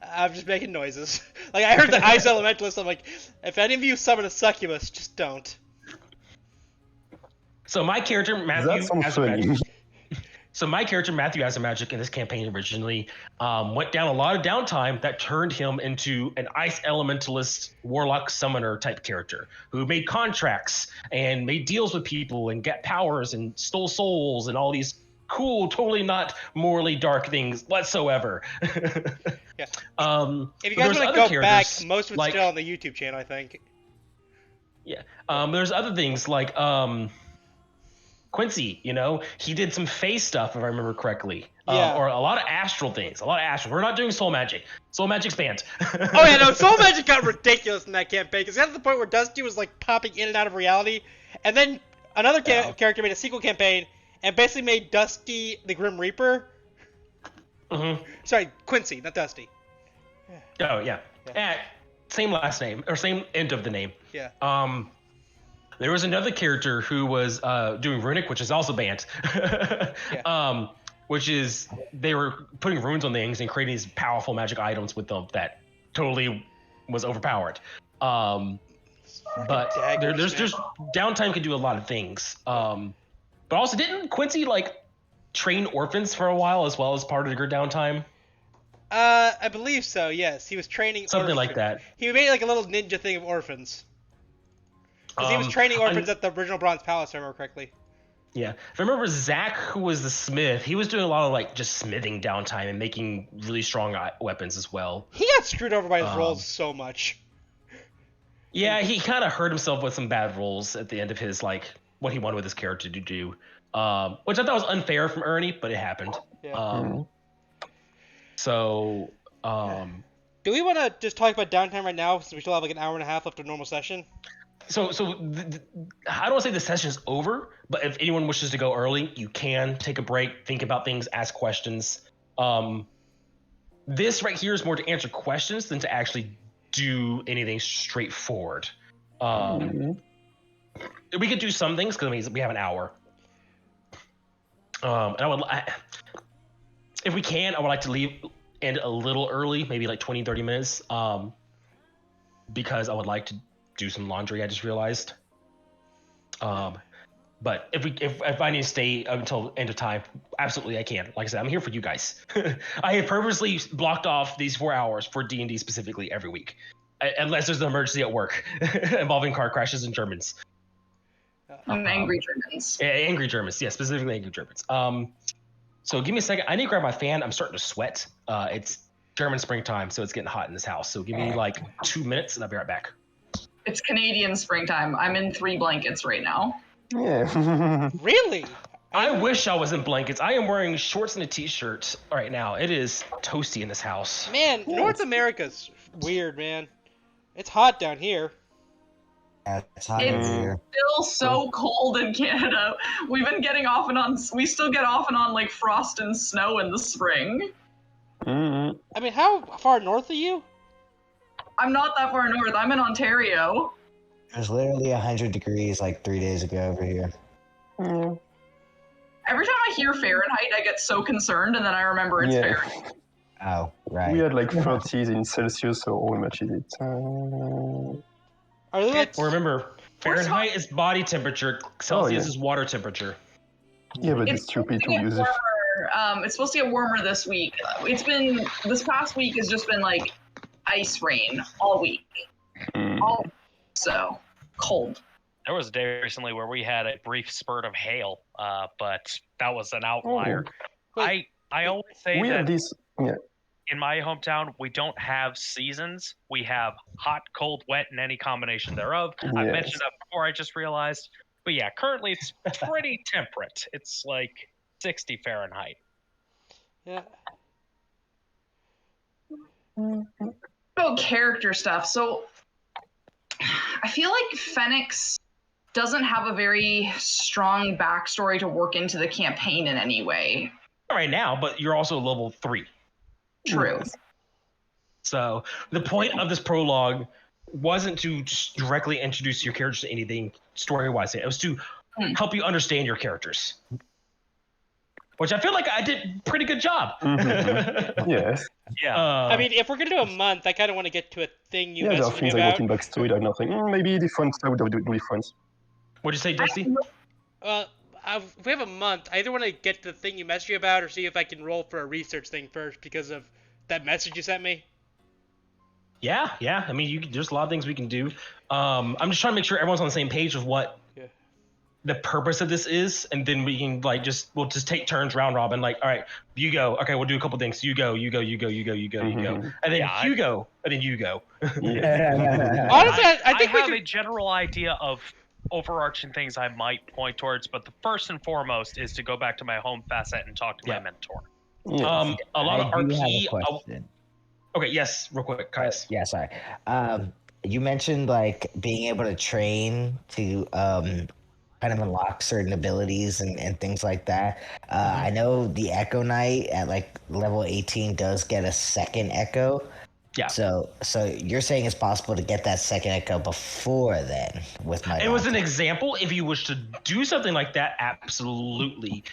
D: I'm just making noises. Like, I heard the ice elementalist, I'm like, if any of you summon a succubus, just don't.
A: So my character, Matthew
E: That sounds funny.
A: Azermagic. So my character, Matthew Azermagic, in this campaign originally went down a lot of downtime that turned him into an ice elementalist, warlock summoner type character who made contracts and made deals with people and got powers and stole souls and all these cool, totally not morally dark things whatsoever.
D: Yeah. If you guys want to go back, most of it's still on the YouTube channel, I think.
A: Yeah. There's other things like Quincy, he did some face stuff if I remember correctly.
D: Yeah.
A: Or a lot of astral things. We're not doing soul magic. Soul magic's banned.
D: Oh yeah, no, soul magic got ridiculous in that campaign because it got to the point where Dusty was like popping in and out of reality, and then another character made a sequel campaign and basically made Dusty the Grim Reaper.
A: Mm-hmm.
D: Sorry, Quincy, not Dusty.
A: Oh yeah. Same last name or same end of the name.
D: Yeah.
A: There was another character who was doing runic, which is also banned.
D: Yeah.
A: Which is they were putting runes on things and creating these powerful magic items with them that totally was overpowered. But there's just downtime can do a lot of things. But also, didn't Quincy train orphans for a while as well as part of your downtime?
D: I believe so. Yes, he was training
A: something
D: orphans.
A: Like that.
D: He made like a little ninja thing of orphans. Because he was
A: Um,
D: training
A: I'm-
D: orphans at the original Bronze Palace, if I remember correctly.
A: Yeah, if I remember Zach, who was the smith, he was doing a lot of like just smithing downtime and making really strong weapons as well.
D: He got screwed over by his rolls so much.
A: Yeah, he kind of hurt himself with some bad rolls at the end of his like what he wanted with his character to do, which I thought was unfair from Ernie, but it happened.
D: Yeah.
A: So,
D: Do we want to just talk about downtime right now, since we still have like an hour and a half left of normal session?
A: I don't want to say the session's over, but if anyone wishes to go early, you can take a break, think about things, ask questions. This right here is more to answer questions than to actually do anything straightforward. We could do some things because we have an hour. And if we can, I would like to end a little early, maybe like 20, 30 minutes, because I would like to do some laundry. I just realized. But if I need to stay until end of time, absolutely I can. Like I said, I'm here for you guys. I have purposely blocked off these 4 hours for D&D specifically every week, unless there's an emergency at work involving car crashes and Germans.
C: And angry Germans.
A: Angry Germans, yeah, specifically angry Germans. So give me a second. I need to grab my fan. I'm starting to sweat. It's German springtime, so it's getting hot in this house. So give me like 2 minutes, and I'll be right back.
C: It's Canadian springtime. I'm in 3 blankets right now.
E: Yeah.
D: Really?
A: I wish I was in blankets. I am wearing shorts and a t-shirt right now. It is toasty in this house.
D: Man, North America's weird, man. It's hot down here.
F: Yeah, it's hot
C: It's
F: over here.
C: still so cold in Canada. We've been getting off and on. We still get off and on like frost and snow in the spring.
E: Mhm.
D: I mean, how far north are you?
C: I'm not that far north. I'm in Ontario.
F: It was literally 100 degrees like 3 days ago over here.
E: Yeah.
C: Every time I hear Fahrenheit, I get so concerned, and then I remember it's
E: Yeah.
C: Fahrenheit.
F: Oh, right.
E: We had like 30s in Celsius, so how much is it?
D: Are they like,
A: Well, remember, Fahrenheit is body temperature. Celsius is water temperature.
E: Yeah, but it's
C: It's supposed
E: stupid
C: to
E: to
C: get
E: use it.
C: warmer. It's supposed to get warmer this week. This past week has just been like ice rain all week. So cold.
B: There was a day recently where we had a brief spurt of hail, but that was an outlier. I always say
E: We
B: that
E: have this. Yeah.
B: in my hometown, we don't have seasons. We have hot, cold, wet, and any combination thereof. I've
E: Yes.
B: mentioned that before, I just realized. But yeah, currently it's pretty temperate. It's like 60 Fahrenheit.
D: yeah.
C: About character stuff. So I feel like Phoenix doesn't have a very strong backstory to work into the campaign in any way.
A: Not right now, but you're also level 3.
C: True.
A: So the point of this prologue wasn't to just directly introduce your characters to anything story-wise. It was to help you understand your characters, which I feel like I did a pretty good job.
E: Yes.
B: Yeah.
D: I mean, if we're gonna do a month, I kind of want to get to a thing you
E: Yeah, there are
D: messaged me
E: things I
D: about.
E: wrote in backstory that nothing. Maybe different. I would do different.
A: What'd you say, Dusty?
D: If we have a month, I either want to get to the thing you messaged me about, or see if I can roll for a research thing first because of that message you sent me.
A: Yeah. I mean, there's a lot of things we can do. I'm just trying to make sure everyone's on the same page of what the purpose of this is, and then we can we'll just take turns round robin. Like, all right, you go. Okay, we'll do a couple things. You go. You go. You go. You go. You go. You go. And then you go. And then you go.
E: Yeah.
D: Honestly, I think we
B: have
D: could.
B: a general idea of overarching things I might point towards, but the first and foremost is to go back to my home facet and talk to my mentor.
E: Yes.
A: A lot of
F: I do have
A: RP.
F: a question.
A: Okay, yes, real quick, guys.
F: Yeah, sorry. You mentioned like being able to train to kind of unlock certain abilities and things like that. I know the Echo Knight at like level 18 does get a second Echo.
A: Yeah.
F: So you're saying it's possible to get that second Echo before then with my.
A: It was an example. If you wish to do something like that, absolutely.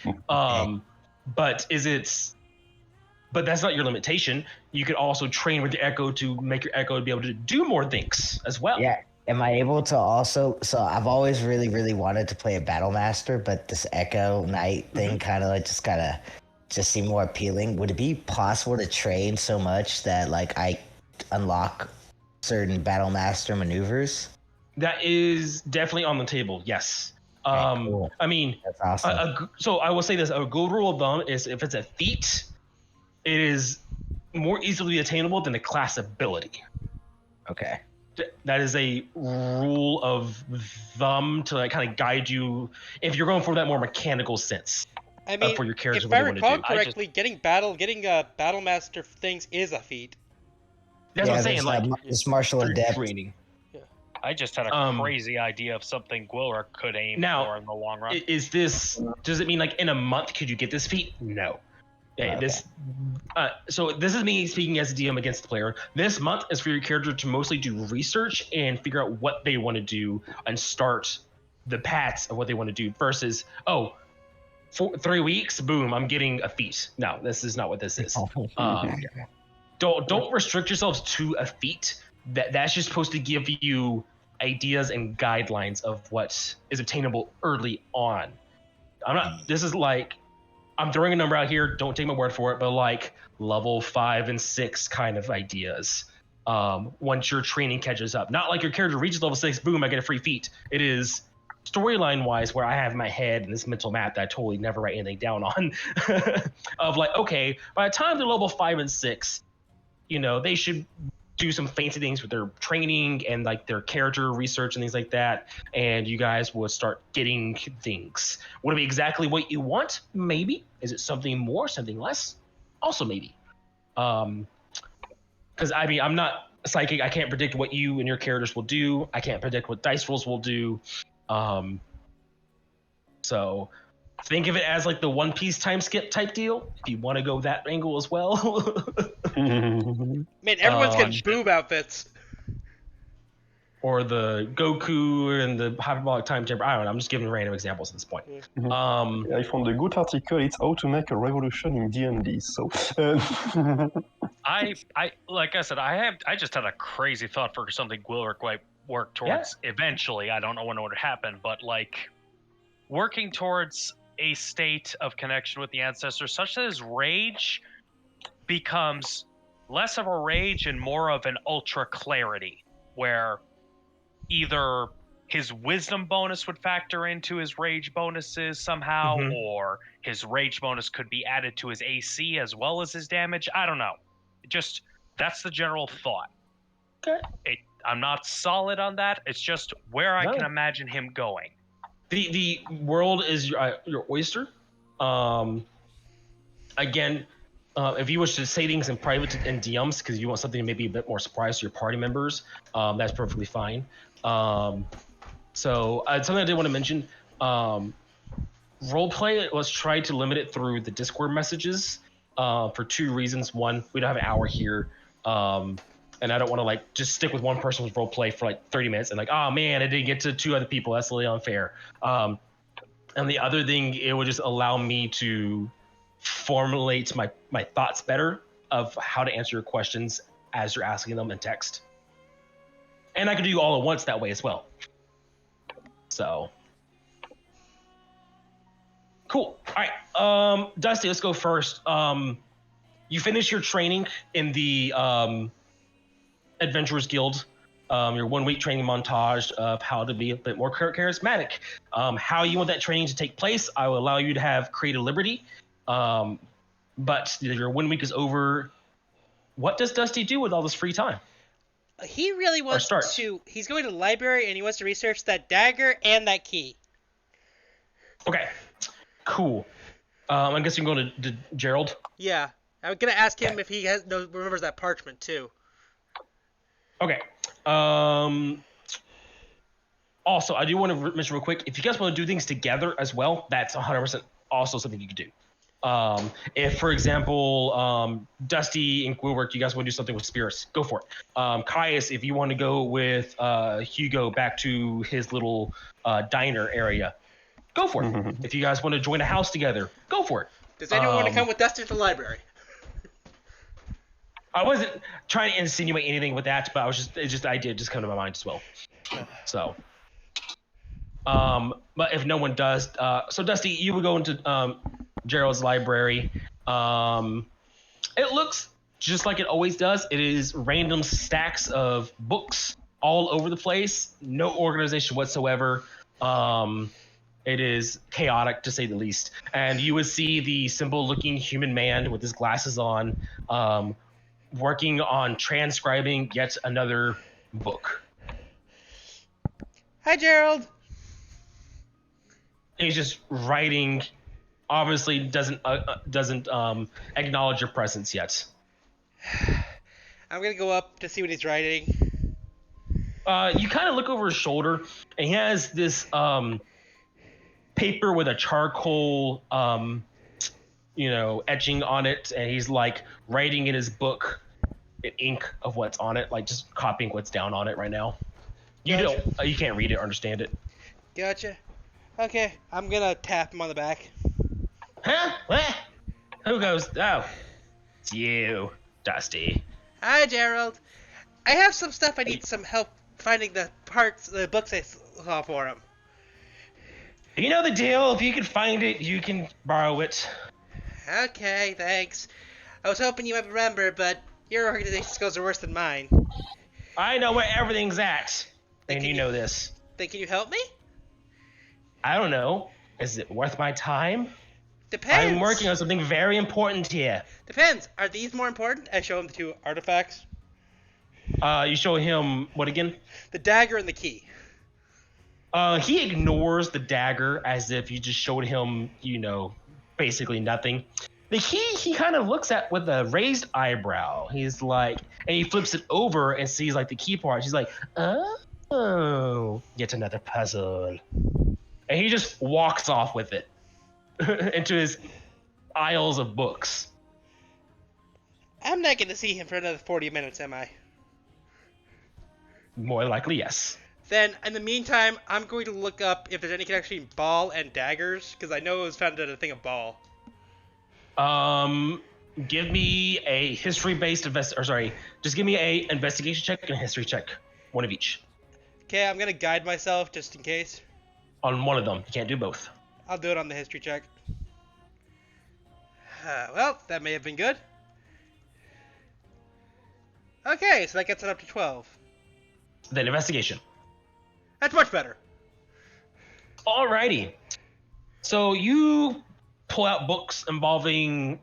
A: But that's not your limitation. You could also train with your Echo to make your Echo to be able to do more things as well.
F: Yeah. Am I able to also? So I've always really, really wanted to play a Battle Master, but this Echo Knight thing kind of like just seemed more appealing. Would it be possible to train so much that like I unlock certain Battle Master maneuvers?
A: That is definitely on the table. Yes.
F: Cool.
A: I mean,
F: That's awesome.
A: so I will say this: a good rule of thumb is if it's a feat, it is more easily attainable than a class ability.
F: Okay.
A: That is a rule of thumb to like kind of guide you if you're going for that more mechanical sense.
D: I mean,
A: for your character,
D: if
A: what
D: I
A: they want to
D: recall
A: do.
D: correctly, getting battle master things is a feat.
A: That's what I'm saying. Like
F: this martial
A: through
F: adept.
A: training.
B: I just had a crazy idea of something Gwilrick could aim for in the long run.
A: Does it mean like in a month could you get this feat? No.
F: Okay.
A: So this is me speaking as a DM against the player. This month is for your character to mostly do research and figure out what they want to do and start the paths of what they want to do versus, 3 weeks, boom, I'm getting a feat. No, this is not what this is. Don't restrict yourselves to a feat. That's just supposed to give you ideas and guidelines of what is obtainable early on. This is like, I'm throwing a number out here, don't take my word for it, but like level 5 and 6 kind of ideas. Once your training catches up. Not like your character reaches level 6, boom, I get a free feat. It is storyline wise where I have in my head and this mental map that I totally never write anything down on of like, okay, by the time they're level 5 and 6, they should do some fancy things with their training and like their character research and things like that, and you guys would start getting things. Would it be exactly what you want? Maybe. Is it something more, something less? Also maybe. Because I mean, I'm not psychic. I can't predict what you and your characters will do. I can't predict what dice rolls will do. So think of it as like the One Piece time skip type deal, if you want to go that angle as well.
D: Man, everyone's getting boob outfits.
A: Or the Goku and the hyperbolic time chamber. I don't know. I'm just giving random examples at this point.
E: I found a good article. It's how to make a revolution in D&D. So,
B: I like I said, I just had a crazy thought for something Gwilrick might work towards eventually. I don't know when it would happen, but like working towards a state of connection with the ancestors such that his rage becomes less of a rage and more of an ultra clarity, where either his wisdom bonus would factor into his rage bonuses somehow, or his rage bonus could be added to his AC as well as his damage. I don't know. Just that's the general thought.
A: Okay.
B: I'm not solid on that. It's just where I can imagine him going.
A: The world is your oyster. Again, if you wish to say things in private and DMs because you want something to maybe a bit more surprise to your party members, that's perfectly fine. So something I did want to mention, roleplay, let's try to limit it through the Discord messages for 2 reasons. One, we don't have an hour here, and I don't want to like just stick with one person with roleplay for like 30 minutes and like, oh man, I didn't get to 2 other people. That's really unfair. And the other thing, it would just allow me to formulate my thoughts better of how to answer your questions as you're asking them in text. And I could do all at once that way as well. So cool. All right, Dusty, let's go first. You finish your training in the Adventurers Guild, your 1-week training montage of how to be a bit more charismatic. How you want that training to take place, I will allow you to have creative liberty. But your 1 week is over. What does Dusty do with all this free time?
D: He really wants to. He's going to the library and he wants to research that dagger and that key.
A: Okay, cool. I guess you can go to Gerald.
D: Yeah, I'm gonna ask him if he remembers that parchment too.
A: Okay. Also, I do want to mention real quick, if you guys want to do things together as well, that's 100% also something you could do. If, for example, Dusty and Gwilrick, you guys want to do something with spirits, go for it. Caius, if you want to go with Hugo back to his little diner area, go for it. If you guys want to join a house together, go for it.
D: Does anyone want to come with Dusty to the library?
A: I wasn't trying to insinuate anything with that, but it's just the idea just come to my mind as well. So, but if no one does, so Dusty, you would go into Gerald's library. It looks just like it always does. It is random stacks of books all over the place. No organization whatsoever. It is chaotic, to say the least. And you would see the simple-looking human man with his glasses on, working on transcribing yet another book.
D: Hi, Gerald.
A: He's just writing. Obviously, doesn't acknowledge your presence yet.
D: I'm gonna go up to see what he's writing.
A: You kind of look over his shoulder, and he has this paper with a charcoal, etching on it, and he's like writing in his book in ink of what's on it, like just copying what's down on it right now.
D: Gotcha.
A: You can't read it or understand it.
D: Gotcha. Okay, I'm gonna tap him on the back.
A: Huh? What? Who goes? Oh, it's you, Dusty.
D: Hi, Gerald. I have some stuff I need some help finding the books I saw for him.
A: You know the deal. If you can find it, you can borrow it.
D: Okay, thanks. I was hoping you might remember, but your organization's skills are worse than mine.
A: I know where everything's at,
D: Then
A: and
D: can
A: you know this.
D: Then can you help me?
A: I don't know. Is it worth my time?
D: Depends.
A: I'm working on something very important here.
D: Depends. Are these more important? I show him the two artifacts.
A: You show him what again?
D: The dagger and the key.
A: He ignores the dagger as if you just showed him, basically nothing. The key he kind of looks at with a raised eyebrow. He's like, and he flips it over and sees like the key part. He's like, oh, yet another puzzle. And he just walks off with it into his aisles of books.
D: I'm not going to see him for another 40 minutes, am I?
A: More likely, yes.
D: Then, in the meantime, I'm going to look up if there's any connection between ball and daggers, because I know it was found at a thing of ball.
A: Give me a history-based just give me a investigation check and a history check. One of each.
D: Okay, I'm going to guide myself just in case.
A: On one of them. You can't do both.
D: I'll do it on the history check. Well, that may have been good. Okay, so that gets it up to 12.
A: Then investigation.
D: That's much better.
A: Alrighty. So you pull out books involving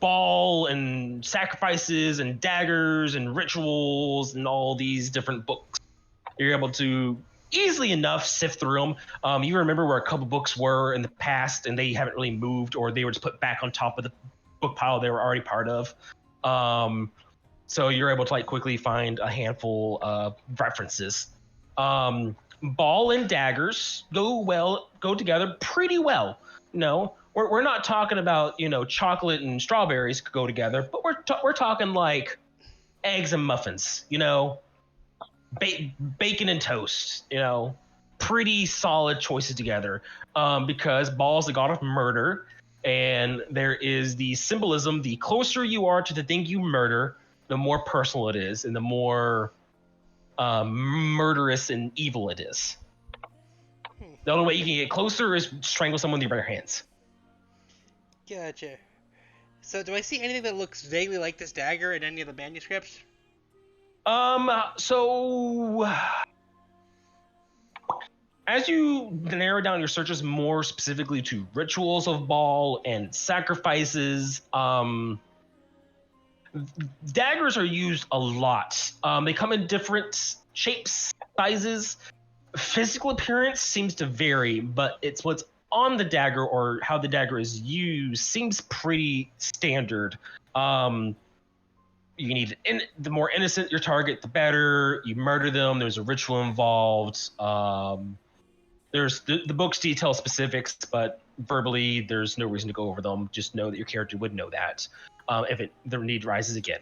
A: ball and sacrifices and daggers and rituals and all these different books. You're able to easily enough sift through them. You remember where a couple books were in the past and they haven't really moved, or they were just put back on top of the book pile they were already part of. So you're able to like quickly find a handful of references. Ball and daggers go together pretty well. We're not talking about chocolate and strawberries could go together, but we're talking like eggs and muffins. Bacon and toast. Pretty solid choices together. Because ball's the god of murder, and there is the symbolism. The closer you are to the thing you murder, the more personal it is, and the more murderous and evil it is. The only way you can get closer is strangle someone with your bare hands.
D: Gotcha. So do I see anything that looks vaguely like this dagger in any of the manuscripts?
A: So as you narrow down your searches more specifically to rituals of ball and sacrifices, daggers are used a lot. They come in different shapes, sizes. Physical appearance seems to vary, but it's what's on the dagger or how the dagger is used seems pretty standard. You need the more innocent your target, the better. You murder them. There's a ritual involved. There's the books detail specifics, but verbally, there's no reason to go over them. Just know that your character would know that if the need rises again.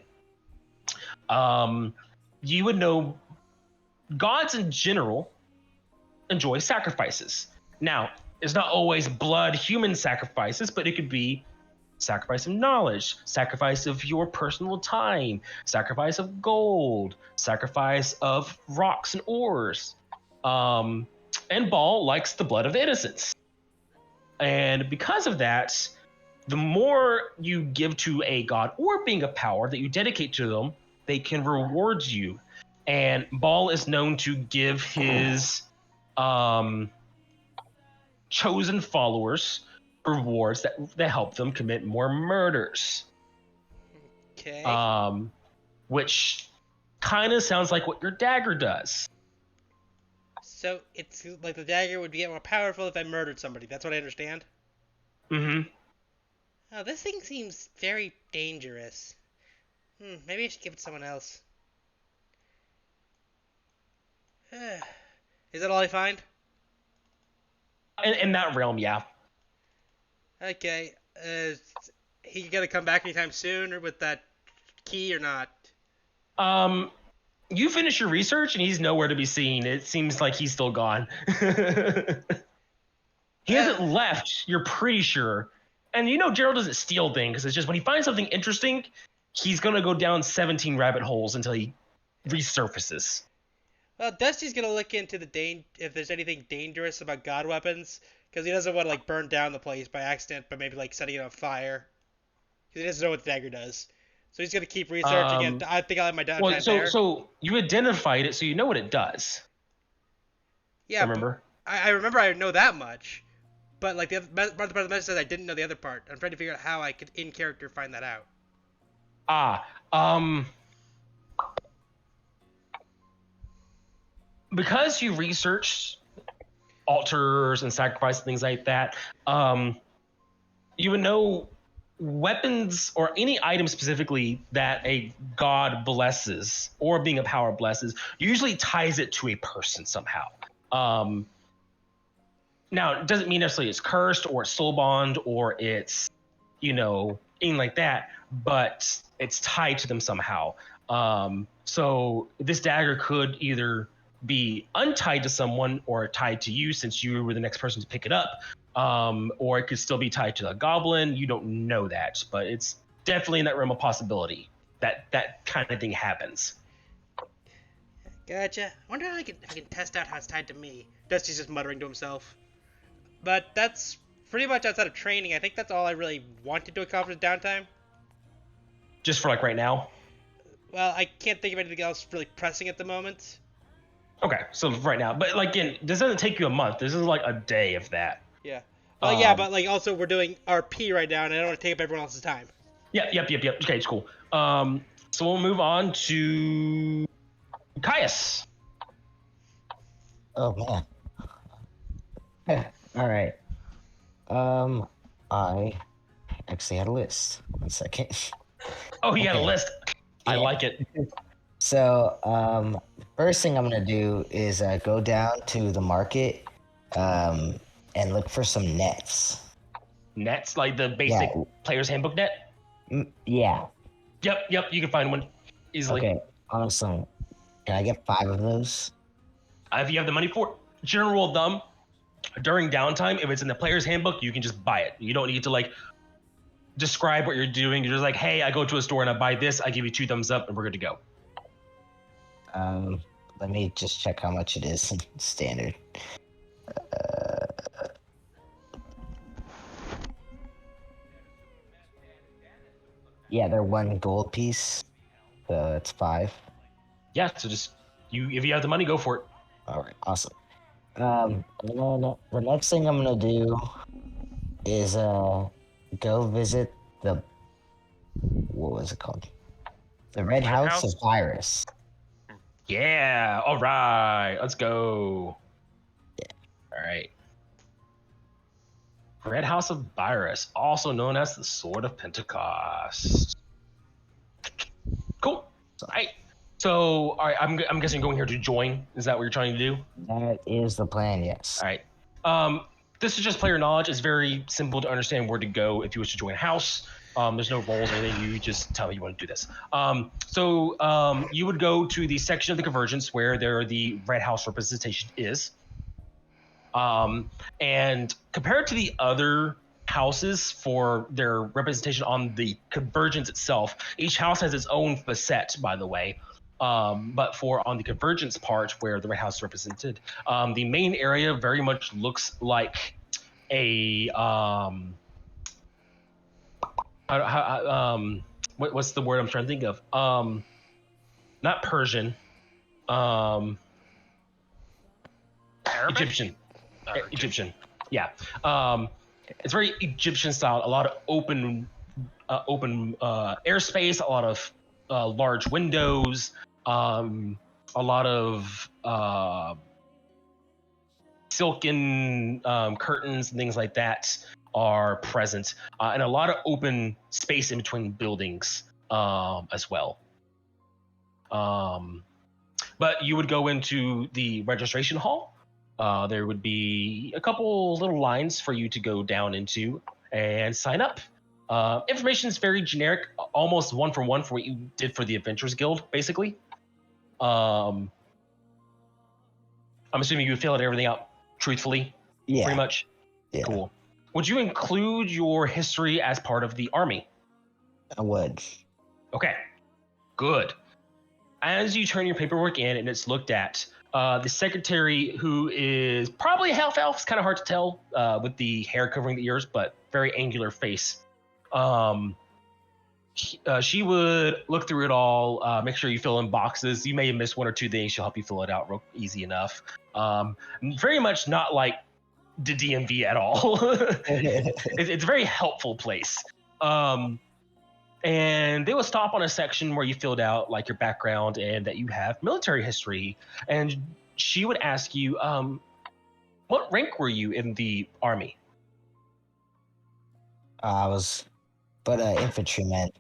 A: You would know gods in general enjoy sacrifices. Now, it's not always blood human sacrifices, but it could be sacrifice of knowledge, sacrifice of your personal time, sacrifice of gold, sacrifice of rocks and ores. And Ball likes the blood of innocents. And because of that, the more you give to a god or being a power that you dedicate to them, they can reward you. And Ball is known to give his chosen followers rewards that help them commit more murders.
D: Okay.
A: Which kind of sounds like what your dagger does.
D: So it's like the dagger would get more powerful if I murdered somebody. That's what I understand.
A: Mm-hmm.
D: Oh, this thing seems very dangerous. Maybe I should give it to someone else. Is that all I find?
A: In that realm, yeah.
D: Okay. He gonna come back anytime soon, or with that key, or not?
A: You finish your research and he's nowhere to be seen. It seems like he's still gone. He hasn't left, you're pretty sure. And you know Gerald doesn't steal things. It's just when he finds something interesting, he's going to go down 17 rabbit holes until he resurfaces.
D: Well, Dusty's gonna look into if there's anything dangerous about god weapons, because he doesn't want to like burn down the place by accident, but maybe like setting it on fire. Because he doesn't know what the dagger does. So he's gonna keep researching it. I think I'll have my downtime there.
A: So you identified it, so you know what it does.
D: Yeah,
A: remember?
D: I remember I know that much, but like the other part of the message says I didn't know the other part. I'm trying to figure out how I could in character find that out.
A: Because you researched altars and sacrifice and things like that, you would know weapons or any item specifically that a god blesses or being a power blesses usually ties it to a person somehow. Now, it doesn't mean necessarily it's cursed or it's soul bond or it's, anything like that, but it's tied to them somehow. So this dagger could either be untied to someone or tied to you since you were the next person to pick it up. Or it could still be tied to a goblin. You don't know that, but it's definitely in that realm of possibility that kind of thing happens.
D: Gotcha. I wonder if I can test out how it's tied to me. Dusty's just muttering to himself. But that's pretty much outside of training. I think that's all I really wanted to accomplish downtime.
A: Just for like right now?
D: Well, I can't think of anything else really pressing at the moment.
A: Okay, so right now. But like, again, this doesn't take you a month. This is like a day of that.
D: Yeah. Well, yeah, but like also we're doing RP right now, and I don't want to take up everyone else's time.
A: Yep. Okay, it's cool. So we'll move on to Caius.
F: Oh man. All right. I actually had a list. 1 second.
A: Oh, he had a
F: Okay.
A: list. I
F: Yeah.
A: like it.
F: So, first thing I'm gonna do is go down to the market, and look for some nets.
A: Nets, like the basic player's handbook net?
F: Yeah.
A: Yep, you can find one easily.
F: Okay. Awesome. Can I get 5 of those?
A: If you have the money for it. General rule of thumb, during downtime, if it's in the player's handbook, you can just buy it. You don't need to like describe what you're doing. You're just like, hey, I go to a store and I buy this. I give you 2 thumbs up and we're good to go.
F: Let me just check how much it is in standard. Yeah, they're 1 gold piece, so it's 5.
A: Yeah, so just if you have the money, go for it.
F: All right, awesome. And then the next thing I'm gonna do is go visit what was it called? The Red House of Virus.
A: Yeah, all right, let's go.
F: Yeah.
A: All right. Red House of Virus, also known as the Sword of Pentecost. Cool. All right. So, all right, I'm guessing you're going here to join. Is that what you're trying to do?
F: That is the plan, yes.
A: All right. This is just player knowledge. It's very simple to understand where to go if you wish to join a house. There's no roles or anything. You just tell me you want to do this. So you would go to the section of the convergence where the Red House representation is. And compared to the other houses for their representation on the convergence itself, each house has its own facet, by the way. But on the convergence part where the Red House is represented, the main area very much looks like a what's the word I'm trying to think of? Not Persian.
B: Arabic?
A: Egyptian.
B: Or
A: Egyptian. Yeah. It's very Egyptian style. A lot of open airspace. A lot of large windows. A lot of silken curtains and things like that are present, and a lot of open space in between buildings as well. But you would go into the registration hall. There would be a couple little lines for you to go down into and sign up. Information is very generic, almost one for one for what you did for the Adventurers Guild, basically. I'm assuming you filled everything out truthfully,
F: Yeah.
A: pretty much.
F: Yeah.
A: Cool. Would you include your history as part of the army?
F: I would.
A: Okay, good. As you turn your paperwork in and it's looked at, the secretary, who is probably half elf, it's kind of hard to tell with the hair covering the ears, but very angular face. She would look through it all, make sure you fill in boxes. You may have missed one or two things. She'll help you fill it out real easy enough. Very much not like the DMV at all. It's a very helpful place. And they will stop on a section where you filled out like your background and that you have military history. And she would ask you, what rank were you in the army?
F: I was, but infantryman.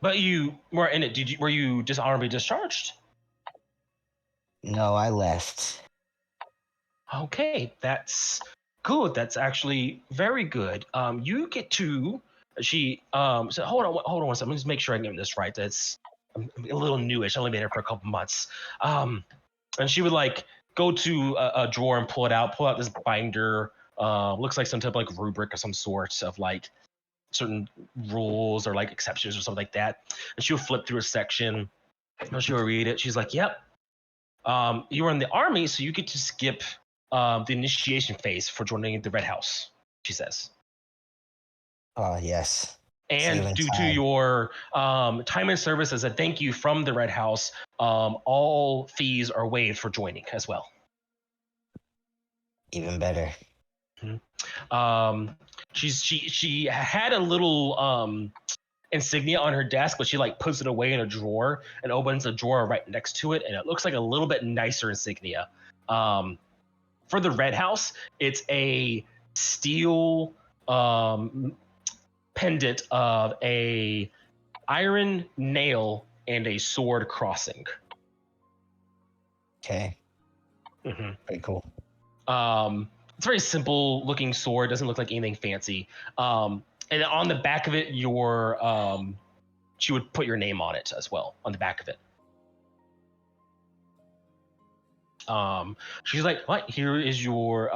A: But you were in it. Were you just honorably discharged?
F: No, I left.
A: Okay, that's good. That's actually very good. You get to so hold on one second. Let me just make sure I get this right. I'm a little newish. I've only been here for a couple months. And she would like go to a drawer and pull out this binder. Looks like some type of like rubric of some sort of like certain rules or like exceptions or something like that. And she'll flip through a section and she'll read it. She's like, yep. You were in the army, so you get to skip the initiation phase for joining the Red House, she says.
F: Oh, yes.
A: And due to your time and service as a thank you from the Red House, all fees are waived for joining as well.
F: Even better.
A: She had a little insignia on her desk, but she like puts it away in a drawer and opens a drawer right next to it, and it looks like a little bit nicer insignia. For the Red House, it's a steel pendant of a iron nail and a sword crossing.
F: Okay.
A: Mm-hmm.
F: Very cool.
A: It's a very simple looking sword. Doesn't look like anything fancy. And on the back of it, she would put your name on it as well on the back of it. She's like, "What? Here is your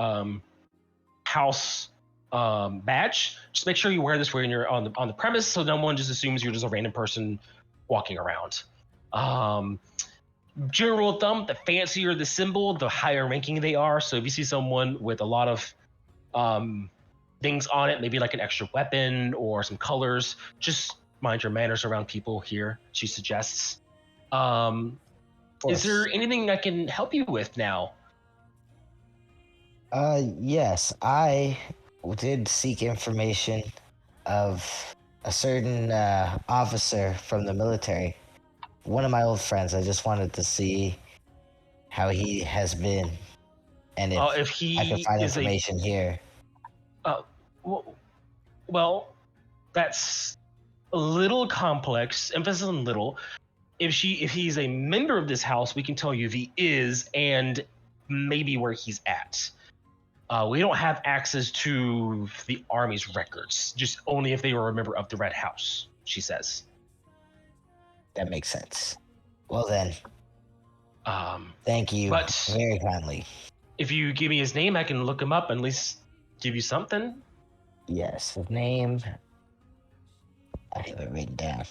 A: house badge. Just make sure you wear this when you're on the premise, so no one just assumes you're just a random person walking around." General rule of thumb: the fancier the symbol, the higher ranking they are. So if you see someone with a lot of things on it, maybe like an extra weapon or some colors, just mind your manners around people here, she suggests. Is there anything I can help you with now?
F: Yes, I did seek information of a certain officer from the military. One of my old friends. I just wanted to see how he has been, and if
A: he
F: I could find information here.
A: Well, that's a little complex. Emphasis on little. If he's a member of this house, we can tell you if he is and maybe where he's at. We don't have access to the army's records, just only if they were a member of the Red House, she says.
F: That makes sense. Well then, thank you very kindly.
A: If you give me his name, I can look him up and at least give you something.
F: Yes, his name. I have it written down,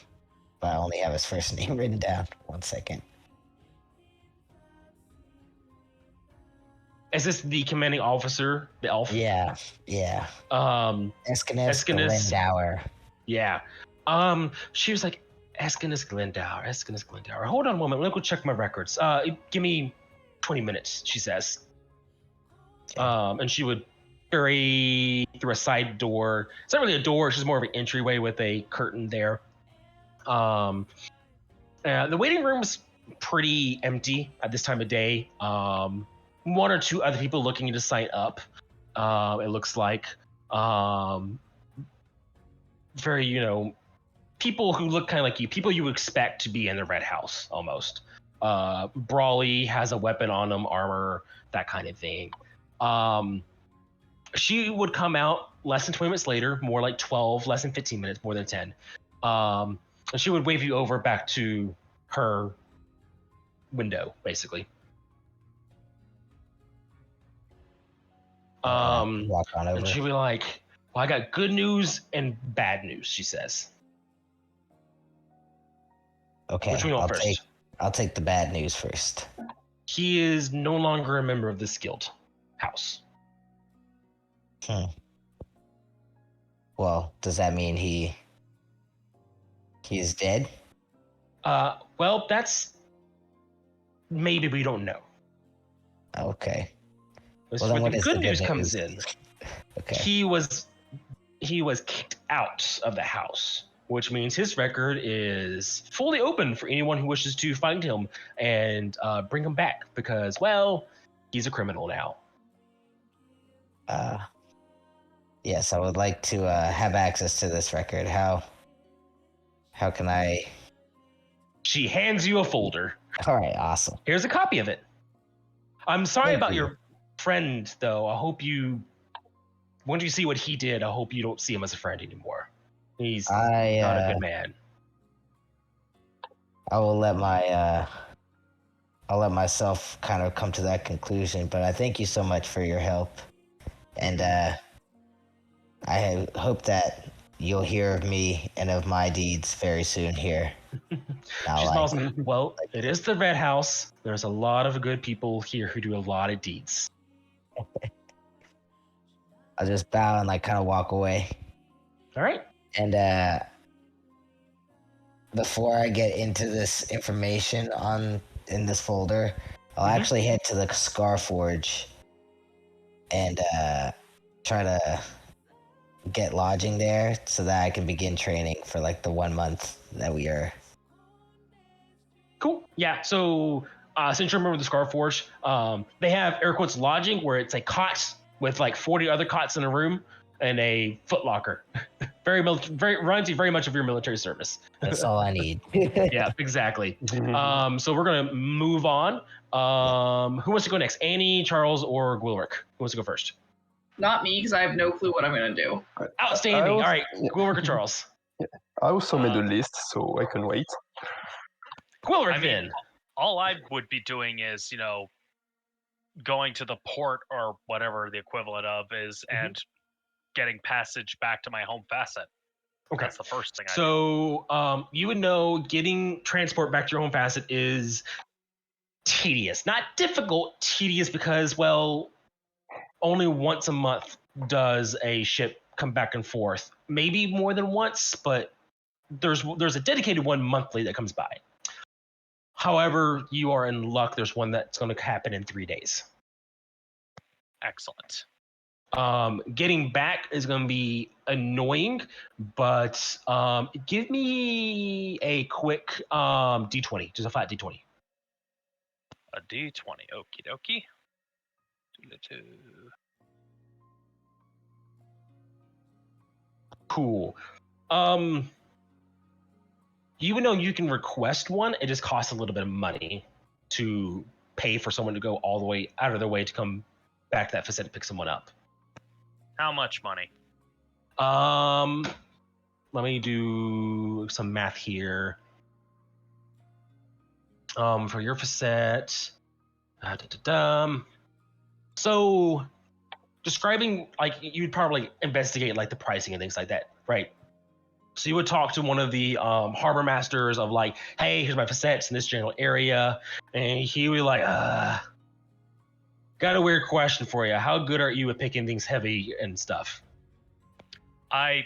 F: but I only have his first name written down. 1 second.
A: Is this the commanding officer, the elf?
F: Yeah. Escanes
A: Escanes.
F: Lindauer.
A: Yeah. She was like, Eskinus Glendower. Hold on a moment. Let me go check my records. Give me 20 minutes, she says. And she would hurry through a side door. It's not really a door. It's just more of an entryway with a curtain there. The waiting room was pretty empty at this time of day. One or two other people looking to sign up. It looks like very, people who look kind of like you, people you would expect to be in the Red House almost. Brawley has a weapon on him, armor, that kind of thing. She would come out less than 20 minutes later, more like 12, less than 15 minutes, more than 10. And she would wave you over back to her window, basically.
F: Walk on over.
A: And she'd be like, well, I got good news and bad news, she says.
F: Okay,
A: Which we want first?
F: I'll take the bad news first.
A: He is no longer a member of this guild house.
F: Well, does that mean he's dead?
A: Well, that's maybe we don't know.
F: Okay.
A: This
F: Well,
A: is
F: then
A: where
F: what
A: the
F: is
A: good
F: the good
A: news comes
F: news?
A: in.
F: Okay.
A: He was kicked out of the house, which means his record is fully open for anyone who wishes to find him and bring him back because, well, he's a criminal now.
F: Yes, I would like to have access to this record. How can I?
A: She hands you a folder.
F: All right, awesome.
A: Here's a copy of it. I'm sorry
F: Thank
A: about
F: you.
A: your friend, though. I hope once you see what he did, I hope you don't see him as a friend anymore. He's not a good man.
F: I will let myself kind of come to that conclusion, but I thank you so much for your help. And I hope that you'll hear of me and of my deeds very soon here.
A: She smiles. Well, it is the Red House. There's a lot of good people here who do a lot of deeds.
F: I'll just bow and kind of walk away.
A: All right.
F: And before I get into this information in this folder, I'll actually head to the Scar Forge and try to get lodging there so that I can begin training for the 1 month that we are.
A: Cool. Yeah. So since you remember the Scar Forge, they have air quotes lodging where it's cots with 40 other cots in a room and a footlocker. very reminds you very much of your military service.
F: That's all I need.
A: Yeah, exactly. So we're gonna move on. Who wants to go next? Annie, Charles, or Gwilrick? Who wants to go first?
C: Not me, because I have no clue what I'm gonna do.
A: Outstanding. All right, Gwilrick or Charles?
E: I also made a list, so I can wait.
A: Gwilrick, then.
B: All I would be doing is, going to the port or whatever the equivalent of is, and getting passage back to my home facet.
A: Okay.
B: That's the first thing I do.
A: So you would know getting transport back to your home facet is tedious. Not difficult, tedious because, well, only once a month does a ship come back and forth. Maybe more than once, but there's a dedicated one monthly that comes by. However, you are in luck. There's one that's going to happen in 3 days.
B: Excellent.
A: Getting back is going to be annoying, but give me a quick D20, just a flat D20.
B: A D20. Okie dokie.
A: Cool. You would know you can request one. It just costs a little bit of money to pay for someone to go all the way out of their way to come back to that facility to pick someone up.
B: How much money?
A: Let me do some math here. For your facet, so describing you'd probably investigate the pricing and things like that, right? So you would talk to one of the harbor masters of hey, here's my facets in this general area, and he would be got a weird question for you. How good are you at picking things heavy and stuff?
B: I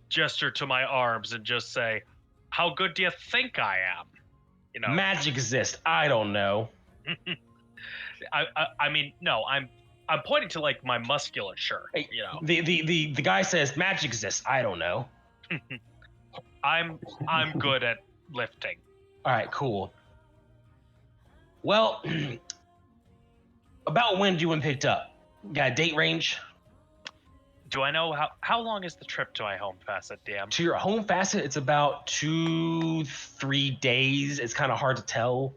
B: gesture to my arms and just say, "How good do you think I am?" You know,
A: Magic exists. I don't know.
B: I mean, no, I'm pointing to like my musculature.
A: Hey,
B: You know,
A: the guy says magic exists. I don't know.
B: I'm good at lifting.
A: All right, cool. Well, about when do you want picked up? Got a date range?
B: Do I know how long is the trip to my home facet, DM?
A: To your home facet, it's about 2-3 days. It's kind of hard to tell,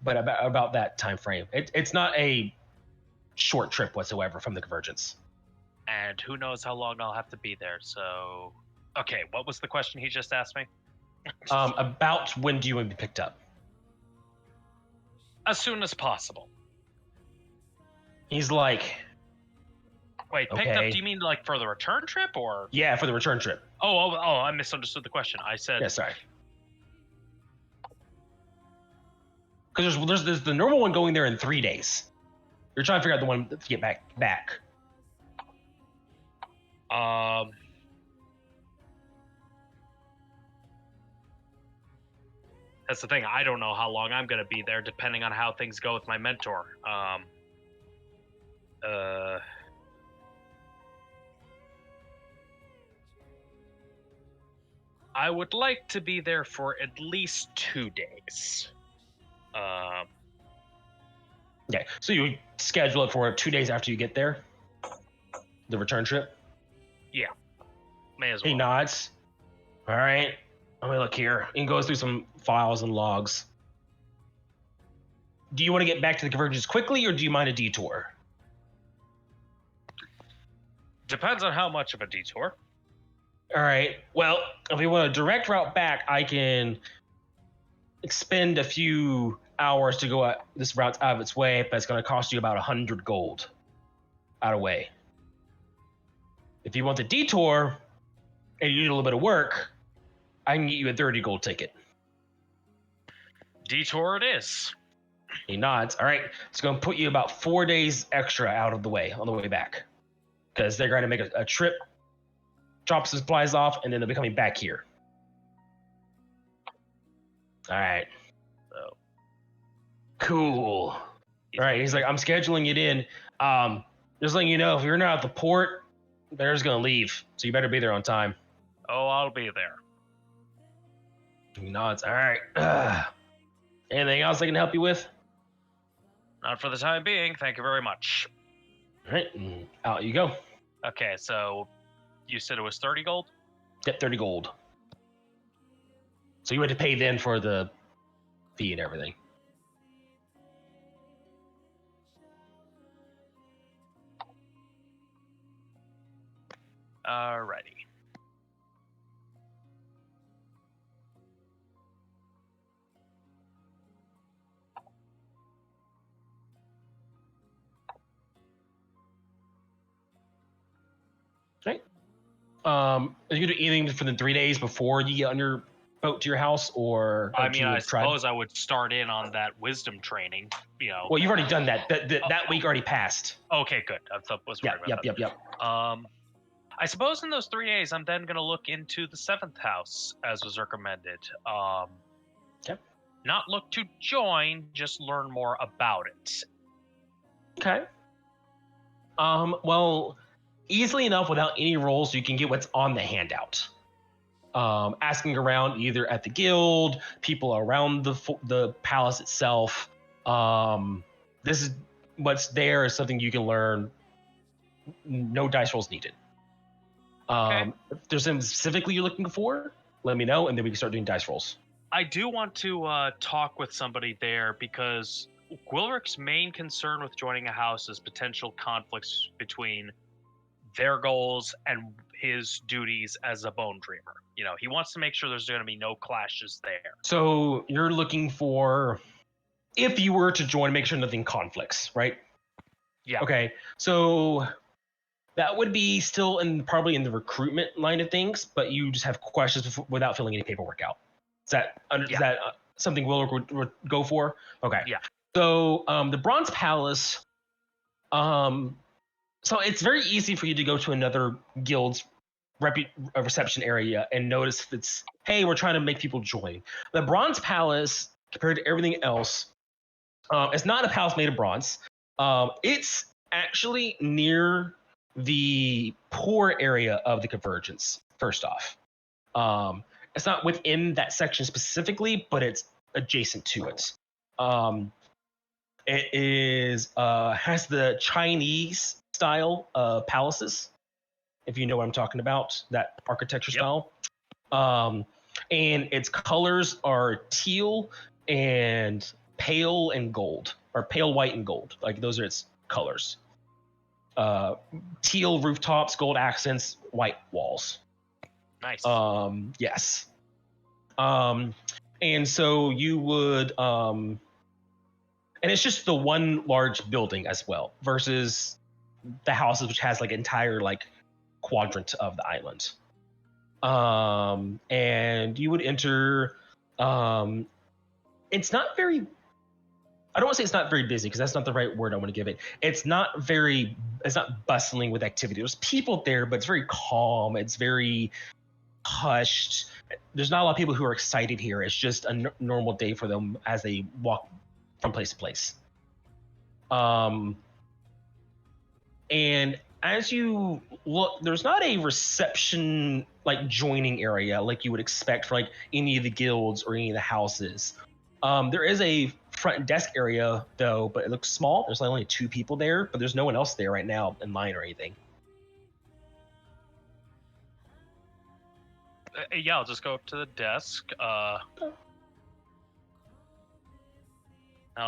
A: but about that time frame. It's not a short trip whatsoever from the Convergence.
B: And who knows how long I'll have to be there. So, okay, what was the question he just asked me?
A: About when do you want to be picked up?
B: As soon as possible.
A: He's like,
B: Wait, picked
A: okay.
B: up? Do you mean like for the return trip or?
A: Yeah, for the return trip.
B: Oh, I misunderstood the question. I said.
A: Yeah, sorry. Because there's the normal one going there in 3 days. You're trying to figure out the one to get back.
B: That's the thing. I don't know how long I'm gonna be there, depending on how things go with my mentor. I would like to be there for at least 2 days.
A: Okay, so you schedule it for 2 days after you get there? The return trip?
B: Yeah. May as well.
A: He nods. All right, let me look here. He goes through some files and logs. Do you want to get back to the Convergence quickly, or do you mind a detour?
B: Depends on how much of a detour.
A: All right, well, if you want a direct route back, I can expend a few hours to go this route out of its way, but it's going to cost you about 100 gold out of way. If you want the detour and you need a little bit of work, I can get you a 30 gold ticket.
B: Detour it is.
A: He nods. All right, it's going to put you about 4 days extra out of the way on the way back, because they're going to make a trip, drop supplies off, and then they'll be coming back here. All right.
B: So
A: cool. All right. He's like, I'm scheduling it in. Just letting you know, if you're not at the port, they're just gonna leave, so you better be there on time.
B: Oh, I'll be there.
A: He nods. All right. Anything else I can help you with?
B: Not for the time being. Thank you very much.
A: All right. And out you go.
B: Okay, so you said it was 30 gold?
A: Get 30 gold. So you had to pay then for the fee and everything.
B: Alrighty.
A: Okay. Are you gonna do anything for the 3 days before you get on your boat to your house, or?
B: I mean, I suppose I would start in on that wisdom training. You know.
A: Well, you've already done that. That week already passed.
B: Okay, good. I was worried about that.
A: Yep.
B: I suppose in those 3 days, I'm then going to look into the 7th house, as was recommended.
A: Okay.
B: Not look to join, just learn more about it.
A: Okay. Well, easily enough without any rolls, you can get what's on the handout. Asking around either at the guild, people around the palace itself. This is what's there is something you can learn. No dice rolls needed.
B: Okay.
A: If there's something specifically you're looking for, let me know, and then we can start doing dice rolls.
B: I do want to talk with somebody there, because Gwilric's main concern with joining a house is potential conflicts between their goals and his duties as a bone dreamer. You know, he wants to make sure there's going to be no clashes there.
A: So you're looking for, if you were to join, make sure nothing conflicts, right?
B: Yeah.
A: Okay. So that would be still probably in the recruitment line of things, but you just have questions without filling any paperwork out. Is that something Willard would go for? Okay.
B: Yeah.
A: So the Bronze Palace, so it's very easy for you to go to another guild's a reception area and notice if it's, hey, we're trying to make people join. The Bronze Palace, compared to everything else, it's not a palace made of bronze. It's actually near the poor area of the Convergence. First off, it's not within that section specifically, but it's adjacent to it. It is has the Chinese style palaces, if you know what I'm talking about, that architecture style. And its colors are teal and pale and gold, or pale white and gold. Like those are its colors. Teal rooftops, gold accents, white walls.
B: Nice.
A: Yes. And so you would and it's just the one large building as well versus the houses, which has like entire like quadrant of the island. And you would enter. It's not very. I don't want to say it's not very busy because that's not the right word I want to give it. It's not bustling with activity. There's people there, but it's very calm. It's very hushed. There's not a lot of people who are excited here. It's just a normal day for them as they walk from place to place. And as you look, there's not a reception like joining area like you would expect for like any of the guilds or any of the houses. There is a front desk area though, but it looks small. There's only 2 people there, but there's no one else there right now in line or anything.
B: Yeah, I'll just go up to the desk. I'll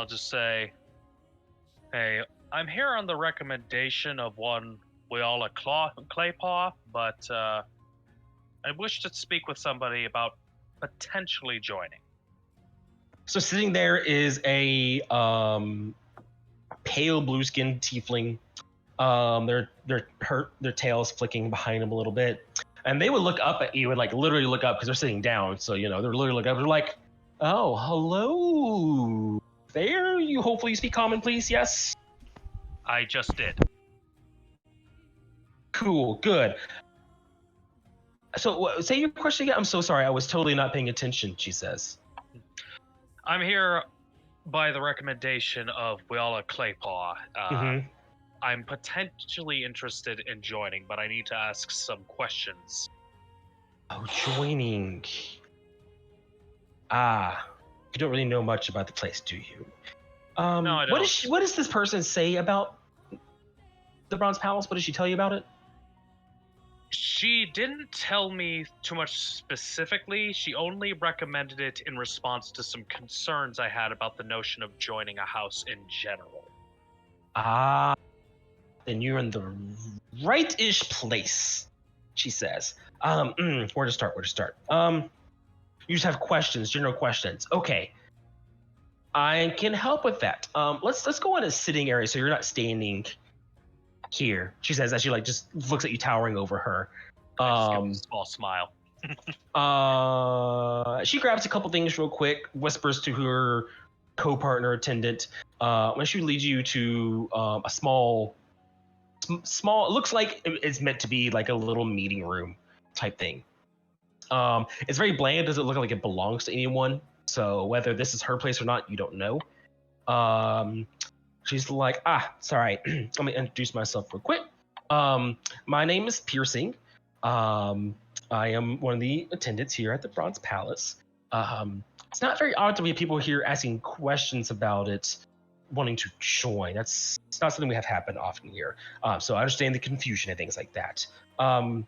B: just say, hey, I'm here on the recommendation of one Wiola Claypaw, but I wish to speak with somebody about potentially joining.
A: So sitting there is a pale blue-skinned tiefling. Their tails flicking behind them a little bit, and they would look up at you and like literally look up because they're sitting down. So they're literally looking up. They're like, "Oh, hello there. You hopefully speak common, please. Yes."
B: I just did.
A: Cool. Good. So say your question again. I'm so sorry. I was totally not paying attention. She says.
B: I'm here by the recommendation of Wiola Claypaw. I'm potentially interested in joining, but I need to ask some questions.
A: Oh, joining. You don't really know much about the place, do you?
B: No, I don't.
A: What does this person say about the Bronze Palace? What did she tell you about it?
B: She didn't tell me too much specifically. She only recommended it in response to some concerns I had about the notion of joining a house in general.
A: Then you're in the right-ish place, she says. Where to start? You just have questions, general questions. Okay. I can help with that. Let's go in a sitting area so you're not standing here, she says as she like just looks at you towering over her.
B: I just give a small smile.
A: She grabs a couple things real quick, whispers to her co-partner attendant. When she leads you to a small, it looks like it's meant to be like a little meeting room type thing. It's very bland. Doesn't look like it belongs to anyone. So whether this is her place or not, you don't know. She's like, sorry. Let me introduce myself real quick. My name is Piercing. I am one of the attendants here at the Bronze Palace. It's not very odd to be people here asking questions about it, wanting to join. It's not something we have happen often here. So I understand the confusion and things like that. Go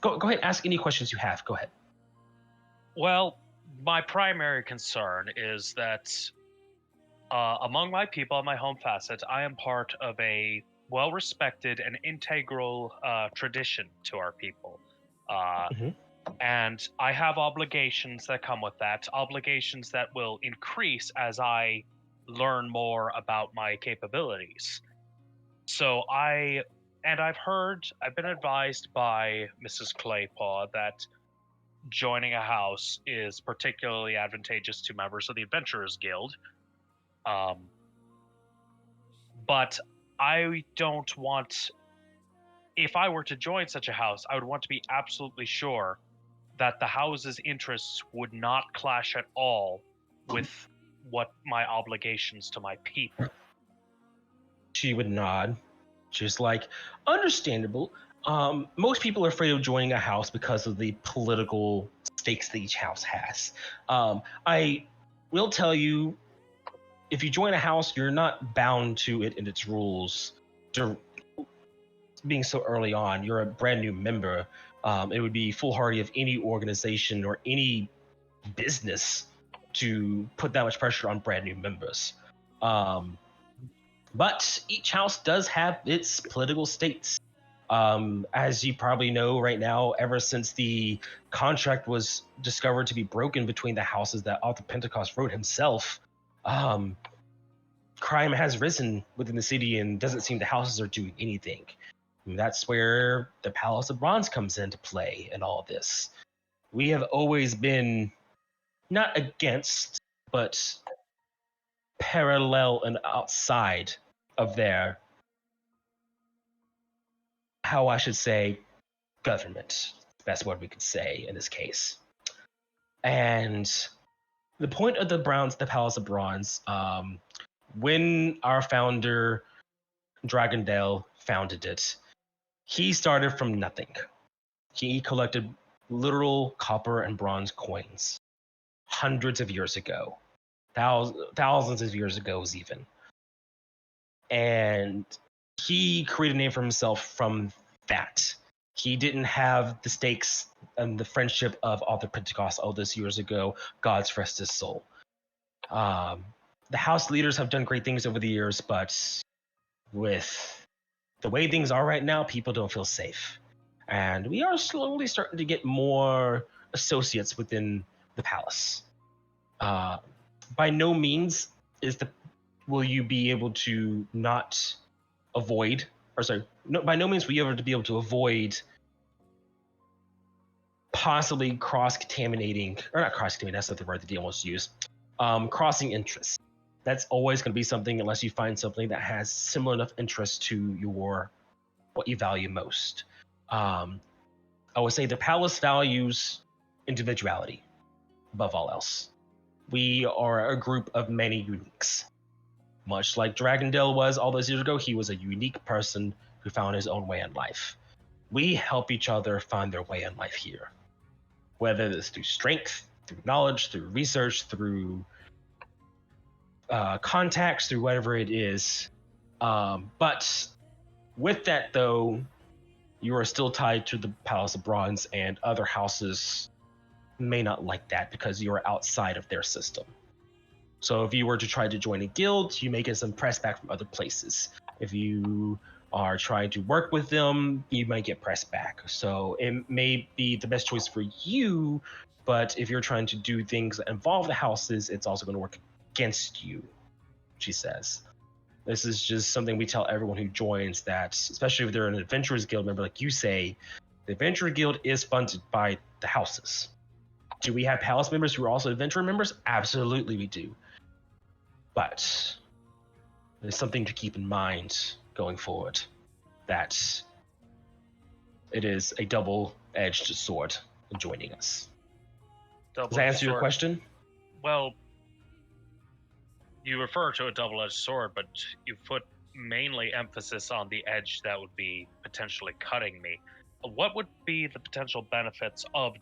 A: ahead, ask any questions you have. Go ahead.
B: Well, my primary concern is that among my people on my home facet, I am part of a well-respected and integral tradition to our people. And I have obligations that come with that, obligations that will increase as I learn more about my capabilities. So I've been advised by Mrs. Claypaw that joining a house is particularly advantageous to members of the Adventurers Guild. But I don't want if I were to join such a house, I would want to be absolutely sure that the house's interests would not clash at all with what my obligations to my people.
A: She would nod. She's like, understandable. Most people are afraid of joining a house because of the political stakes that each house has. I will tell you, if you join a house, you're not bound to it and its rules. Being so early on, you're a brand new member. It would be foolhardy of any organization or any business to put that much pressure on brand new members. But each house does have its political states. As you probably know right now, ever since the contract was discovered to be broken between the houses that Author Pentacost wrote himself, crime has risen within the city and doesn't seem the houses are doing anything. And that's where the Palace of Bronze comes into play in all this. We have always been not against, but parallel and outside of their, how I should say, government. Best word we could say in this case. And the point of the Palace of Bronze, when our founder Dragondale founded it, he started from nothing. He collected literal copper and bronze coins hundreds of years ago, thousands of years ago even. And he created a name for himself from that. He didn't have the stakes and the friendship of Author Pentecost all those years ago. God's rest his soul. The house leaders have done great things over the years, but with the way things are right now, people don't feel safe. And we are slowly starting to get more associates within the palace. By no means will you be able to not avoid, or sorry, no, by no means will you ever be able to avoid possibly cross-contaminating, or not cross-contaminating, that's not the word that they almost use, crossing interests. That's always going to be something unless you find something that has similar enough interest to what you value most. I would say the palace values individuality above all else. We are a group of many uniques. Much like Dragondale was all those years ago, he was a unique person who found his own way in life. We help each other find their way in life here. Whether it's through strength, through knowledge, through research, through contacts, through whatever it is. But with that, though, you are still tied to the Palace of Bronze, and other houses may not like that because you are outside of their system. So if you were to try to join a guild, you may get some press back from other places. If you are trying to work with them, you might get pressed back. So it may be the best choice for you, but if you're trying to do things that involve the houses, it's also going to work against you, she says. This is just something we tell everyone who joins, that, especially if they're an Adventurers Guild member, like you say, the Adventurer Guild is funded by the houses. Do we have Palace members who are also Adventurer members? Absolutely we do. But there's something to keep in mind going forward, that it is a double-edged sword in joining us. Does that answer your question?
B: Well, you refer to a double-edged sword, but you put mainly emphasis on the edge that would be potentially cutting me. What would be the potential benefits of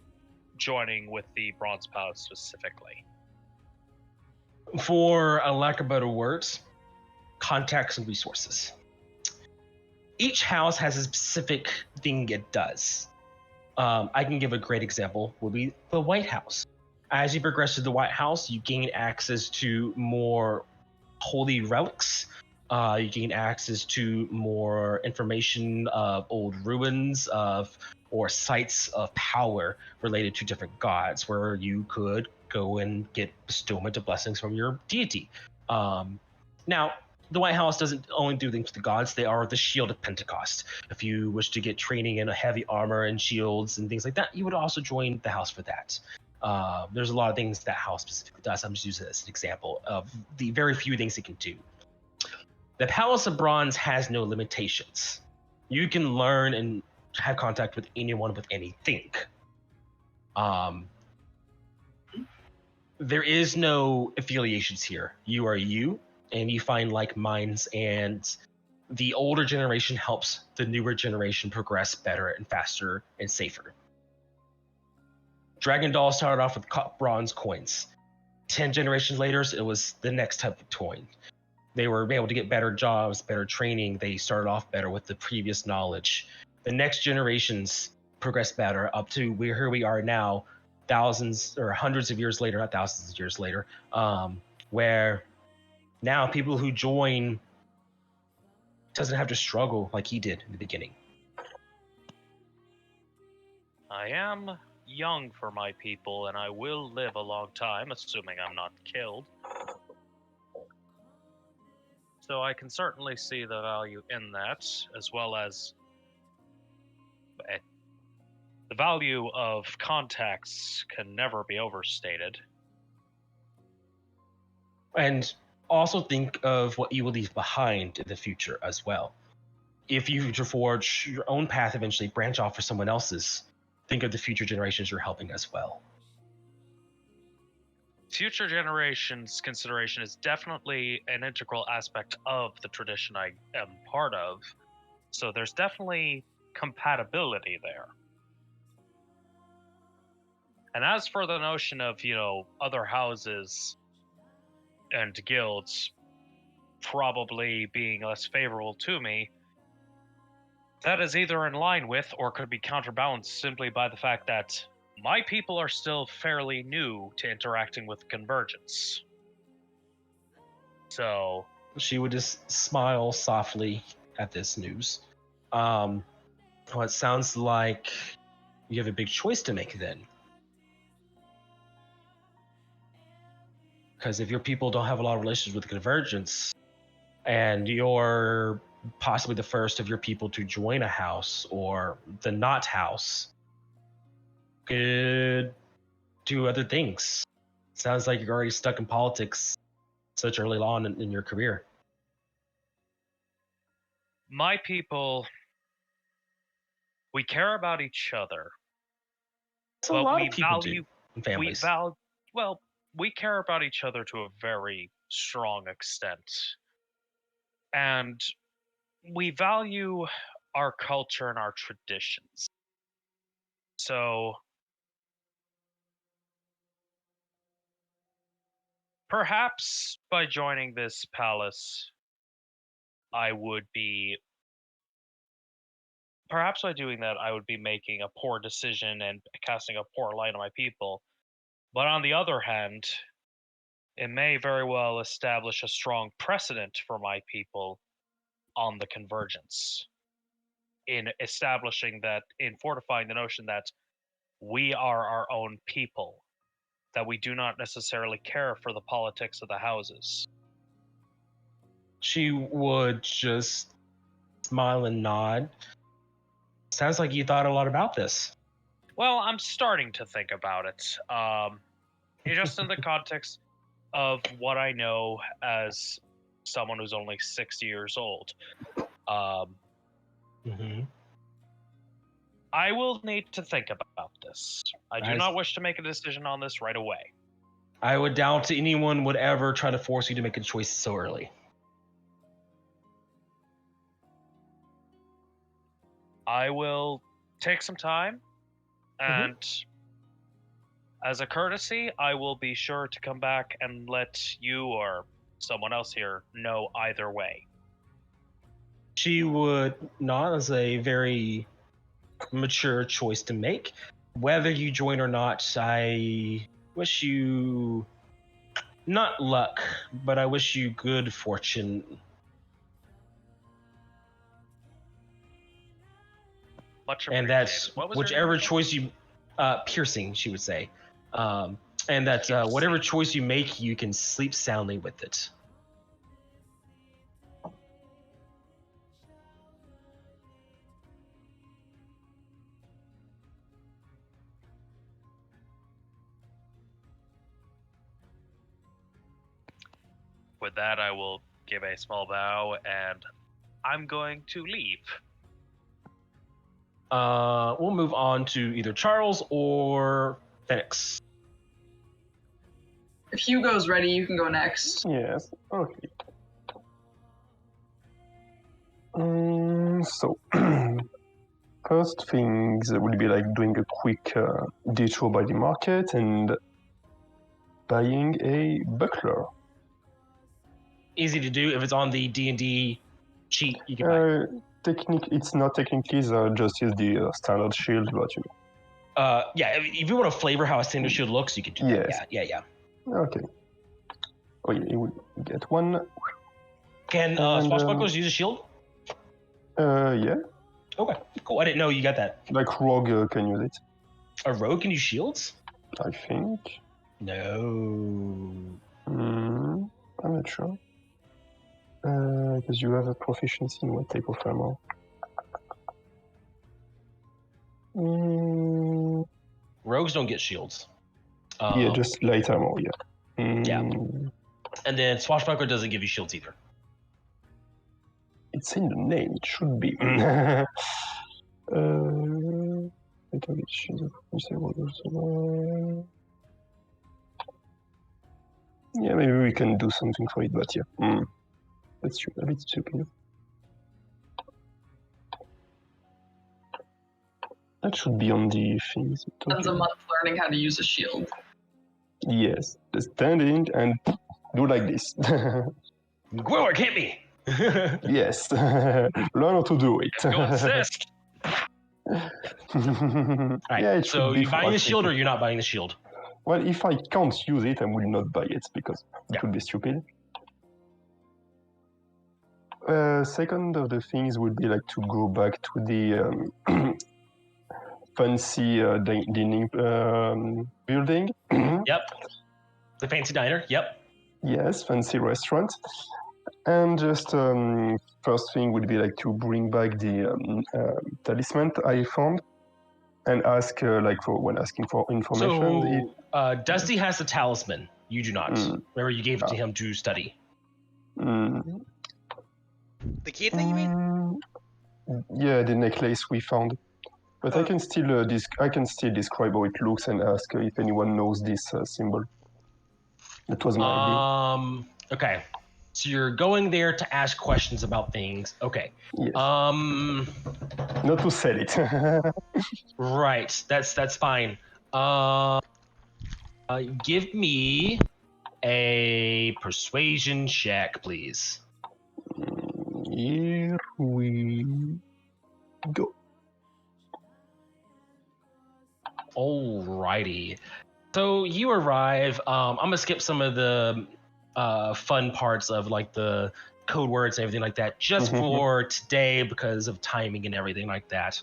B: joining with the Bronze Palace specifically?
A: For a lack of better words, contacts and resources. Each house has a specific thing it does. I can give a great example, would be the White House. As you progress to the White House, you gain access to more holy relics. You gain access to more information of old ruins or sites of power related to different gods, where you could go and get bestowment of blessings from your deity. Now, the White House doesn't only do things with the gods, they are the shield of Pentacost. If you wish to get training in a heavy armor and shields and things like that, you would also join the house for that. There's a lot of things that house specifically does. I'm just using it as an example of the very few things it can do. The Palace of Bronze has no limitations. You can learn and have contact with anyone with anything. There is no affiliations here. You are you, and you find like minds, and the older generation helps the newer generation progress better and faster and safer. Dragon Doll started off with bronze coins. 10 generations later, it was the next type of coin. They were able to get better jobs, better training. They started off better with the previous knowledge. The next generations progressed better up to here we are now, thousands or hundreds of years later, not thousands of years later, where now people who join doesn't have to struggle like he did in the beginning.
B: I am young for my people, and I will live a long time, assuming I'm not killed. So I can certainly see the value in that, as well as the value of contacts can never be overstated.
A: And also think of what you will leave behind in the future as well. If you forge your own path, eventually branch off for someone else's, think of the future generations you're helping as well.
B: Future generations consideration is definitely an integral aspect of the tradition I am part of. So there's definitely compatibility there. And as for the notion of, other houses and guilds probably being less favorable to me, that is either in line with or could be counterbalanced simply by the fact that my people are still fairly new to interacting with Convergence. So
A: she would just smile softly at this news. Well, it sounds like you have a big choice to make then. Because if your people don't have a lot of relations with Convergence, and you're possibly the first of your people to join a house or the not house, could do other things. Sounds like you're already stuck in politics such early on in your career.
B: My people, we care about each other.
A: That's a lot of people do in families.
B: We care about each other to a very strong extent. And we value our culture and our traditions. So perhaps by joining this palace, perhaps by doing that, I would be making a poor decision and casting a poor light on my people. But on the other hand, it may very well establish a strong precedent for my people on the Convergence, in fortifying the notion that we are our own people, that we do not necessarily care for the politics of the houses.
A: She would just smile and nod. Sounds like you thought a lot about this.
B: Well, I'm starting to think about it. Just in the context of what I know as someone who's only 60 years old. I will need to think about this. I do not wish to make a decision on this right away.
A: I would doubt anyone would ever try to force you to make a choice so early.
B: I will take some time, and as a courtesy, I will be sure to come back and let you or someone else here know either way.
A: She would not, as a very mature choice to make. Whether you join or not, I wish you not luck, but I wish you good fortune.
B: Much
A: and that's whichever choice you piercing, she would say, and that whatever choice you make, you can sleep soundly with it.
B: With that, I will give a small bow, and I'm going to leave.
A: We'll move on to either Charles or Phoenix.
C: If Hugo's ready, you can go next.
E: Yes. Okay. So, first things would be like doing a quick detour by the market and buying a buckler.
A: Easy to do. If it's on the D&D cheat, you can buy it.
E: It's not technically just use the standard shield, but you
A: Yeah, if you want to flavor how a standard shield looks, you can do
E: Yes.
A: that. Yeah.
E: know. Okay. Oh yeah, you will get one.
A: Can
E: And,
A: swashbucklers use a shield?
E: Yeah.
A: Okay, cool. I didn't know you got that.
E: Like rogue can use it.
A: A rogue can use shields?
E: I think.
A: No.
E: I'm not sure. Because you have a proficiency in what type of armor?
A: Rogues don't get shields.
E: Yeah, just light armor. Yeah.
A: Yeah. And then swashbuckler doesn't give you shields either.
E: It's in the name. It should be. Yeah, maybe we can do something for it, but yeah. That's a bit stupid. That should be on the things.
C: Spends a month learning how to use a shield.
E: Yes, just stand in and do like this.
A: Gwiller, hit me!
E: Yes, learn how to do it.
A: Go assist! Alright,
E: Yeah, it
A: so
E: should be
A: you buying the
E: fast.
A: shield or you're not buying the shield?
E: Well, if I can't use it, I will not buy it because
A: Yeah.
E: it would be stupid. Second of the things would be like to go back to the fancy dining building.
A: Yep. The fancy diner, yep.
E: Yes, fancy restaurant. And just first thing would be like to bring back the talisman I found and ask when asking for information.
A: So, Dusty has the talisman. You do not. Remember, you gave it to him to study.
D: The key thing, you mean?
E: Yeah, the necklace we found. But I can still describe how it looks and ask if anyone knows this symbol. That was my idea.
A: Okay. So you're going there to ask questions about things. Okay.
E: Yes. Not to sell it.
A: Right. That's fine. Give me a persuasion check, please.
E: Here we go.
A: Alrighty. So you arrive. I'm gonna skip some of the fun parts of like the code words and everything like that, just for today because of timing and everything like that.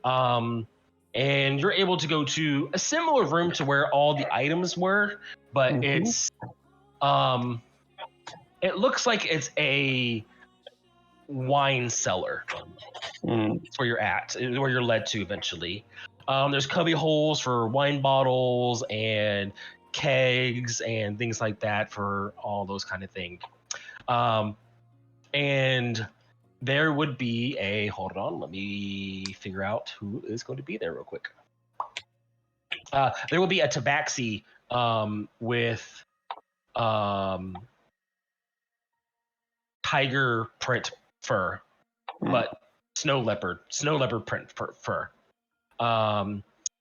A: And you're able to go to a similar room to where all the items were, but it's it looks like it's a wine cellar. That's where you're at, where you're led to eventually. There's cubby holes for wine bottles and kegs and things like that for all those kind of things. And there would be a, hold on, let me figure out who is going to be there real quick. There will be a tabaxi with tiger print fur, but snow leopard print fur.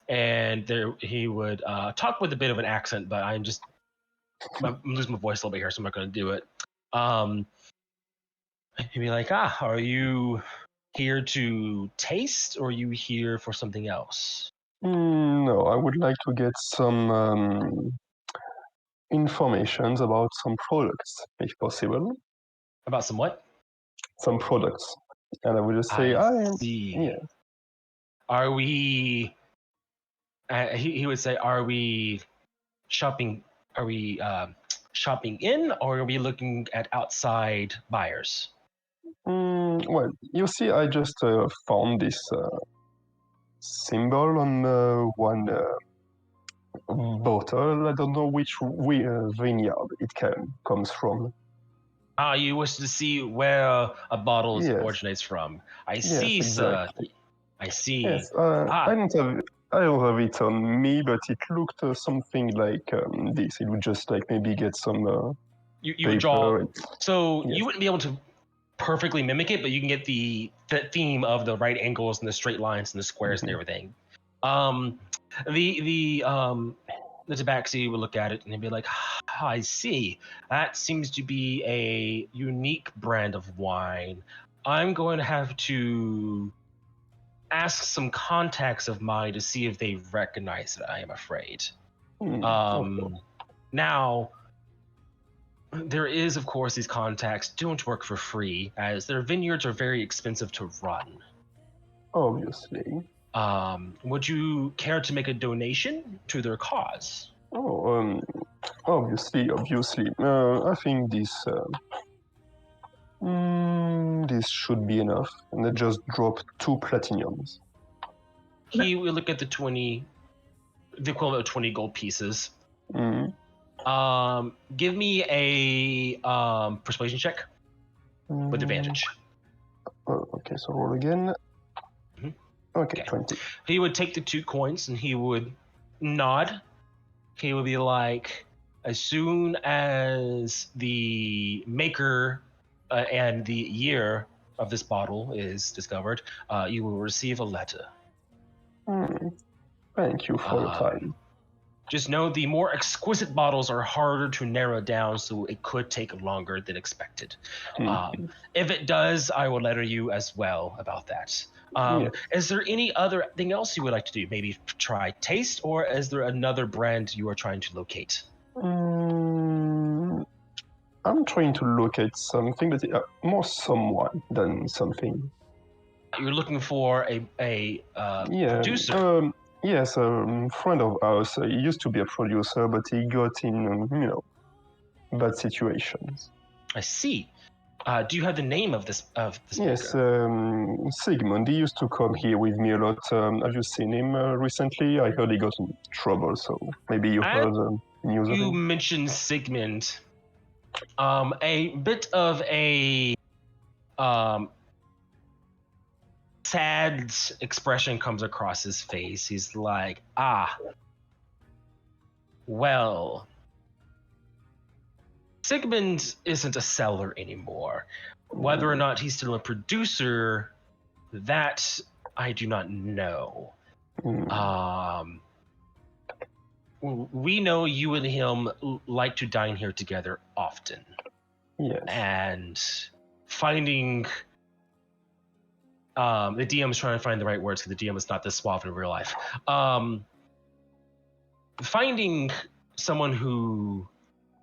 A: And there he would talk with a bit of an accent, but I'm losing my voice a little bit here, so I'm not going to do it. He'd be like, are you here to taste, or are you here for something else?
E: No, I would like to get some informations about some products, if possible.
A: About some what?
E: Some products. And I would just say,
A: see.
E: Yeah.
A: Are we... he would say, are we shopping? Are we shopping in, or are we looking at outside buyers?
E: Well, you see, I just found this symbol on one bottle. I don't know which vineyard it comes from.
A: You wish to see where a bottle
E: Yes.
A: originates from. I
E: Yes,
A: see,
E: exactly.
A: sir. I see.
E: Yes,
A: Ah.
E: I don't have it on me, but it looked something like this. It would just like maybe get some
A: You would draw.
E: paper.
A: So
E: Yes.
A: you wouldn't be able to perfectly mimic it, but you can get the theme of the right angles and the straight lines and the squares and everything. The tabaxi would look at it and he'd be like, I see. That seems to be a unique brand of wine. I'm going to have to ask some contacts of mine to see if they recognize it, I am afraid. Now, there is, of course, these contacts don't work for free, as their vineyards are very expensive to run.
E: Obviously.
A: Would you care to make a donation to their cause?
E: Oh, obviously. I think this should be enough. And I just drop 2 platinums.
A: He will look at the equivalent of 20 gold pieces. Give me a persuasion check with advantage.
E: Okay, so roll again. Okay, 20.
A: He would take the 2 coins and he would nod. He would be like, as soon as the maker and the year of this bottle is discovered, you will receive a letter.
E: Thank you for your time.
A: Just know the more exquisite bottles are harder to narrow down, so it could take longer than expected. If it does, I will letter you as well about that. Is there any other thing else you would like to do? Maybe try taste, or is there another brand you are trying to locate?
E: I'm trying to locate something that is more someone than something.
A: You're looking for a producer.
E: Yes, a friend of ours. He used to be a producer, but he got in, bad situations.
A: I see. Do you have the name of this
E: Yes,
A: maker?
E: Sigmund. He used to come here with me a lot. Have you seen him recently? I heard he got in trouble, so maybe you heard news of
A: You
E: him.
A: mentioned Sigmund. A bit of a sad expression comes across his face. He's like, well, Sigmund isn't a seller anymore. Whether or not he's still a producer, that I do not know. We know you and him like to dine here together often.
E: Yes.
A: And finding the DM is trying to find the right words because the DM is not this suave in real life. Finding someone who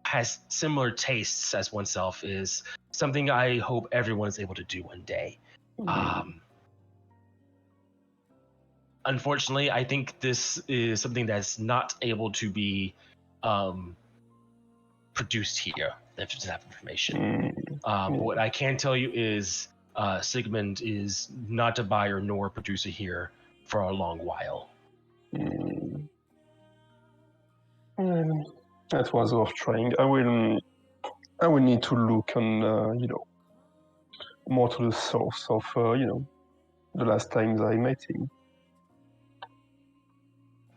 A: has similar tastes as oneself is something I hope everyone is able to do one day. Unfortunately, I think this is something that's not able to be produced here. If you have information. What I can tell you is Sigmund is not a buyer nor a producer here for a long while.
E: That was worth trying. I will need to look on, more to the source of, the last times I met him.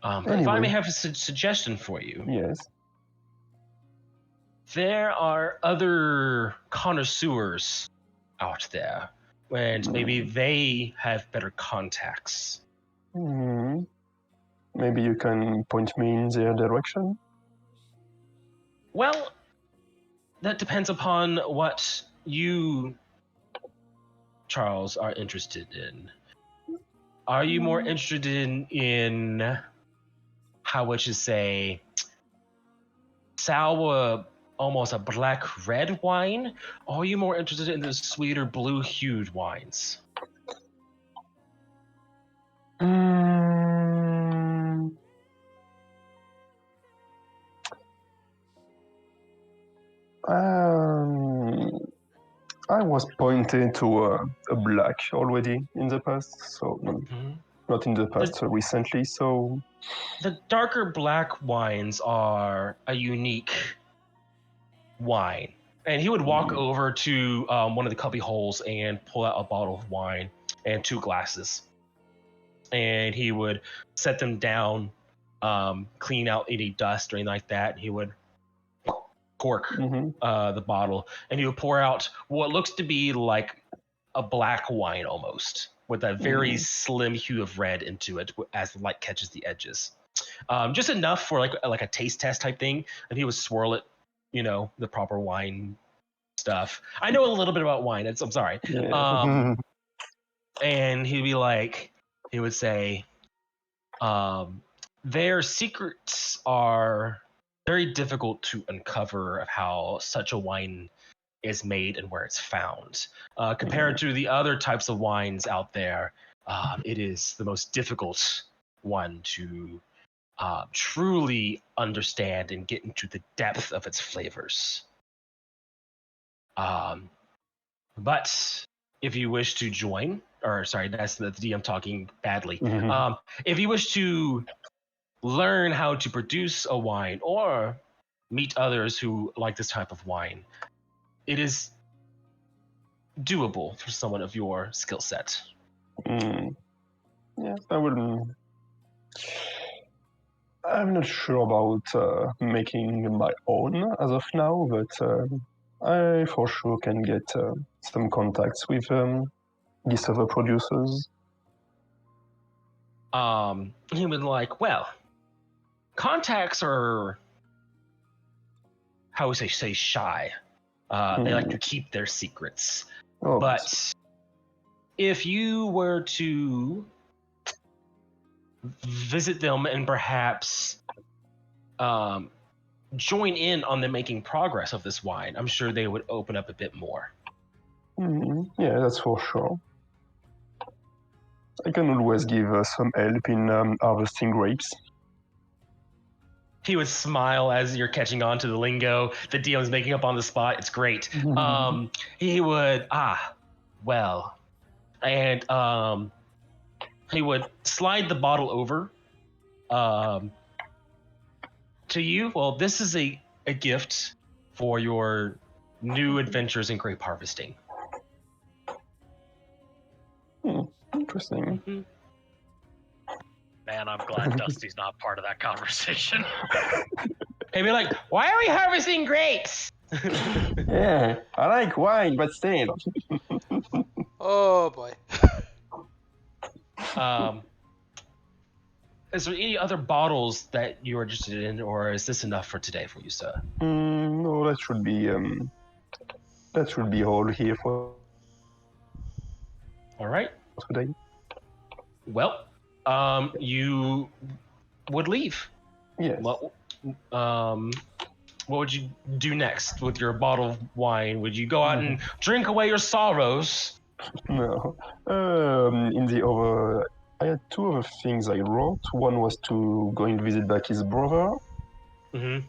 A: Anyway, if I may have a suggestion for you.
E: Yes.
A: There are other connoisseurs out there, and maybe they have better contacts.
E: Maybe you can point me in their direction?
A: Well, that depends upon what you, Charles, are interested in. Are you more interested in how would you say, sour, almost a black-red wine? Or are you more interested in the sweeter blue-hued wines?
E: I was pointed to a black already in the past, so not in the past, recently, so...
A: The darker black wines are a unique wine. And he would walk over to one of the cubby holes and pull out a bottle of wine and 2 glasses. and he would set them down, clean out any dust or anything like that. He would cork the bottle, and he would pour out what looks to be like a black wine almost, with a very slim hue of red into it as the light catches the edges. Just enough for like a taste test type thing, and he would swirl it, the proper wine stuff. I know a little bit about wine. I'm sorry.
E: Yeah.
A: And he would say, their secrets are very difficult to uncover of how such a wine is made and where it's found. Compared to the other types of wines out there, it is the most difficult one to truly understand and get into the depth of its flavors. But if you wish to join, or sorry, that's the DM talking badly. If you wish to learn how to produce a wine or meet others who like this type of wine, it is doable for someone of your skill set.
E: Yes, I'm not sure about making my own as of now, but I for sure can get some contacts with these other producers.
A: He would like, well, contacts are, how would I say shy. They like to keep their secrets.
E: Oh,
A: But if you were to visit them and perhaps join in on the making progress of this wine, I'm sure they would open up a bit more.
E: Yeah, that's for sure. I can always give some help in harvesting grapes.
A: He would smile as you're catching on to the lingo the DM's making up on the spot. It's great. He would, well, and he would slide the bottle over to you. Well, this is a gift for your new adventures in grape harvesting.
E: Interesting.
B: Man, I'm glad Dusty's not part of that conversation.
A: He'd be like, why are we harvesting grapes?
E: Yeah, I like wine, but still.
D: Oh boy.
A: Is there any other bottles that you're interested in, or is this enough for today for you, sir?
E: No, that should be all here for
A: All right.
E: today.
A: Well, you would leave.
E: Yes.
A: Well, what would you do next with your bottle of wine? Would you go out and drink away your sorrows?
E: No. I had two other things I wrote. One was to go and visit back his brother, and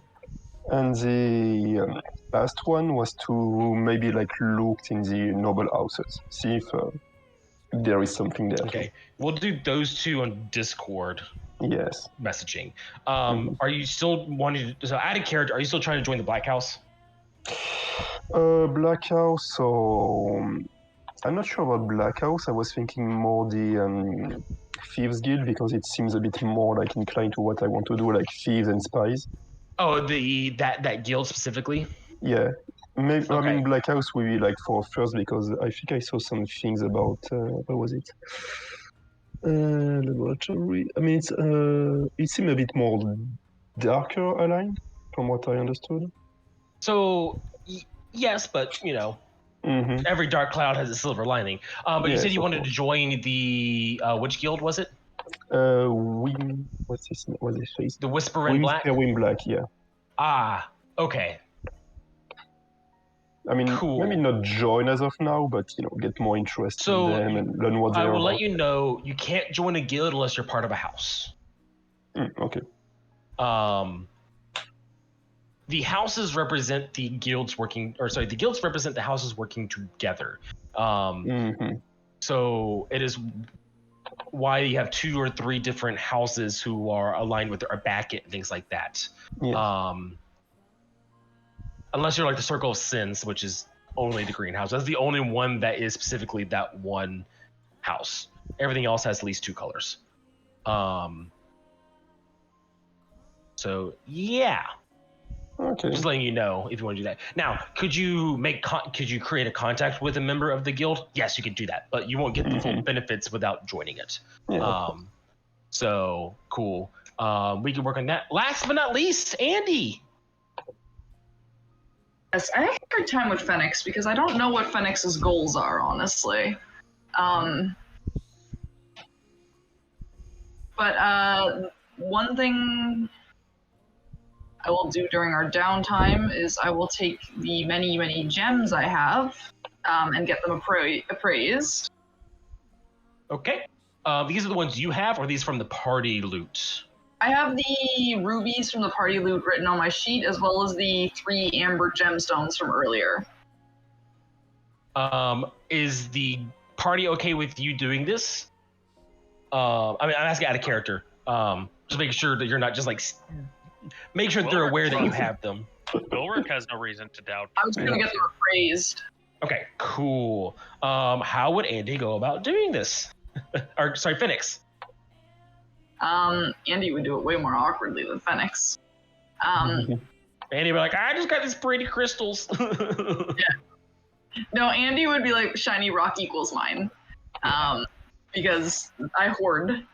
E: the last one was to maybe look in the noble houses, see if there is something there.
A: Okay, we'll do those two on Discord.
E: Yes.
A: Messaging. Are you still wanting to? So, add a character. Are you still trying to join the Black House?
E: Black House. So I'm not sure about Black House. I was thinking more the Thieves Guild, because it seems a bit more inclined to what I want to do, like thieves and spies.
A: Oh, that guild specifically.
E: Yeah. Maybe,
A: Okay.
E: I mean, Black House will be for first, because I think I saw some things about what was it? Laboratory. I mean, it seemed a bit more darker aligned, from what I understood.
A: So yes, but every dark cloud has a silver lining. But you said you wanted to join the which guild was it?
E: What's his face?
A: The Whisper in Black.
E: Wind Black, yeah.
A: Ah, okay.
E: I mean,
A: cool.
E: Maybe not join as of now, but get more interest in them and learn what they're about.
A: I will let you know you can't join a guild unless you're part of a house.
E: Okay.
A: The houses represent the guilds working, the guilds represent the houses working together. So it is why you have 2 or 3 different houses who are aligned with or back it and things like that.
E: Yeah.
A: Unless you're like the Circle of Sins, which is only the greenhouse. That's the only one that is specifically that one house. Everything else has at least 2 colors. So yeah,
E: Okay.
A: just letting you know if you want to do that. Now, could you create a contact with a member of the guild? Yes, you could do that, but you won't get the full benefits without joining it.
E: Yeah.
A: So cool. We can work on that. Last but not least, Andy.
C: Yes, I have a hard time with Phoenix because I don't know what Phoenix's goals are, honestly. But one thing I will do during our downtime is I will take the many, many gems I have and get them appraised.
A: Okay. These are the ones you have, or are these from the party loot?
C: I have the rubies from the party loot written on my sheet, as well as the 3 amber gemstones from earlier.
A: Is the party okay with you doing this? I'm asking out of character. Just make sure that you're not just like. Make sure that they're aware that you have them.
B: Ulrich has no reason to doubt.
C: I was going to get them appraised.
A: Okay, cool. How would Andy go about doing this? Or sorry, Phoenix.
C: Andy would do it way more awkwardly than Phoenix.
A: Andy would be like, I just got these pretty crystals.
C: Yeah. No, Andy would be like, shiny rock equals mine. Because I hoard.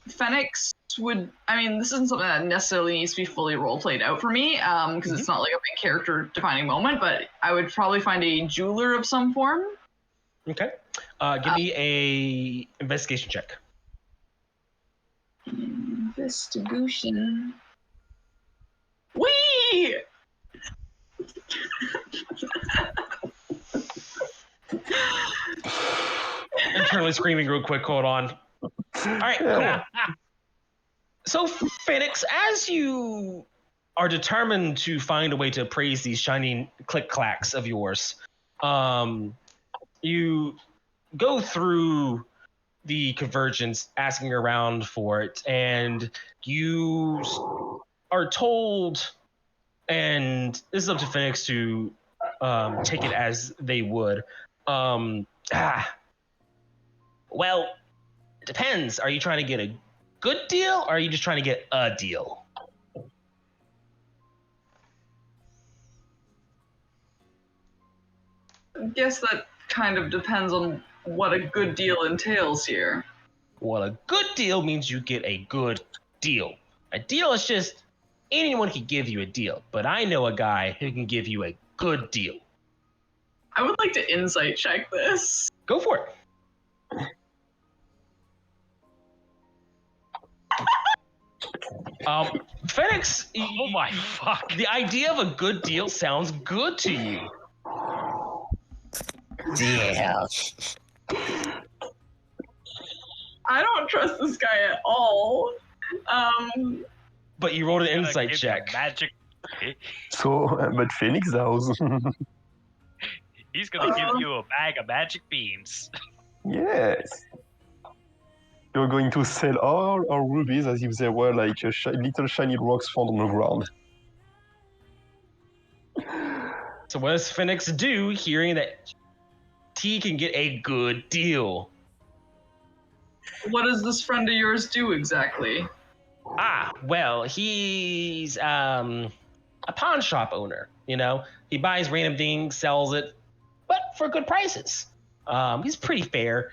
C: Phoenix would, this isn't something that necessarily needs to be fully role played out for me, because it's not like a big character defining moment, but I would probably find a jeweler of some form.
A: Okay. Give me a investigation check.
C: Investigation. Whee!
A: Internally screaming real quick, hold on. All right, cool. So, Phoenix, as you are determined to find a way to appraise these shining click-clacks of yours, you go through the convergence, asking around for it, and you are told, and this is up to Phoenix to take it as they would. Well, it depends. Are you trying to get a good deal, or are you just trying to get a deal?
C: I guess that kind of depends on what a good deal entails here.
A: Well, a good deal means you get a good deal. A deal is just anyone can give you a deal, but I know a guy who can give you a good deal.
C: I would like to insight check this.
A: Go for it. Phoenix,
B: Oh my fuck.
A: the idea of a good deal sounds good to you.
F: Yeah.
C: I don't trust this guy at all.
A: But you rolled an
B: Gonna
A: insight
B: give you
A: check.
B: Magic.
E: So, but Phoenix does.
B: He's gonna give you a bag of magic beans.
E: Yes. You're going to sell all our rubies as if they were like little shiny rocks found on the ground.
A: So what does Phoenix do, hearing that T can get a good deal?
C: What does this friend of yours do exactly?
A: Well, he's a pawn shop owner. You know, he buys random things, sells it, but for good prices. He's pretty fair.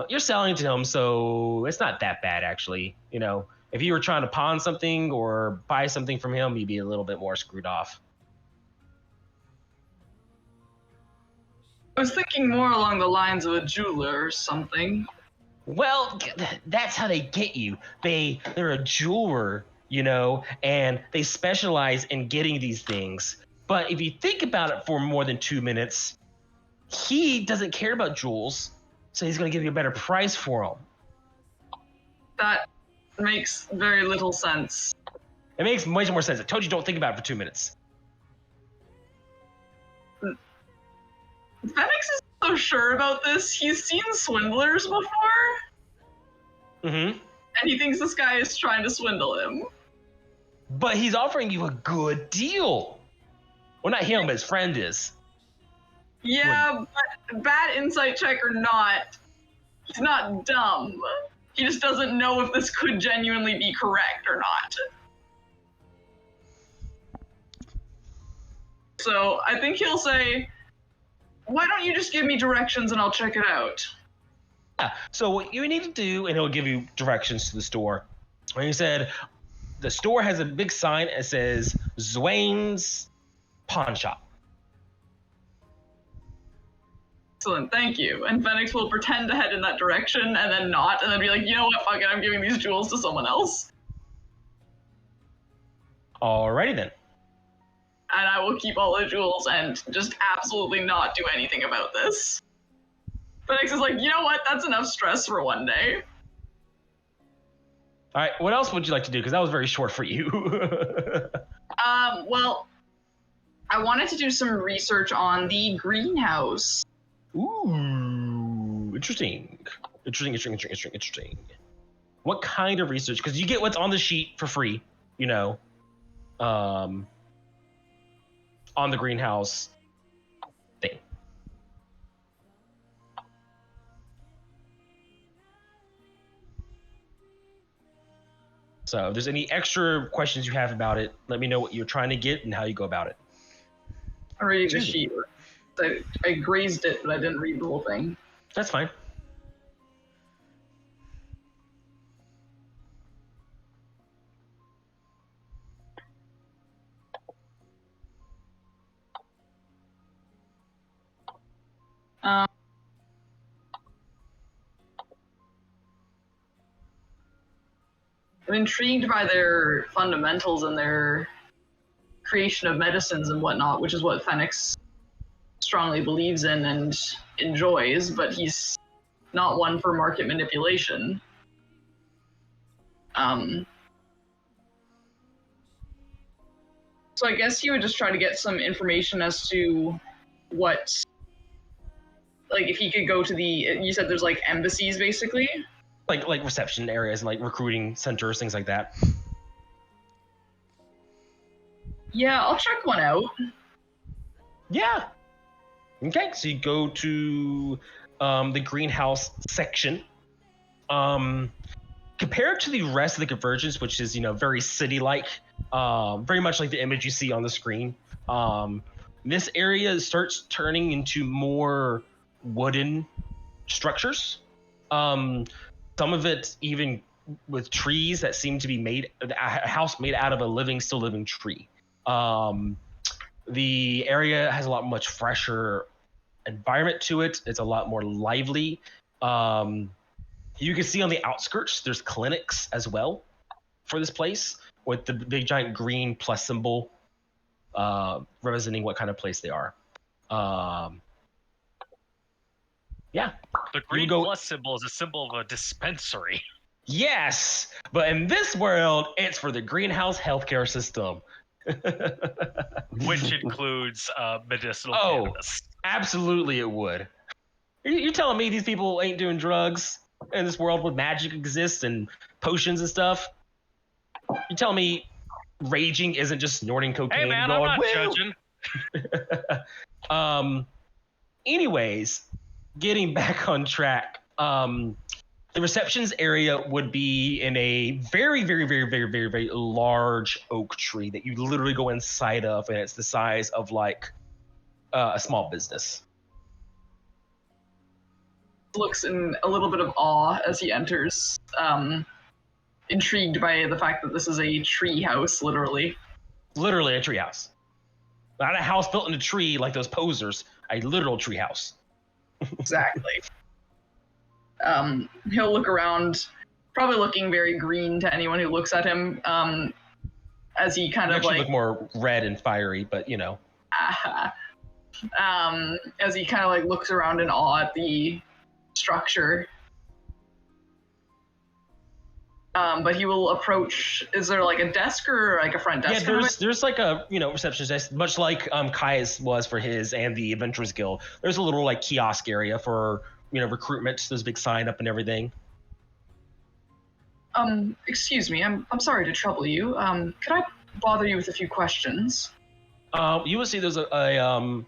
A: You're selling to him, so it's not that bad, actually. You know, if you were trying to pawn something or buy something from him, you'd be a little bit more screwed off.
C: I was thinking more along the lines of a jeweler or something.
A: Well, that's how they get you. They're a jeweler, you know, and they specialize in getting these things. But if you think about it for more than 2 minutes, he doesn't care about jewels, so he's going to give you a better price for them.
C: That makes very little sense.
A: It makes much more sense. I told you don't think about it for 2 minutes.
C: Phoenix is so sure about this. He's seen swindlers before,
A: Mm-hmm.
C: and he thinks this guy is trying to swindle him.
A: But he's offering you a good deal. Well, not him, but his friend is.
C: Yeah, but bad insight check or not, He's not dumb. He just doesn't know if this could genuinely be correct or not. So I think he'll say, why don't you just give me directions and I'll check it out?
A: Yeah, so what you need to do, and he'll give you directions to the store. And he said, the store has a big sign that says Zwain's Pawn Shop.
C: Excellent, thank you. And Phoenix will pretend to head in that direction and then not, and then be like, you know what, fuck it, I'm giving these jewels to someone else.
A: Alrighty then.
C: And I will keep all the jewels and just absolutely not do anything about this. Phoenix is like, you know what, that's enough stress for one day.
A: Alright, what else would you like to do? Because that was very short for you.
C: Well, I wanted to do some research on the greenhouse.
A: Ooh, interesting. Interesting. What kind of research? Because you get what's on the sheet for free, you know, on the greenhouse thing. So if there's any extra questions you have about it, let me know what you're trying to get and how you go about it.
C: I'm reading the sheet. I grazed it, but I didn't read the whole thing.
A: That's fine.
C: I'm intrigued by their fundamentals and their creation of medicines and whatnot, which is what Phoenix strongly believes in and enjoys, but he's not one for market manipulation. So I guess he would just try to get some information as to what, like, if he could go to the, you said there's like embassies basically?
A: Like reception areas and like recruiting centers, things like that.
C: Yeah, I'll check one out.
A: Yeah. Okay, so you go to the greenhouse section. Compared to the rest of the Convergence, which is, you know, very city-like, very much like the image you see on the screen, this area starts turning into more wooden structures. Some of it even with trees that seem to be made, a house made out of a still living tree. The area has a lot much fresher environment to it. It's a lot more lively. You can see on the outskirts, there's clinics as well for this place with the big giant green plus symbol representing what kind of place they are. Yeah.
B: The green plus symbol is a symbol of a dispensary.
A: Yes, but in this world, it's for the greenhouse healthcare system.
B: Which includes medicinal cannabis.
A: Absolutely it would. You're telling me these people ain't doing drugs in this world where magic exists and potions and stuff? You're telling me raging isn't just snorting cocaine?
B: Hey man,
A: going,
B: I'm not judging.
A: Anyways, getting back on track. The receptions area would be in a very, very, very, very, very, very large oak tree that you literally go inside of, and it's the size of like a small business.
C: Looks in a little bit of awe as he enters, intrigued by the fact that this is a tree house, literally.
A: Literally a tree house. Not a house built in a tree like those posers, a literal tree house.
C: Exactly. He'll look around, probably looking very green to anyone who looks at him, as he kind of like
A: look more red and fiery, but you know.
C: As he kind of like looks around in awe at the structure. But he will approach. Is there like a desk or like a front desk?
A: Yeah, there's like a receptionist desk, much like Kai's was for his and the Adventurers Guild. There's a little like kiosk area for recruitment. There's a big sign up and everything.
C: Excuse me, I'm sorry to trouble you. Could I bother you with a few questions?
A: You will see there's a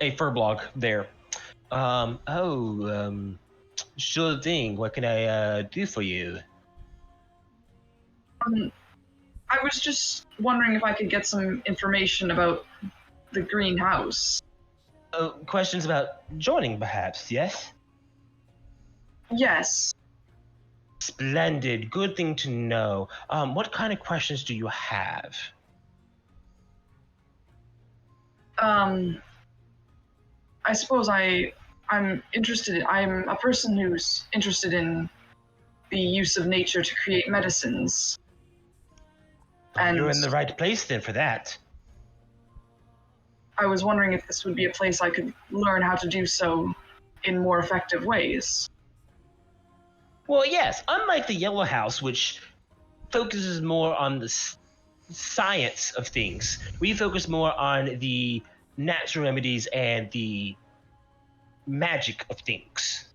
A: a fur blog there. Sure thing. What can I do for you?
C: I was just wondering if I could get some information about the greenhouse.
A: Questions about joining, perhaps? Yes.
C: Yes.
A: Splendid. Good thing to know. What kind of questions do you have?
C: I suppose I'm interested. I'm a person who's interested in the use of nature to create medicines. And
A: You're in the right place then for that.
C: I was wondering if this would be a place I could learn how to do so in more effective ways.
A: Well, yes. Unlike the Yellow House, which focuses more on the science of things, we focus more on the natural remedies and the magic of things.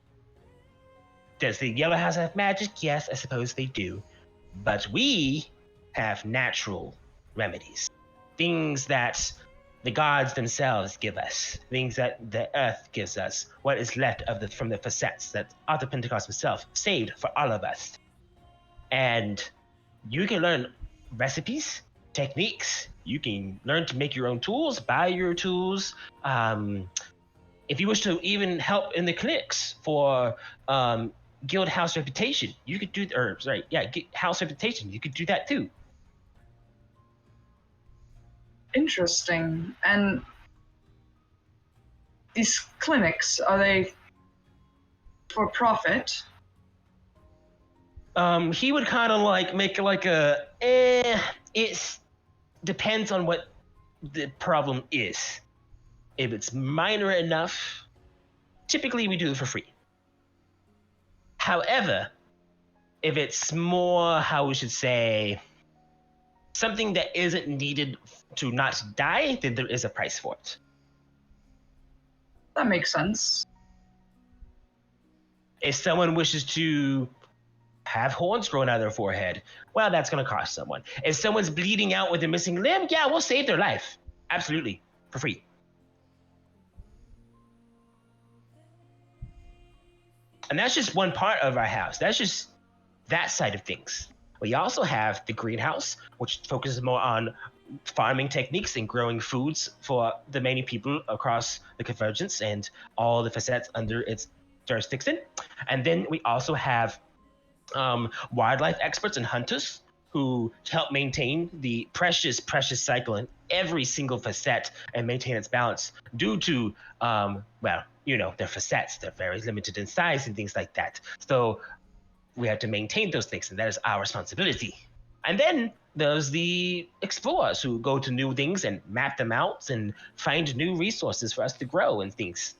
A: Does the Yellow House have magic? Yes, I suppose they do. But we have natural remedies. Things that the gods themselves give us. Things that the earth gives us. What is left of from the facets that Arthur Pentecost himself saved for all of us. And you can learn recipes, techniques. You can learn to make your own tools, buy your tools. If you wish to even help in the clinics for guild house reputation, you could do house reputation. You could do that too.
C: Interesting. And these clinics, are they for profit?
A: He would kind of like make like a it depends on what the problem is. If it's minor enough, typically we do it for free. However, if it's more, how we should say, something that isn't needed to not die, then there is a price for it.
C: That makes sense.
A: If someone wishes to have horns growing out of their forehead, well, that's going to cost someone. If someone's bleeding out with a missing limb, yeah, we'll save their life. Absolutely. For free. And that's just one part of our house. That's just that side of things. We also have the greenhouse, which focuses more on farming techniques and growing foods for the many people across the Convergence and all the facets under its jurisdiction. And then we also have wildlife experts and hunters who help maintain the precious cycle in every single facet and maintain its balance due to, their facets. They're very limited in size and things like that. So we have to maintain those things, and that is our responsibility. And then there's the explorers who go to new things and map them out and find new resources for us to grow and things.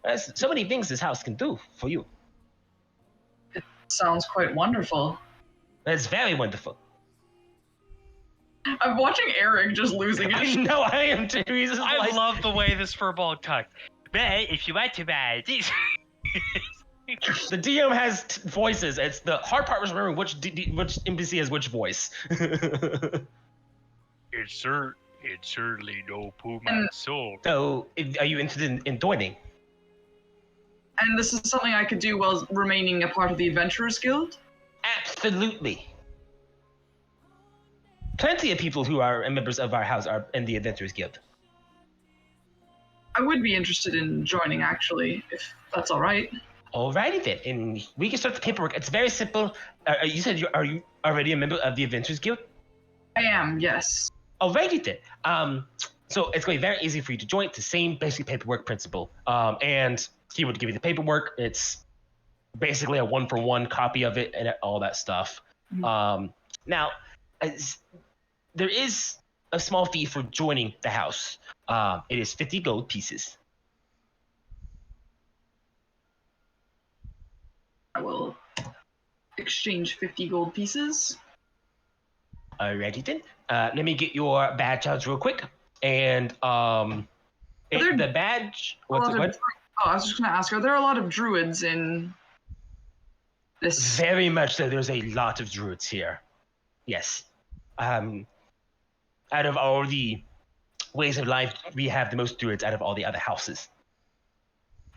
A: There's so many things this house can do for you.
C: It sounds quite wonderful.
A: It's very wonderful.
C: I'm watching Eric just losing
A: I
C: it.
A: know, I am too. He's just
B: I
A: like,
B: love the way this furball talks. But if you want to buy this.
A: the DM has voices. It's the hard part was remembering which NPC has which voice.
B: It's certainly no Puma soul.
A: So, are you interested in joining?
C: And this is something I could do while remaining a part of the Adventurers Guild?
A: Absolutely. Plenty of people who are members of our house are in the Adventurers Guild.
C: I would be interested in joining, actually, if that's all right.
A: Alrighty then, and we can start the paperwork. It's very simple. You said are you already a member of the Adventurers Guild?
C: I am, yes.
A: Alrighty then. So it's going to be very easy for you to join. It's the same basic paperwork principle. And he would give you the paperwork. It's basically a one-for-one copy of it and all that stuff.
C: Mm-hmm.
A: Now, there is a small fee for joining the house. It is 50 gold pieces.
C: I will exchange 50 gold pieces.
A: Alrighty then. Let me get your badge out real quick. And the badge. What's it? What?
C: Oh, I was just going to ask, are there a lot of druids in this?
A: Very much so. There's a lot of druids here. Yes. Out of all the ways of life, we have the most druids out of all the other houses.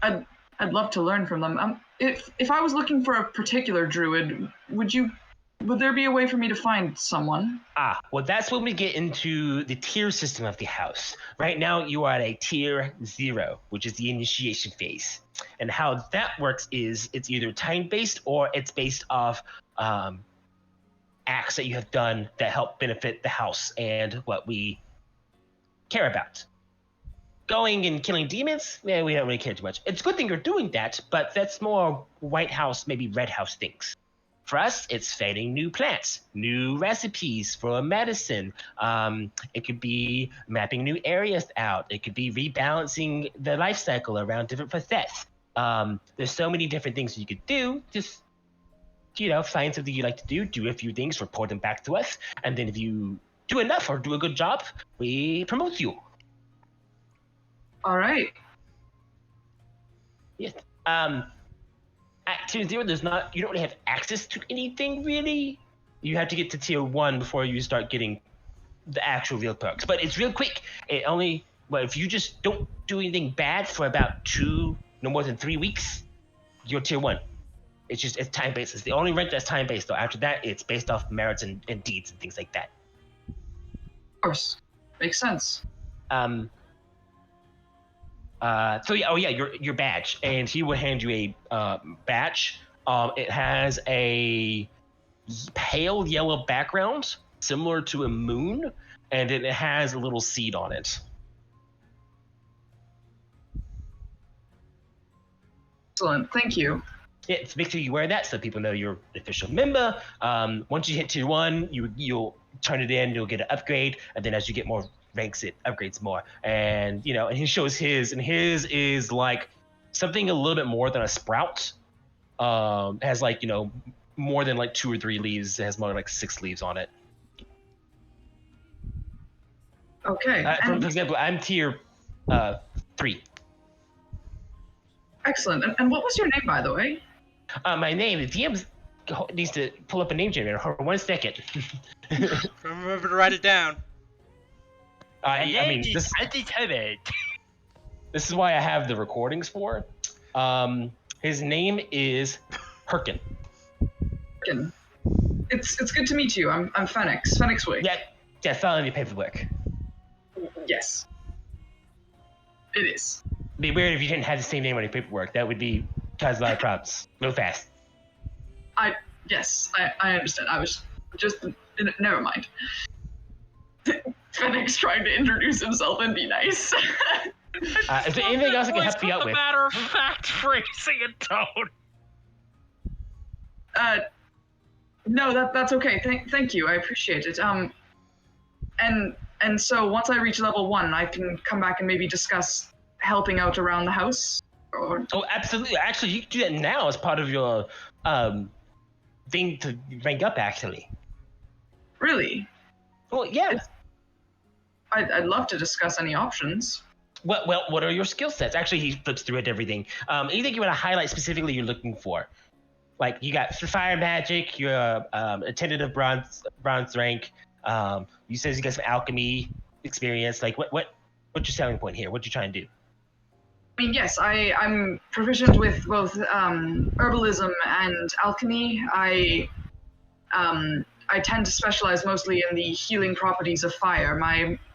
C: I'd love to learn from them. If I was looking for a particular druid, would there be a way for me to find someone?
A: Well, that's when we get into the tier system of the house. Right now, you are at a tier 0, which is the initiation phase. And how that works is it's either time-based or it's based off acts that you have done that help benefit the house and what we care about. Going and killing demons, we don't really care too much. It's a good thing you're doing that, but that's more White House, maybe Red House things. For us, it's finding new plants, new recipes for medicine. It could be mapping new areas out. It could be rebalancing the life cycle around different facets. There's so many different things you could do. Just, find something you like to do a few things, report them back to us, and then if you do enough or do a good job, we promote you.
C: All right.
A: Yes. At tier 0, you don't really have access to anything really. You have to get to tier 1 before you start getting the actual real perks. But it's real quick. If you just don't do anything bad for about no more than 3 weeks, you're tier 1. It's time based. It's the only rank that's time based though. After that, it's based off merits and deeds and things like that.
C: Of course, makes sense.
A: Your badge, and he will hand you a badge. It has a pale yellow background, similar to a moon, and it has a little seed on it.
C: Excellent, thank you.
A: Yeah, make sure you wear that so people know you're an official member. Once you hit tier 1, you'll turn it in, you'll get an upgrade, and then as you get more ranks, it upgrades more. And and he shows his, and his is like something a little bit more than a sprout. Has more than 2 or 3 leaves. It has more like 6 leaves on it.
C: Okay.
A: For example, I'm tier 3.
C: Excellent. And what was your name, by the way?
A: My name, the DM needs to pull up a name generator. Hold on 1 second.
D: Remember to write it down.
A: This is why I have the recordings for. His name is Herkin.
C: Herkin. It's good to meet you. I'm Phoenix. Phoenix Wig.
A: Yeah, fill out your paperwork.
C: Yes. It is.
A: It'd be weird if you didn't have the same name on your paperwork. That would cause a lot of problems. Real fast.
C: Yes, I understand. I was just never mind. Phoenix trying to introduce himself and be nice.
A: Is there anything else I can help you out with?
B: Matter of fact, phrasing and tone.
C: No, that's okay. Thank you. I appreciate it. And so once I reach level 1, I can come back and maybe discuss helping out around the house. Or...
A: Oh, absolutely. Actually, you can do that now as part of your thing to rank up. Actually.
C: Really?
A: Well, yeah.
C: I'd love to discuss any options.
A: Well, what are your skill sets? Actually, he flips through it everything. Anything you want to highlight specifically you're looking for? Like, you got fire magic, you're a tentative bronze rank. You said you got some alchemy experience. Like, what's your selling point here? What you trying to do?
C: I mean, yes, I'm proficient with both herbalism and alchemy. I tend to specialize mostly in the healing properties of fire.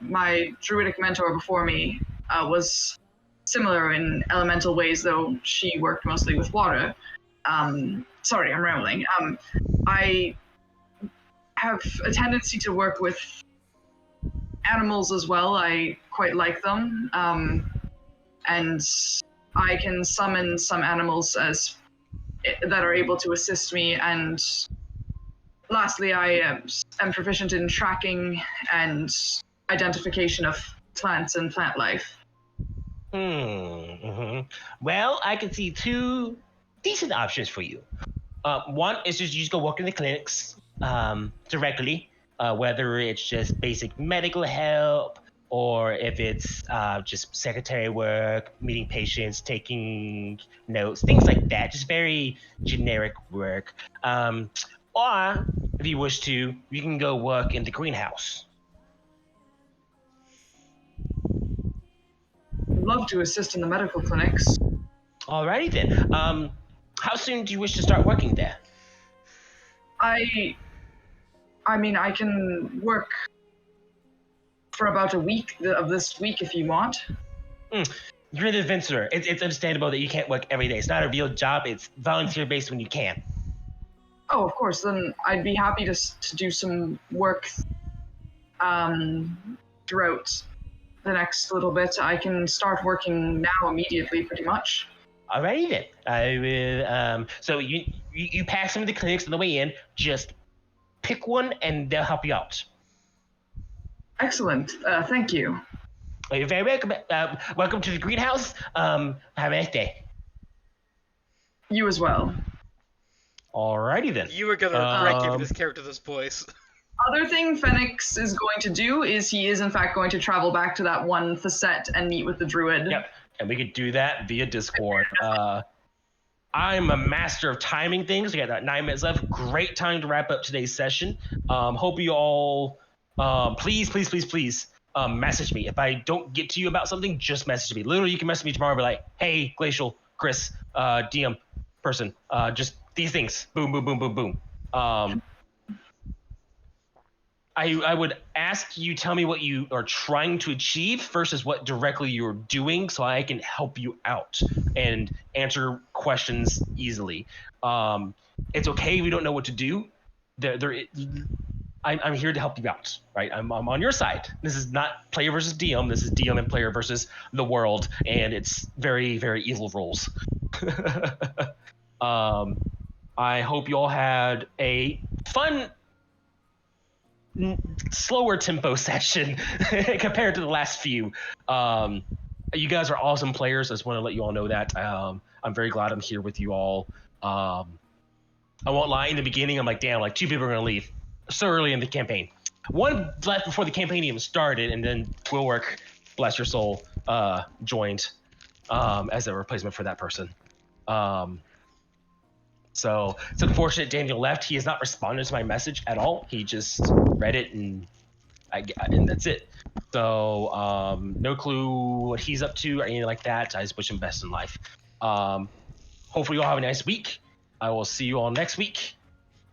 C: My druidic mentor before me was similar in elemental ways, though she worked mostly with water. Sorry, I'm rambling. I have a tendency to work with animals as well. I quite like them. And I can summon some animals that are able to assist me. And lastly, I am proficient in tracking and identification of plants and plant life.
A: Well, I can see 2 decent options for you. One is just you just go work in the clinics directly, whether it's just basic medical help or if it's just secretary work, meeting patients, taking notes, things like that. Just very generic work. Or if you wish to, you can go work in the greenhouse.
C: I'd love to assist in the medical clinics.
A: Alrighty then. How soon do you wish to start working there?
C: I mean, I can work for about a week of this week if you want.
A: You're an adventurer. It's understandable that you can't work every day. It's not a real job. It's volunteer based when you can.
C: Oh, of course. Then I'd be happy to do some work throughout the next little bit. I can start working now immediately, pretty much.
A: Alrighty then. I will. So you pass some of the clinics on the way in. Just pick one, and they'll help you out.
C: Excellent. Thank you.
A: Well, you're very welcome. Welcome to the greenhouse. Have a nice day.
C: You as well.
A: Alrighty then.
D: You were gonna wreck giving this character this voice.
C: Other thing Phoenix is going to do is he is in fact going to travel back to that one facet and meet with the druid.
A: Yep. And we could do that via Discord. I'm a master of timing things. We got that 9 minutes left. Great time to wrap up today's session. Hope you all, please message me. If I don't get to you about something, just message me. Literally, you can message me tomorrow and be like, hey, Glacial, Chris, DM person, just these things. Boom, boom, boom, boom, boom. I would ask you tell me what you are trying to achieve versus what directly you're doing so I can help you out and answer questions easily. It's okay if we don't know what to do. I'm here to help you out, right? I'm on your side. This is not player versus DM. This is DM and player versus the world, and it's very, very evil rules. I hope you all had a fun slower tempo session compared to the last few. You guys are awesome players. I just want to let you all know that. I'm very glad I'm here with you all. I won't lie, in the beginning I'm like, damn, like 2 people are gonna leave so early in the campaign. One left before the campaign even started, and then Willwork, bless your soul, joined as a replacement for that person. So it's unfortunate Daniel left. He has not responded to my message at all. He just read it and that's it. So no clue what he's up to or anything like that. I just wish him best in life. Hopefully you'll have a nice week. I will see you all next week.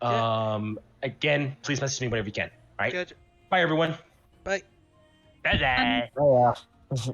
A: Again, please message me whenever you can. All right.
D: Good.
A: Bye everyone.
D: Bye.
A: Bye.
F: Oh, yeah.